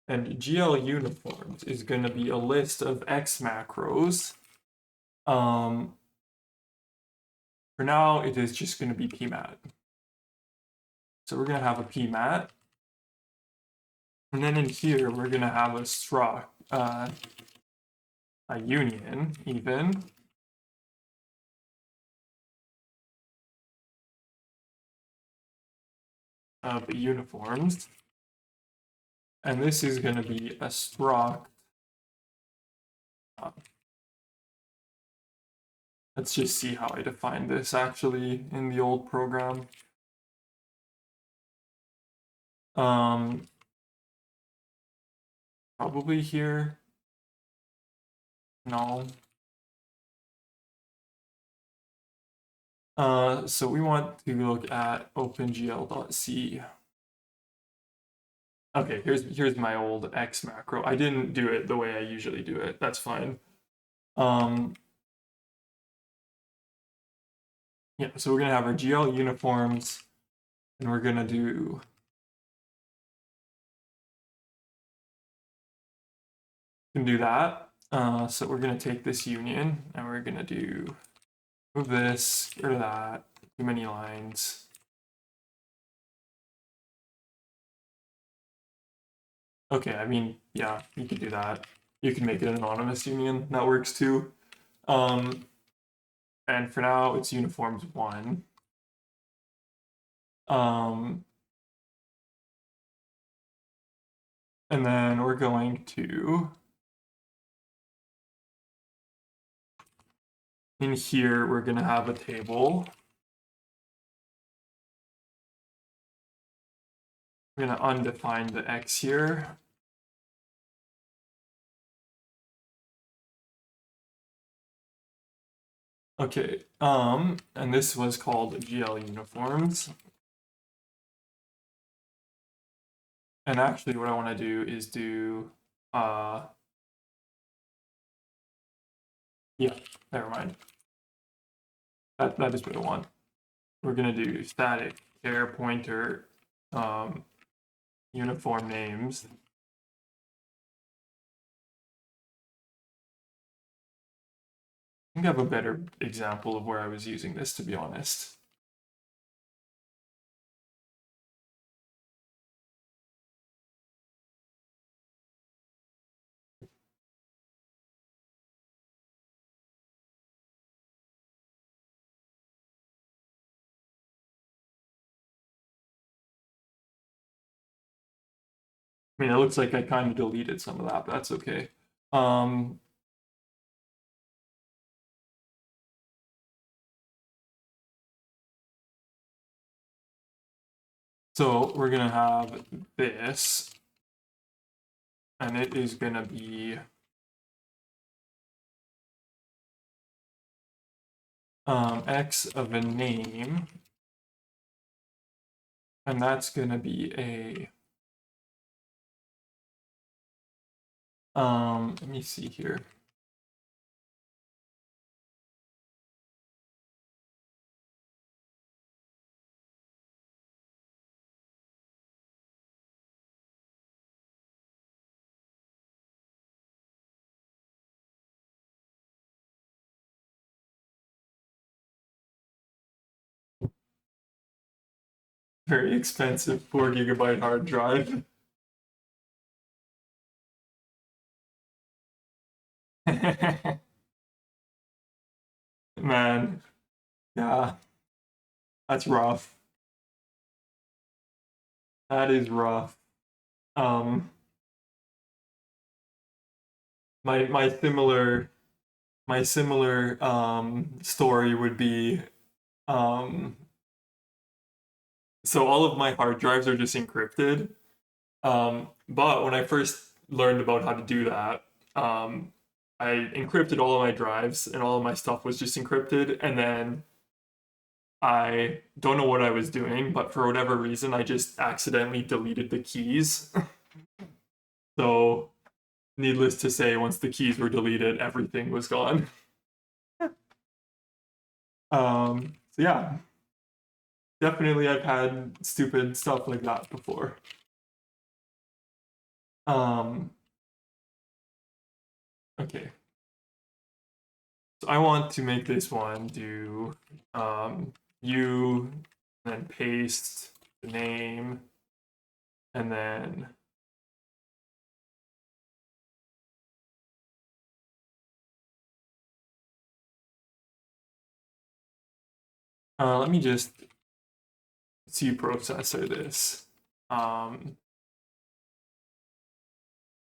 And GL uniforms is gonna be a list of X macros. For now, it is just gonna be pmat. So we're gonna have a pmat. And then in here, we're gonna have a struct, a union even. Of uniforms. And this is going to be a struct. Let's just see how I define this actually in the old program. Probably here. No. So we want to look at opengl.c. Okay, here's my old X macro. I didn't do it the way I usually do it. That's fine. Yeah, so we're gonna have our GL uniforms, and we're gonna do that. So we're gonna take this union, and we're gonna do move this, get rid of that. Too many lines. Okay, I mean, yeah, you could do that. You can make it an anonymous union. That works too. And for now, it's uniforms 1. And then we're going to, in here, we're going to have a table. We're going to undefine the X here. Okay, and this was called GL uniforms. And actually what I want to do is do, yeah, never mind. That is what I want. We're gonna do static char pointer uniform names. I think I have a better example of where I was using this, to be honest. I mean, it looks like I kind of deleted some of that, but that's okay. So we're gonna have this, and it is gonna be x of a name, and that's gonna be a let me see here. Very expensive 4 GB hard drive. Man, yeah, that's rough. That is rough. Um, my similar story would be um, so all of my hard drives are just encrypted. But when I first learned about how to do that, I encrypted all of my drives and all of my stuff was just encrypted. And then I don't know what I was doing, but for whatever reason, I just accidentally deleted the keys. So, needless to say, once the keys were deleted, everything was gone. So yeah, definitely I've had stupid stuff like that before. Um, okay, so I want to make this one do you, and then paste the name, and then let me just C processor this.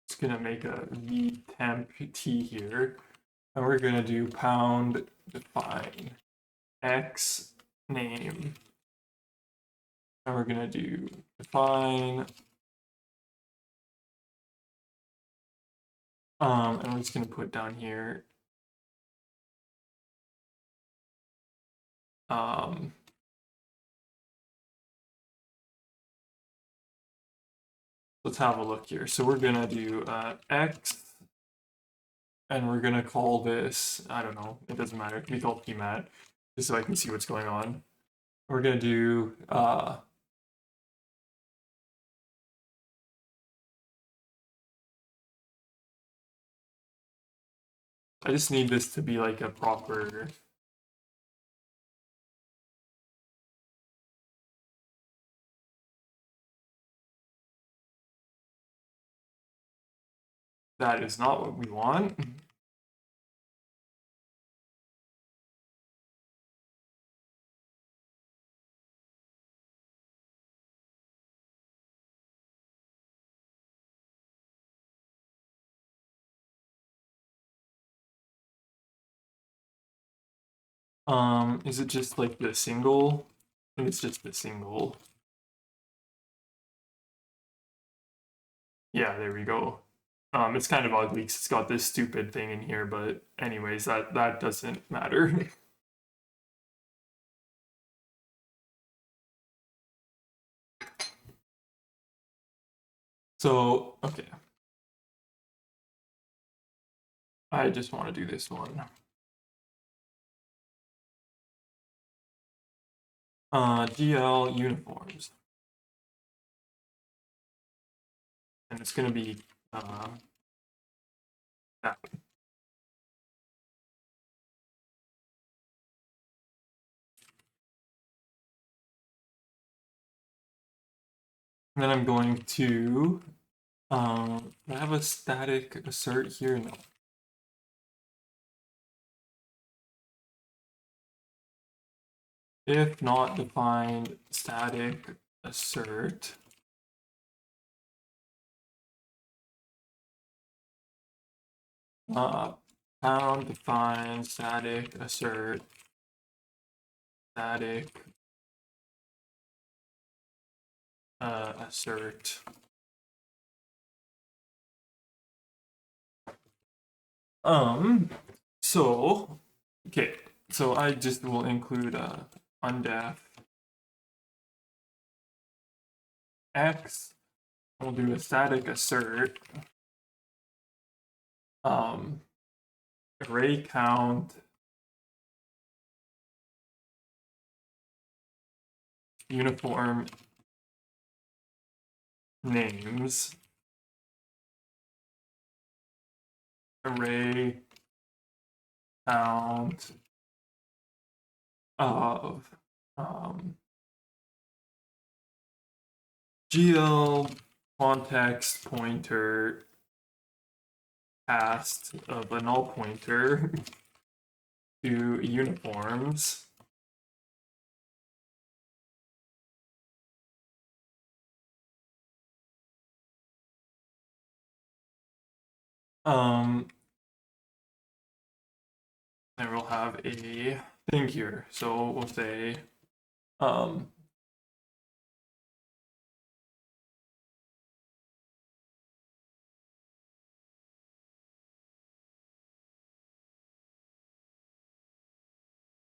It's gonna make a vtemp t here, and we're gonna do pound define x name, and we're gonna do define and we're just gonna put down here um let's have a look here. So we're gonna do x, and we're gonna call this, I don't know, it doesn't matter, it can be called pmat, just so I can see what's going on. We're gonna do I just need this to be like a proper that is not what we want. Is it just like the single? I think it's just the single. Yeah, there we go. It's kind of ugly because it's got this stupid thing in here, but anyways, that doesn't matter. So, okay. I just want to do this one. GL uniforms. And it's going to be that. And then I'm going to, I have a static assert here? No. If not defined static assert, pound define static assert static assert. So okay, so I just will include undef x. We'll do a static assert array count uniform names array count of GL context pointer cast of a null pointer to uniforms. And we'll have a thing here. So we'll say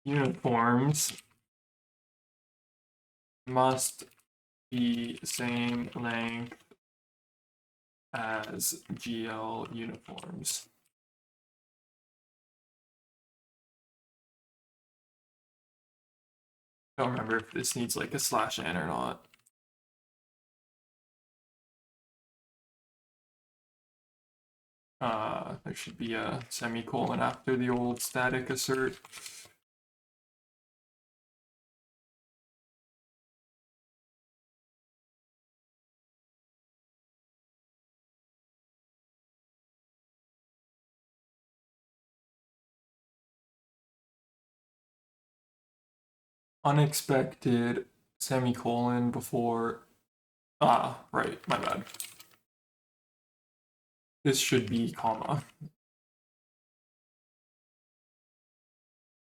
uniforms must be same length as GL uniforms. I don't remember if this needs like a /n or not. There should be a semicolon after the old static assert. Unexpected semicolon before. Right, my bad. This should be comma.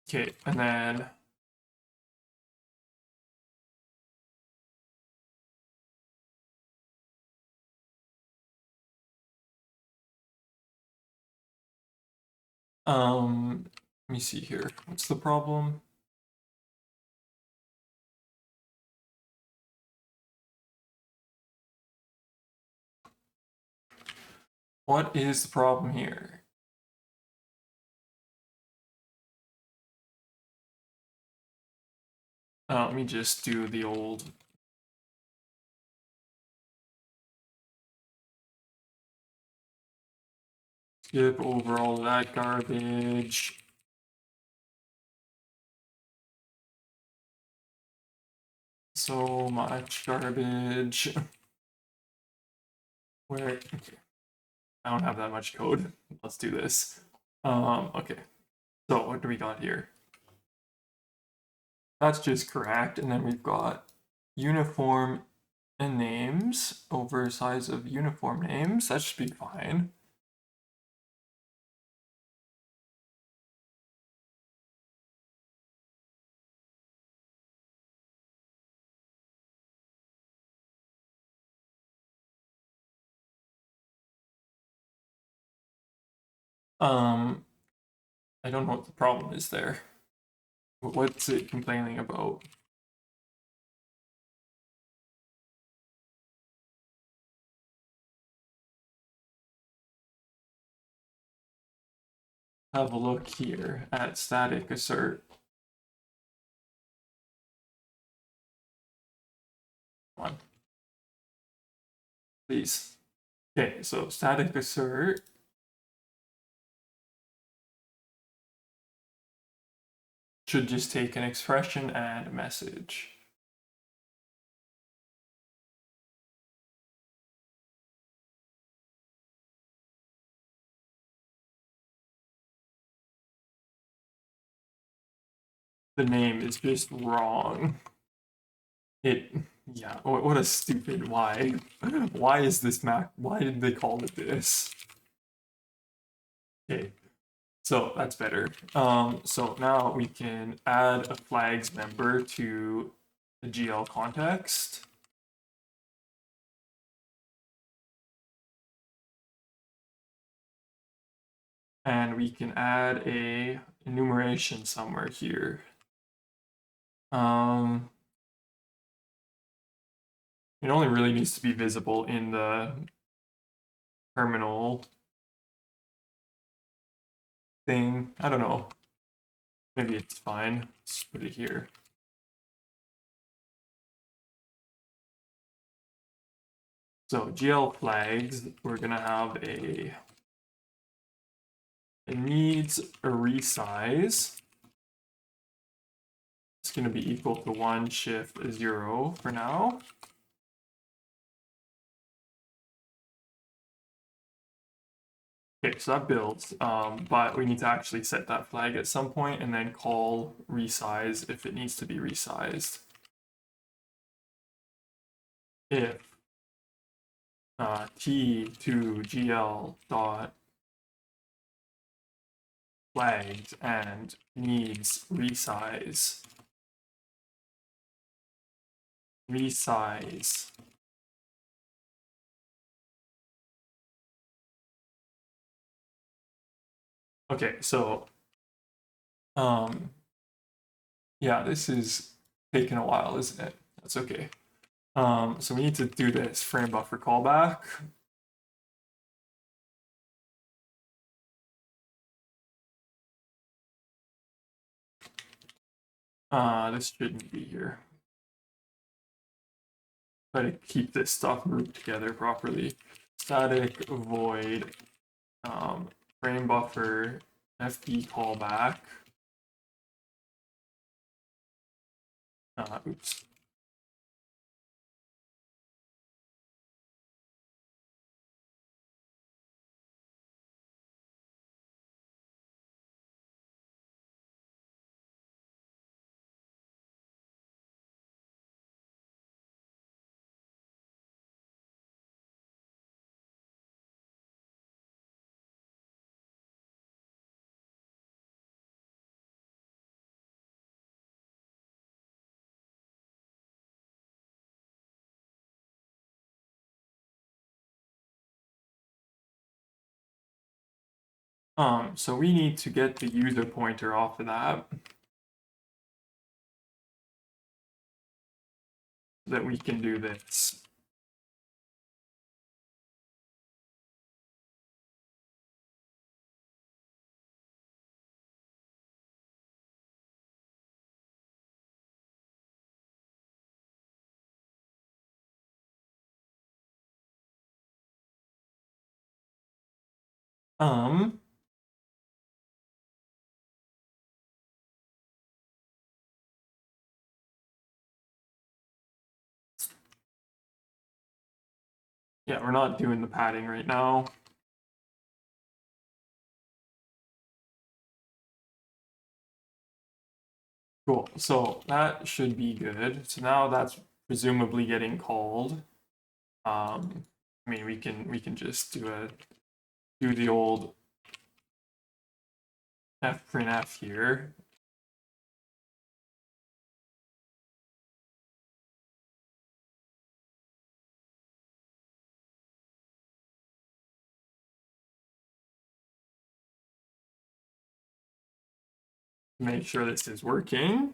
Okay, and then let me see here. What's the problem? What is the problem here? Let me just do the old. Skip over all that garbage. So much garbage. Where? Okay. I don't have that much code. Let's do this. Okay. So what do we got here? That's just correct. And then we've got uniform and names over size of uniform names. That should be fine. I don't know what the problem is there. What's it complaining about? Have a look here at static assert. please. Okay, so static assert. Should just take an expression and a message. The name is just wrong. Yeah, what a stupid, why? Why is this Mac, why did they call it this? Okay, so that's better. So now we can add a flags member to the GL context. And we can add a enumeration somewhere here. It only really needs to be visible in the terminal thing. I don't know. Maybe it's fine. Let's put it here. So GL flags, we're gonna have it needs a resize. It's gonna be equal to 1 shift 0 for now. Okay, so that builds, but we need to actually set that flag at some point and then call resize if it needs to be resized. If t2gl dot flagged and needs resize. Resize. Okay, so yeah, this is taking a while, isn't it? That's okay. So we need to do this frame buffer callback. This shouldn't be here. Try to keep this stuff grouped together properly. Static void frame buffer fb callback. Oops. So we need to get the user pointer off of that so that we can do this. Um, yeah, we're not doing the padding right now. Cool, so that should be good. So now that's presumably getting called. I mean, we can just do the old fprintf here. Make sure this is working.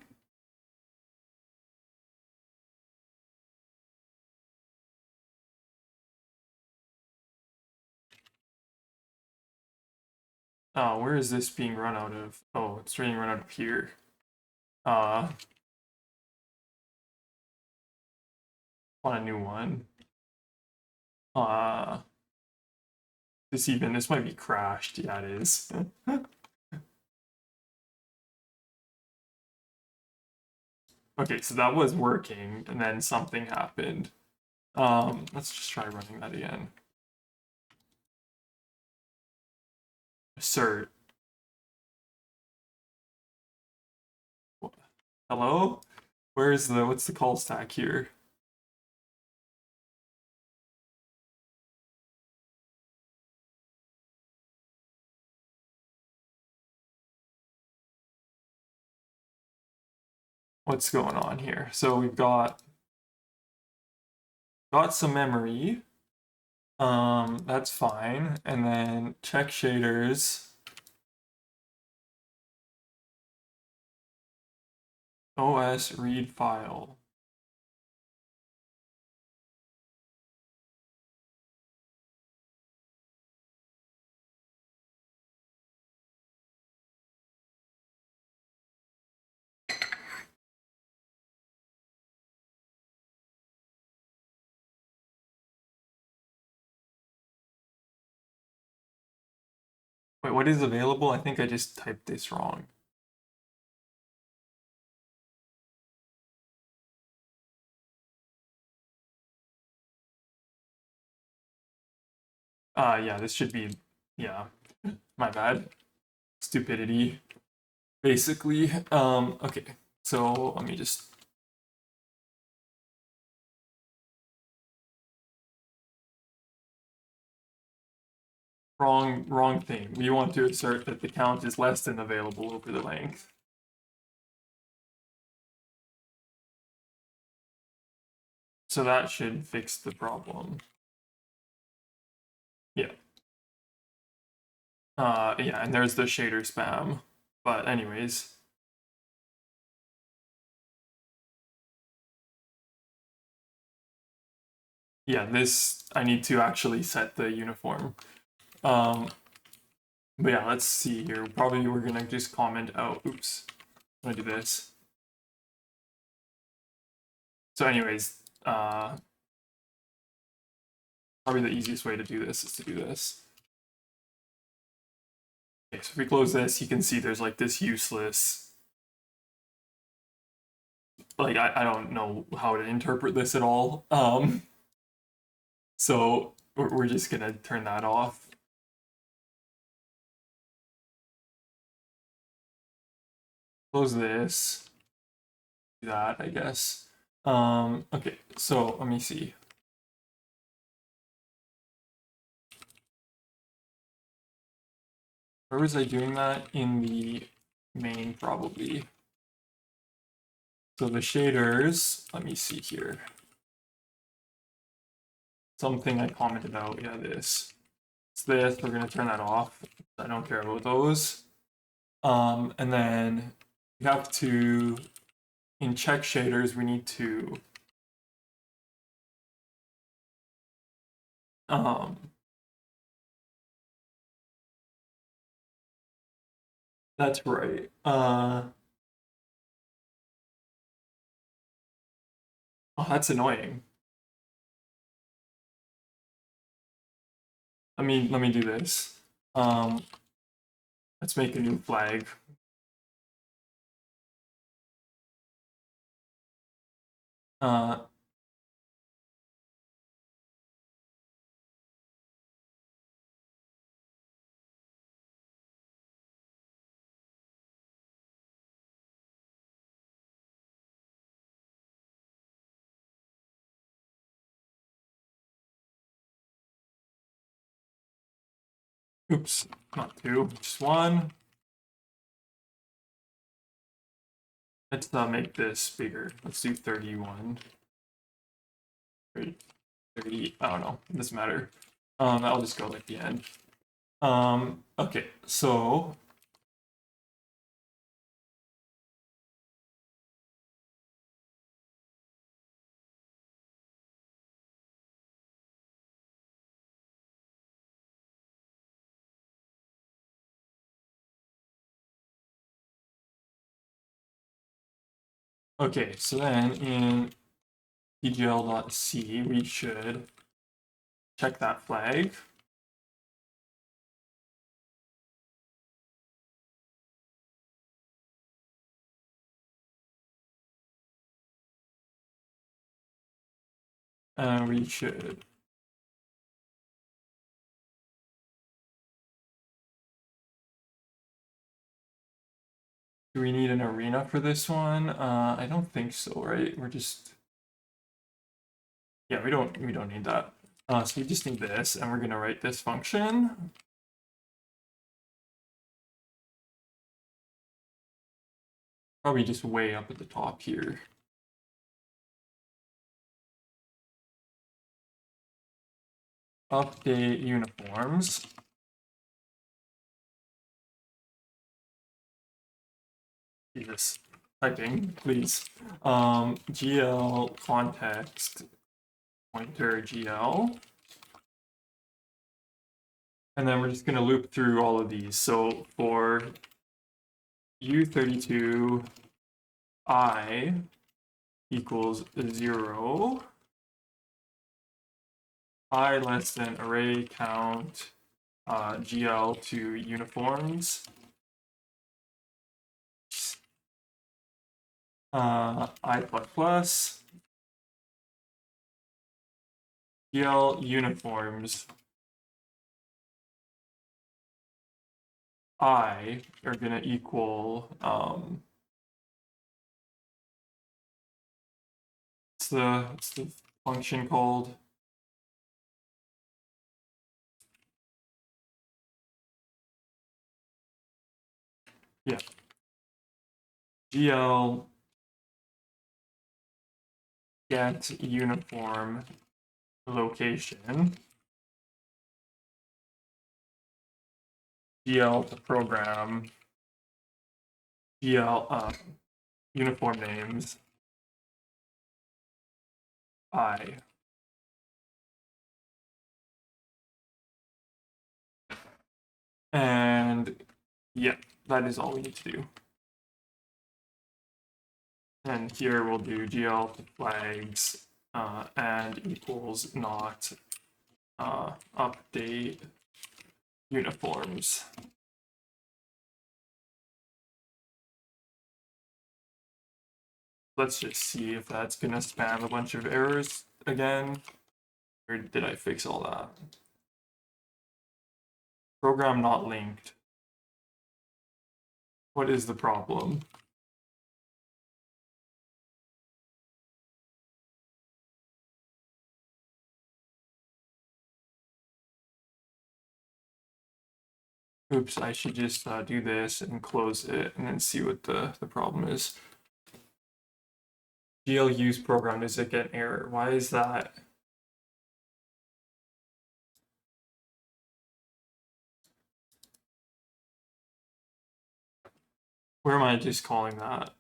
Where is this being run out of? Oh, it's being run out of here. On a new one. This might be crashed. Yeah, it is. Okay, so that was working, and then something happened. Let's just try running that again. Assert. Hello? What's the call stack here? What's going on here? So we've got some memory. That's fine. And then check shaders. OS read file. Wait, what is available? I think I just typed this wrong. Yeah, this should be, yeah, my bad. Stupidity, basically. Okay, so let me just. Wrong thing. We want to assert that the count is less than available over the length. So that should fix the problem. Yeah. Yeah, and there's the shader spam. But anyways. Yeah, this, I need to actually set the uniform. But yeah, let's see here. Probably we're gonna just comment out, oops, I'm gonna do this. So anyways, probably the easiest way to do this is to do this. Okay, so if we close this, you can see there's like this useless, like I don't know how to interpret this at all. So we're just gonna turn that off. Close this. Do that, I guess. Okay, so let me see. Where was I doing that? In the main, probably. So the shaders, let me see here. Something I commented out, yeah, this. It's this, we're gonna turn that off. I don't care about those. And then we have to, in check shaders, we need to that's right. Oh, that's annoying. Let me do this. Let's make a new flag. Uh, oops, not two, just one. Let's make this bigger. Let's do 31. 30, I don't know, it doesn't matter. I'll just go like the end. Okay, so okay, so then in pgl.c we should check that flag. And we should do we need an arena for this one? I don't think so, right? We're just yeah, we don't need that. So we just need this, and we're gonna write this function. Probably just way up at the top here. Update uniforms. Jesus, typing, please. GL context pointer GL. And then we're just going to loop through all of these. So for U32 I equals 0, I less than array count GL to uniforms. I plus plus GL uniforms I are gonna equal what's the function called? Yeah. GL get uniform location. GL to program. GL uniform names. I. And yeah, that is all we need to do. And here we'll do GL to flags and equals not update uniforms. Let's just see if that's gonna spam a bunch of errors again. Or did I fix all that? Program not linked. What is the problem? Oops, I should just do this and close it and then see what the problem is. GL use program, does it get an error? Why is that? Where am I just calling that?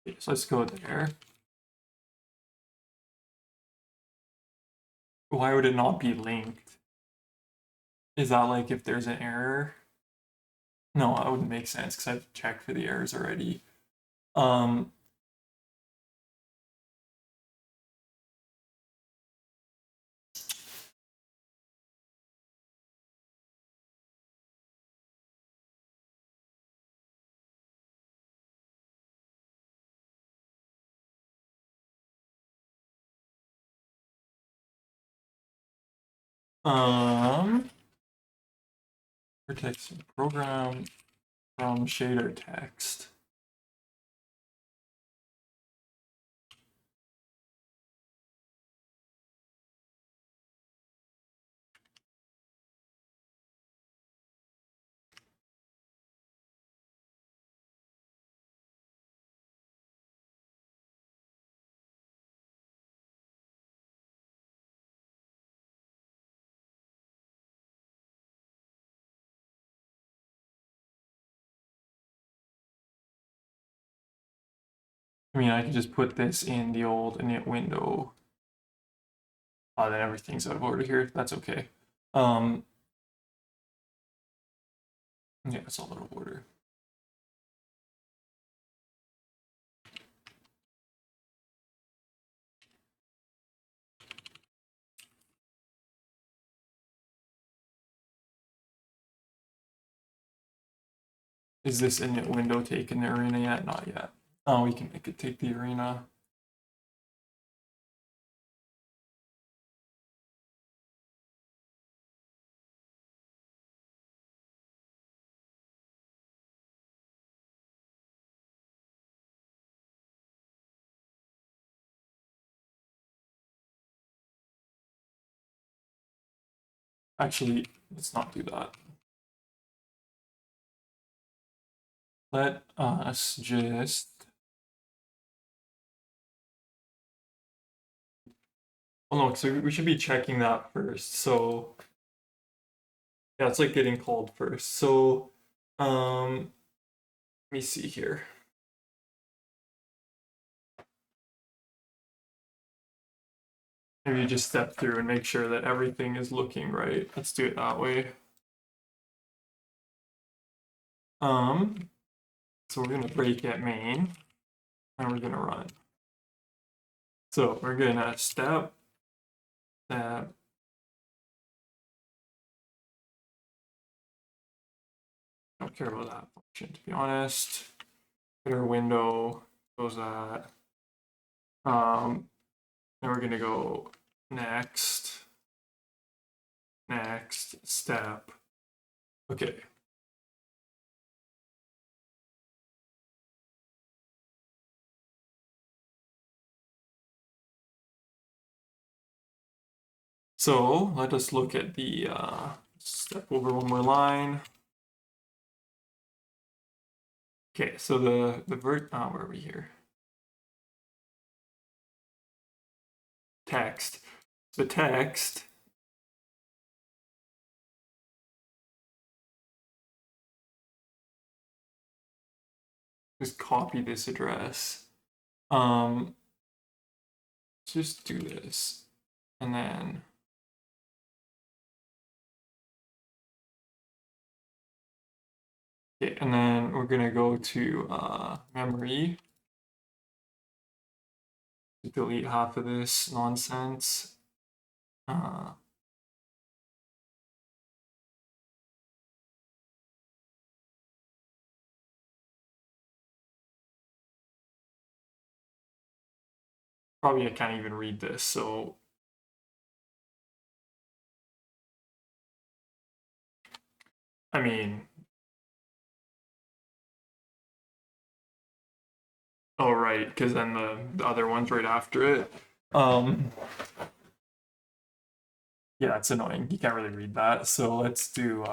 Okay, so let's go there. Why would it not be linked? Is that like if there's an error? No, that wouldn't make sense because I've checked for the errors already. Um, protects the program from shader text. I mean, I could just put this in the old init window. Then everything's out of order here. That's okay. Yeah, it's a little order. Is this init window taking the arena yet? Not yet. Oh, we can make it take the arena. Actually, let's not do that. Let us just... Oh no, so we should be checking that first. So yeah, it's like getting called first. So let me see here. Maybe you just step through and make sure that everything is looking right. Let's do it that way. So we're gonna break at main and we're gonna run. So we're gonna step. I don't care about that function, to be honest. Our window goes that. Then we're gonna go next, step. Okay. So let us look at the step over one more line. Okay, so the where are we here? Text. The text just copy this address. Let's just do this. And then okay, and then we're gonna go to memory. Delete half of this nonsense. Probably I can't even read this, so I mean, oh right, because then the other one's right after it. Yeah, it's annoying. You can't really read that. So let's do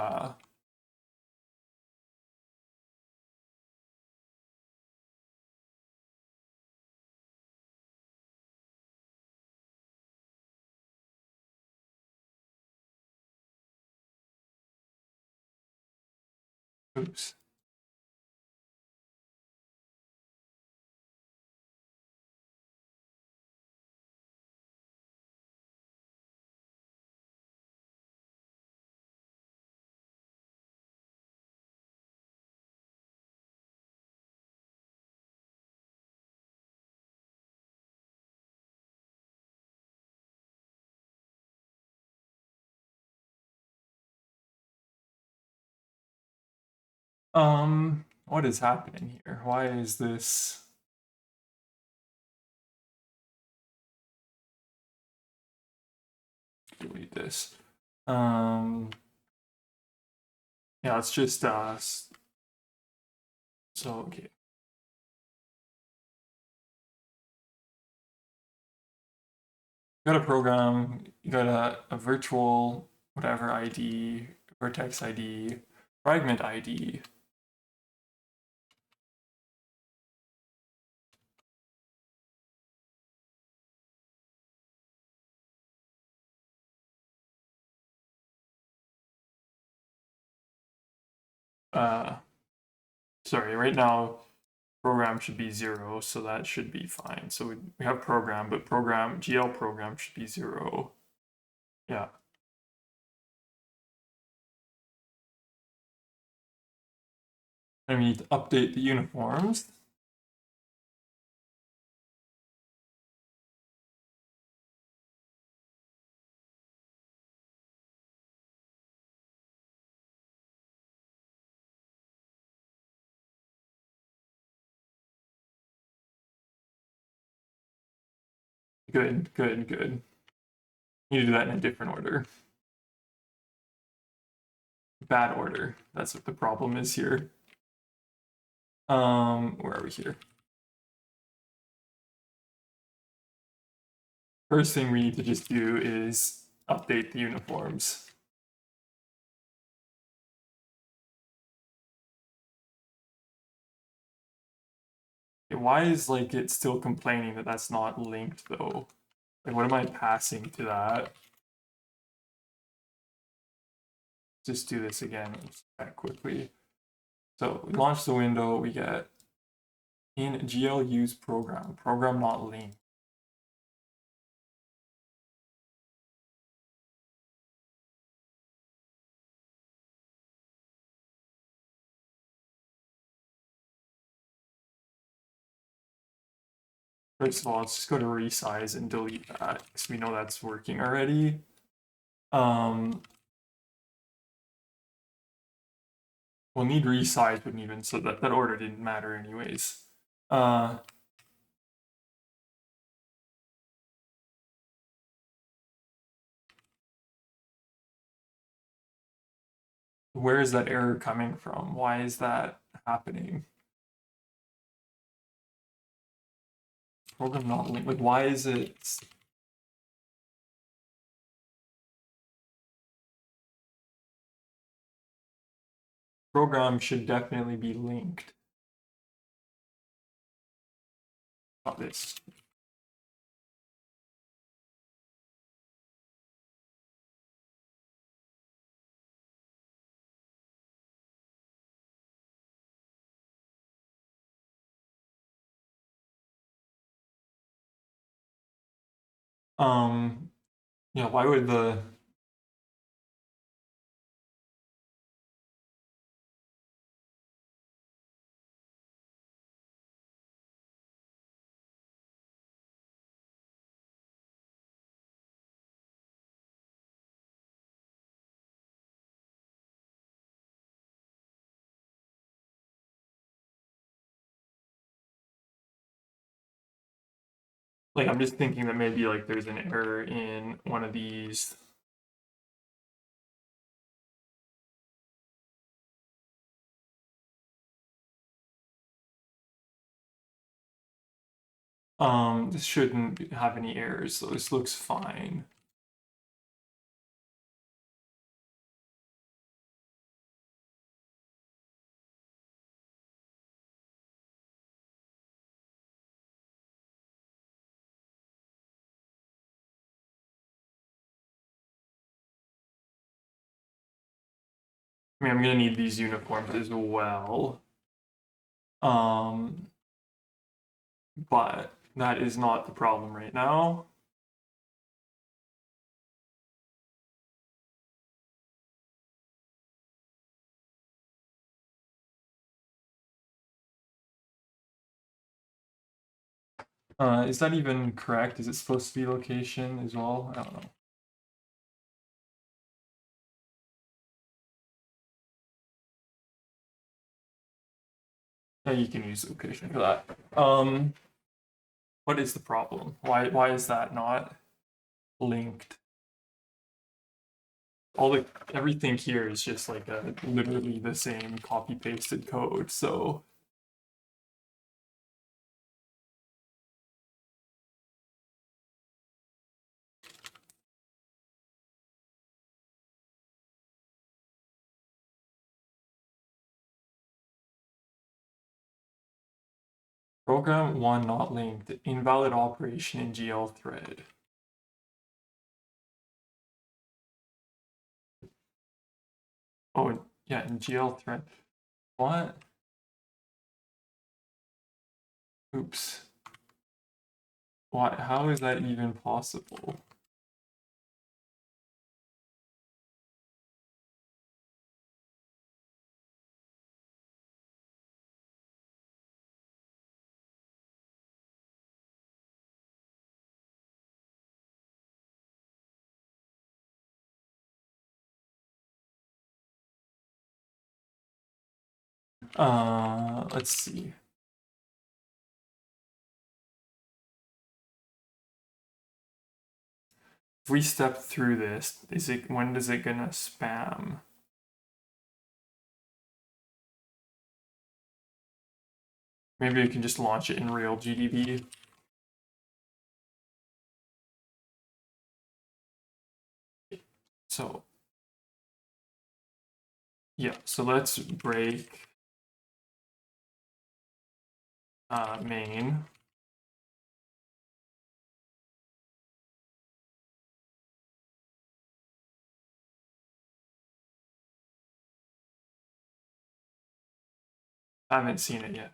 oops. What is happening here? Why is this? Delete this. Yeah, it's just so okay. You got a program, you got a virtual whatever ID, vertex ID, fragment ID. Sorry, right now program should be 0, so that should be fine. So we have program, but GL program should be 0. Yeah. And we need to update the uniforms. Good, good, good. You need to do that in a different order. Bad order. That's what the problem is here. Where are we here? First thing we need to just do is update the uniforms. Why is like it still complaining that that's not linked though? Like what am I passing to that? Just do this again quickly. So we launch the window, we get in GL use program not linked. First of all, let's just go to resize and delete that because we know that's working already. We'll need resize, but even so that order didn't matter anyways. Where is that error coming from? Why is that happening? Program not linked. Like, why is it? Program should definitely be linked. Not this. Yeah, why would the like I'm just thinking that maybe like there's an error in one of these. This shouldn't have any errors, so this looks fine. I mean, I'm gonna need these uniforms as well. But that is not the problem right now. Is that even correct? Is it supposed to be location as well? I don't know. Yeah, you can use location for that. What is the problem? Why is that not linked? Everything here is just like literally the same copy pasted code. So program one not linked, invalid operation in GL thread. Oh yeah, in GL thread. What? Oops. Why? How is that even possible? Let's see. If we step through this, when is it gonna spam? Maybe we can just launch it in real GDB. So yeah, so let's break main. I haven't seen it yet.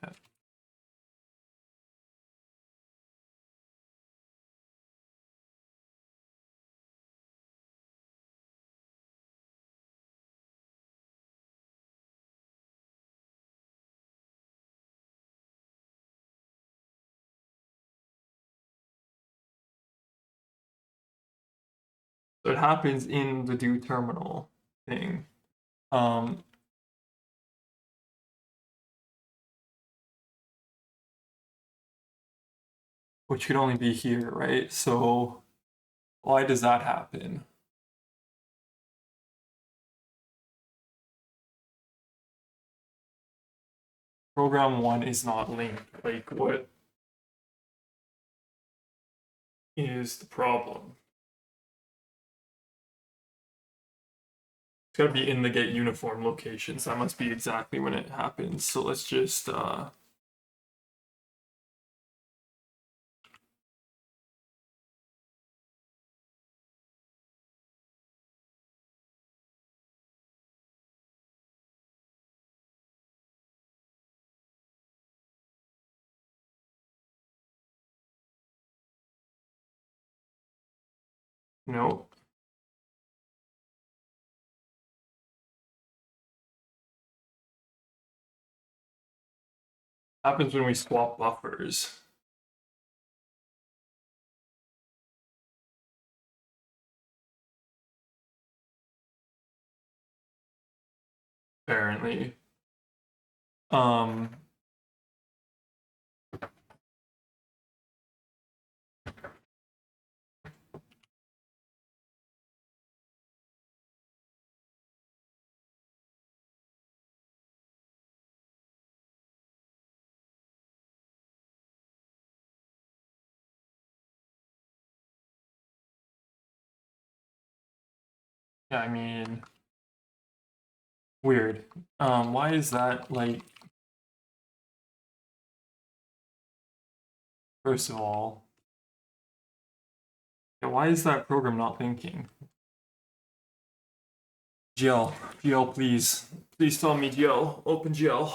So it happens in the do terminal thing. Which could only be here, right? So why does that happen? Program 1 is not linked. Like, what is the problem? It's gotta be in the get uniform locations. That must be exactly when it happens. So let's just no. Happens when we swap buffers. Apparently. Um yeah, I mean, weird. Why is that, like, first of all, yeah, why is that program not thinking? GL, please. Please tell me GL. Open GL.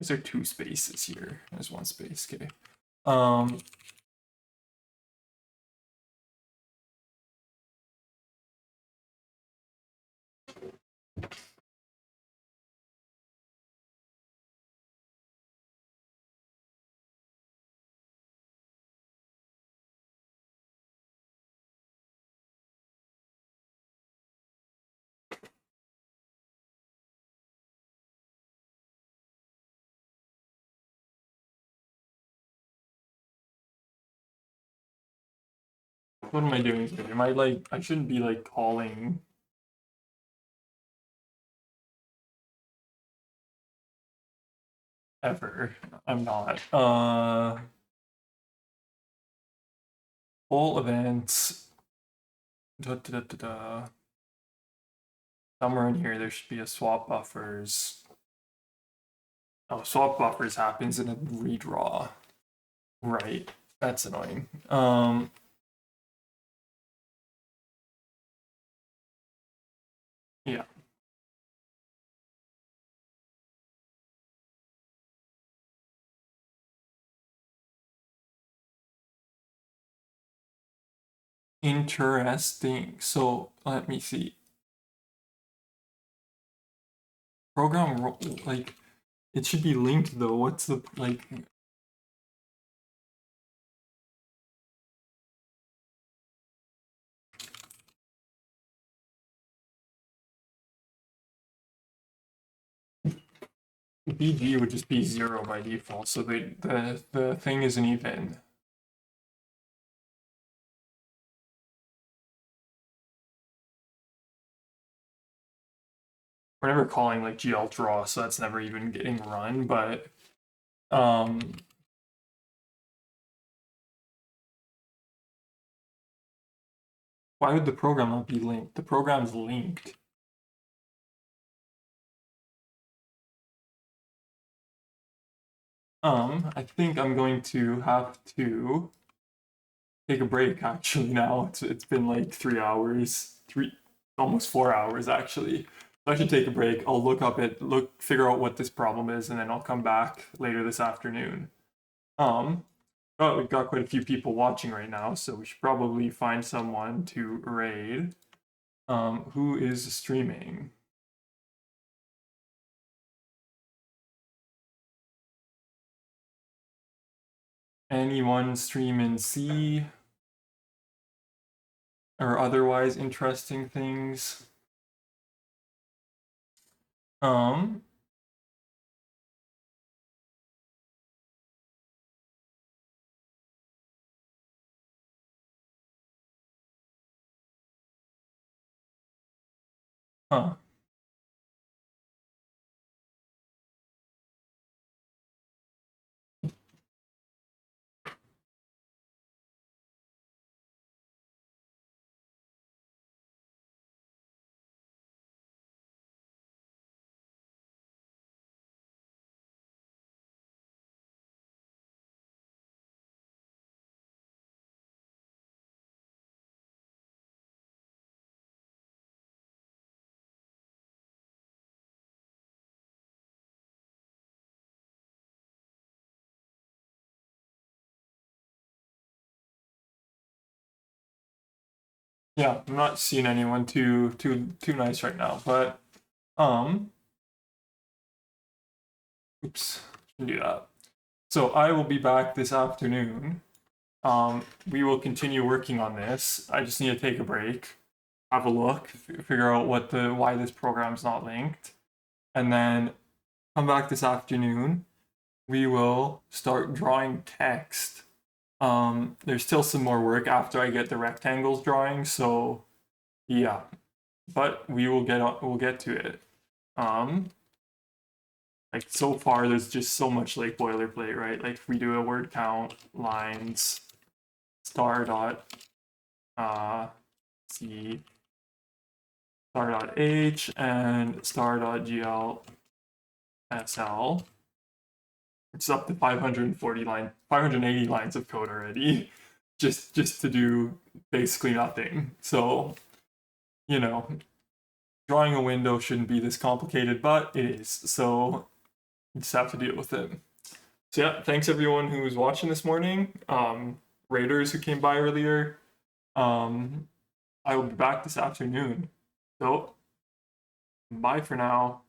Is there two spaces here? There's one space, okay. What am I doing here? Am I like, I shouldn't be like calling. Ever. I'm not. All events. Da, da, da, da, da. Somewhere in here there should be a swap buffers. Oh, swap buffers happens in a redraw. Right. That's annoying. Yeah. Interesting. So let me see. Program like it should be linked though. What's the like? BG would just be 0 by default, so the thing isn't even. We're never calling like GL draw, so that's never even getting run, but why would the program not be linked? The program's linked. I think I'm going to have to take a break actually now. It's been like 3 hours, almost 4 hours actually. So I should take a break. I'll figure out what this problem is, and then I'll come back later this afternoon. Oh, we've got quite a few people watching right now, so we should probably find someone to raid. Who is streaming? Anyone stream in C or otherwise interesting things? Um, huh. Yeah, I'm not seeing anyone too nice right now, but oops, shouldn't do that. So I will be back this afternoon. We will continue working on this. I just need to take a break, have a look, figure out why this program's not linked, and then come back this afternoon. We will start drawing text. There's still some more work after I get the rectangles drawing, so yeah, but we'll get to it. Like so far, there's just so much like boilerplate, right? Like if we do a word count, lines, star dot c, star dot h, and star dot gl sl. It's up to 580 lines of code already, just to do basically nothing. So, you know, drawing a window shouldn't be this complicated, but it is. So you just have to deal with it. So yeah, thanks everyone who was watching this morning. Raiders who came by earlier. I will be back this afternoon. So bye for now.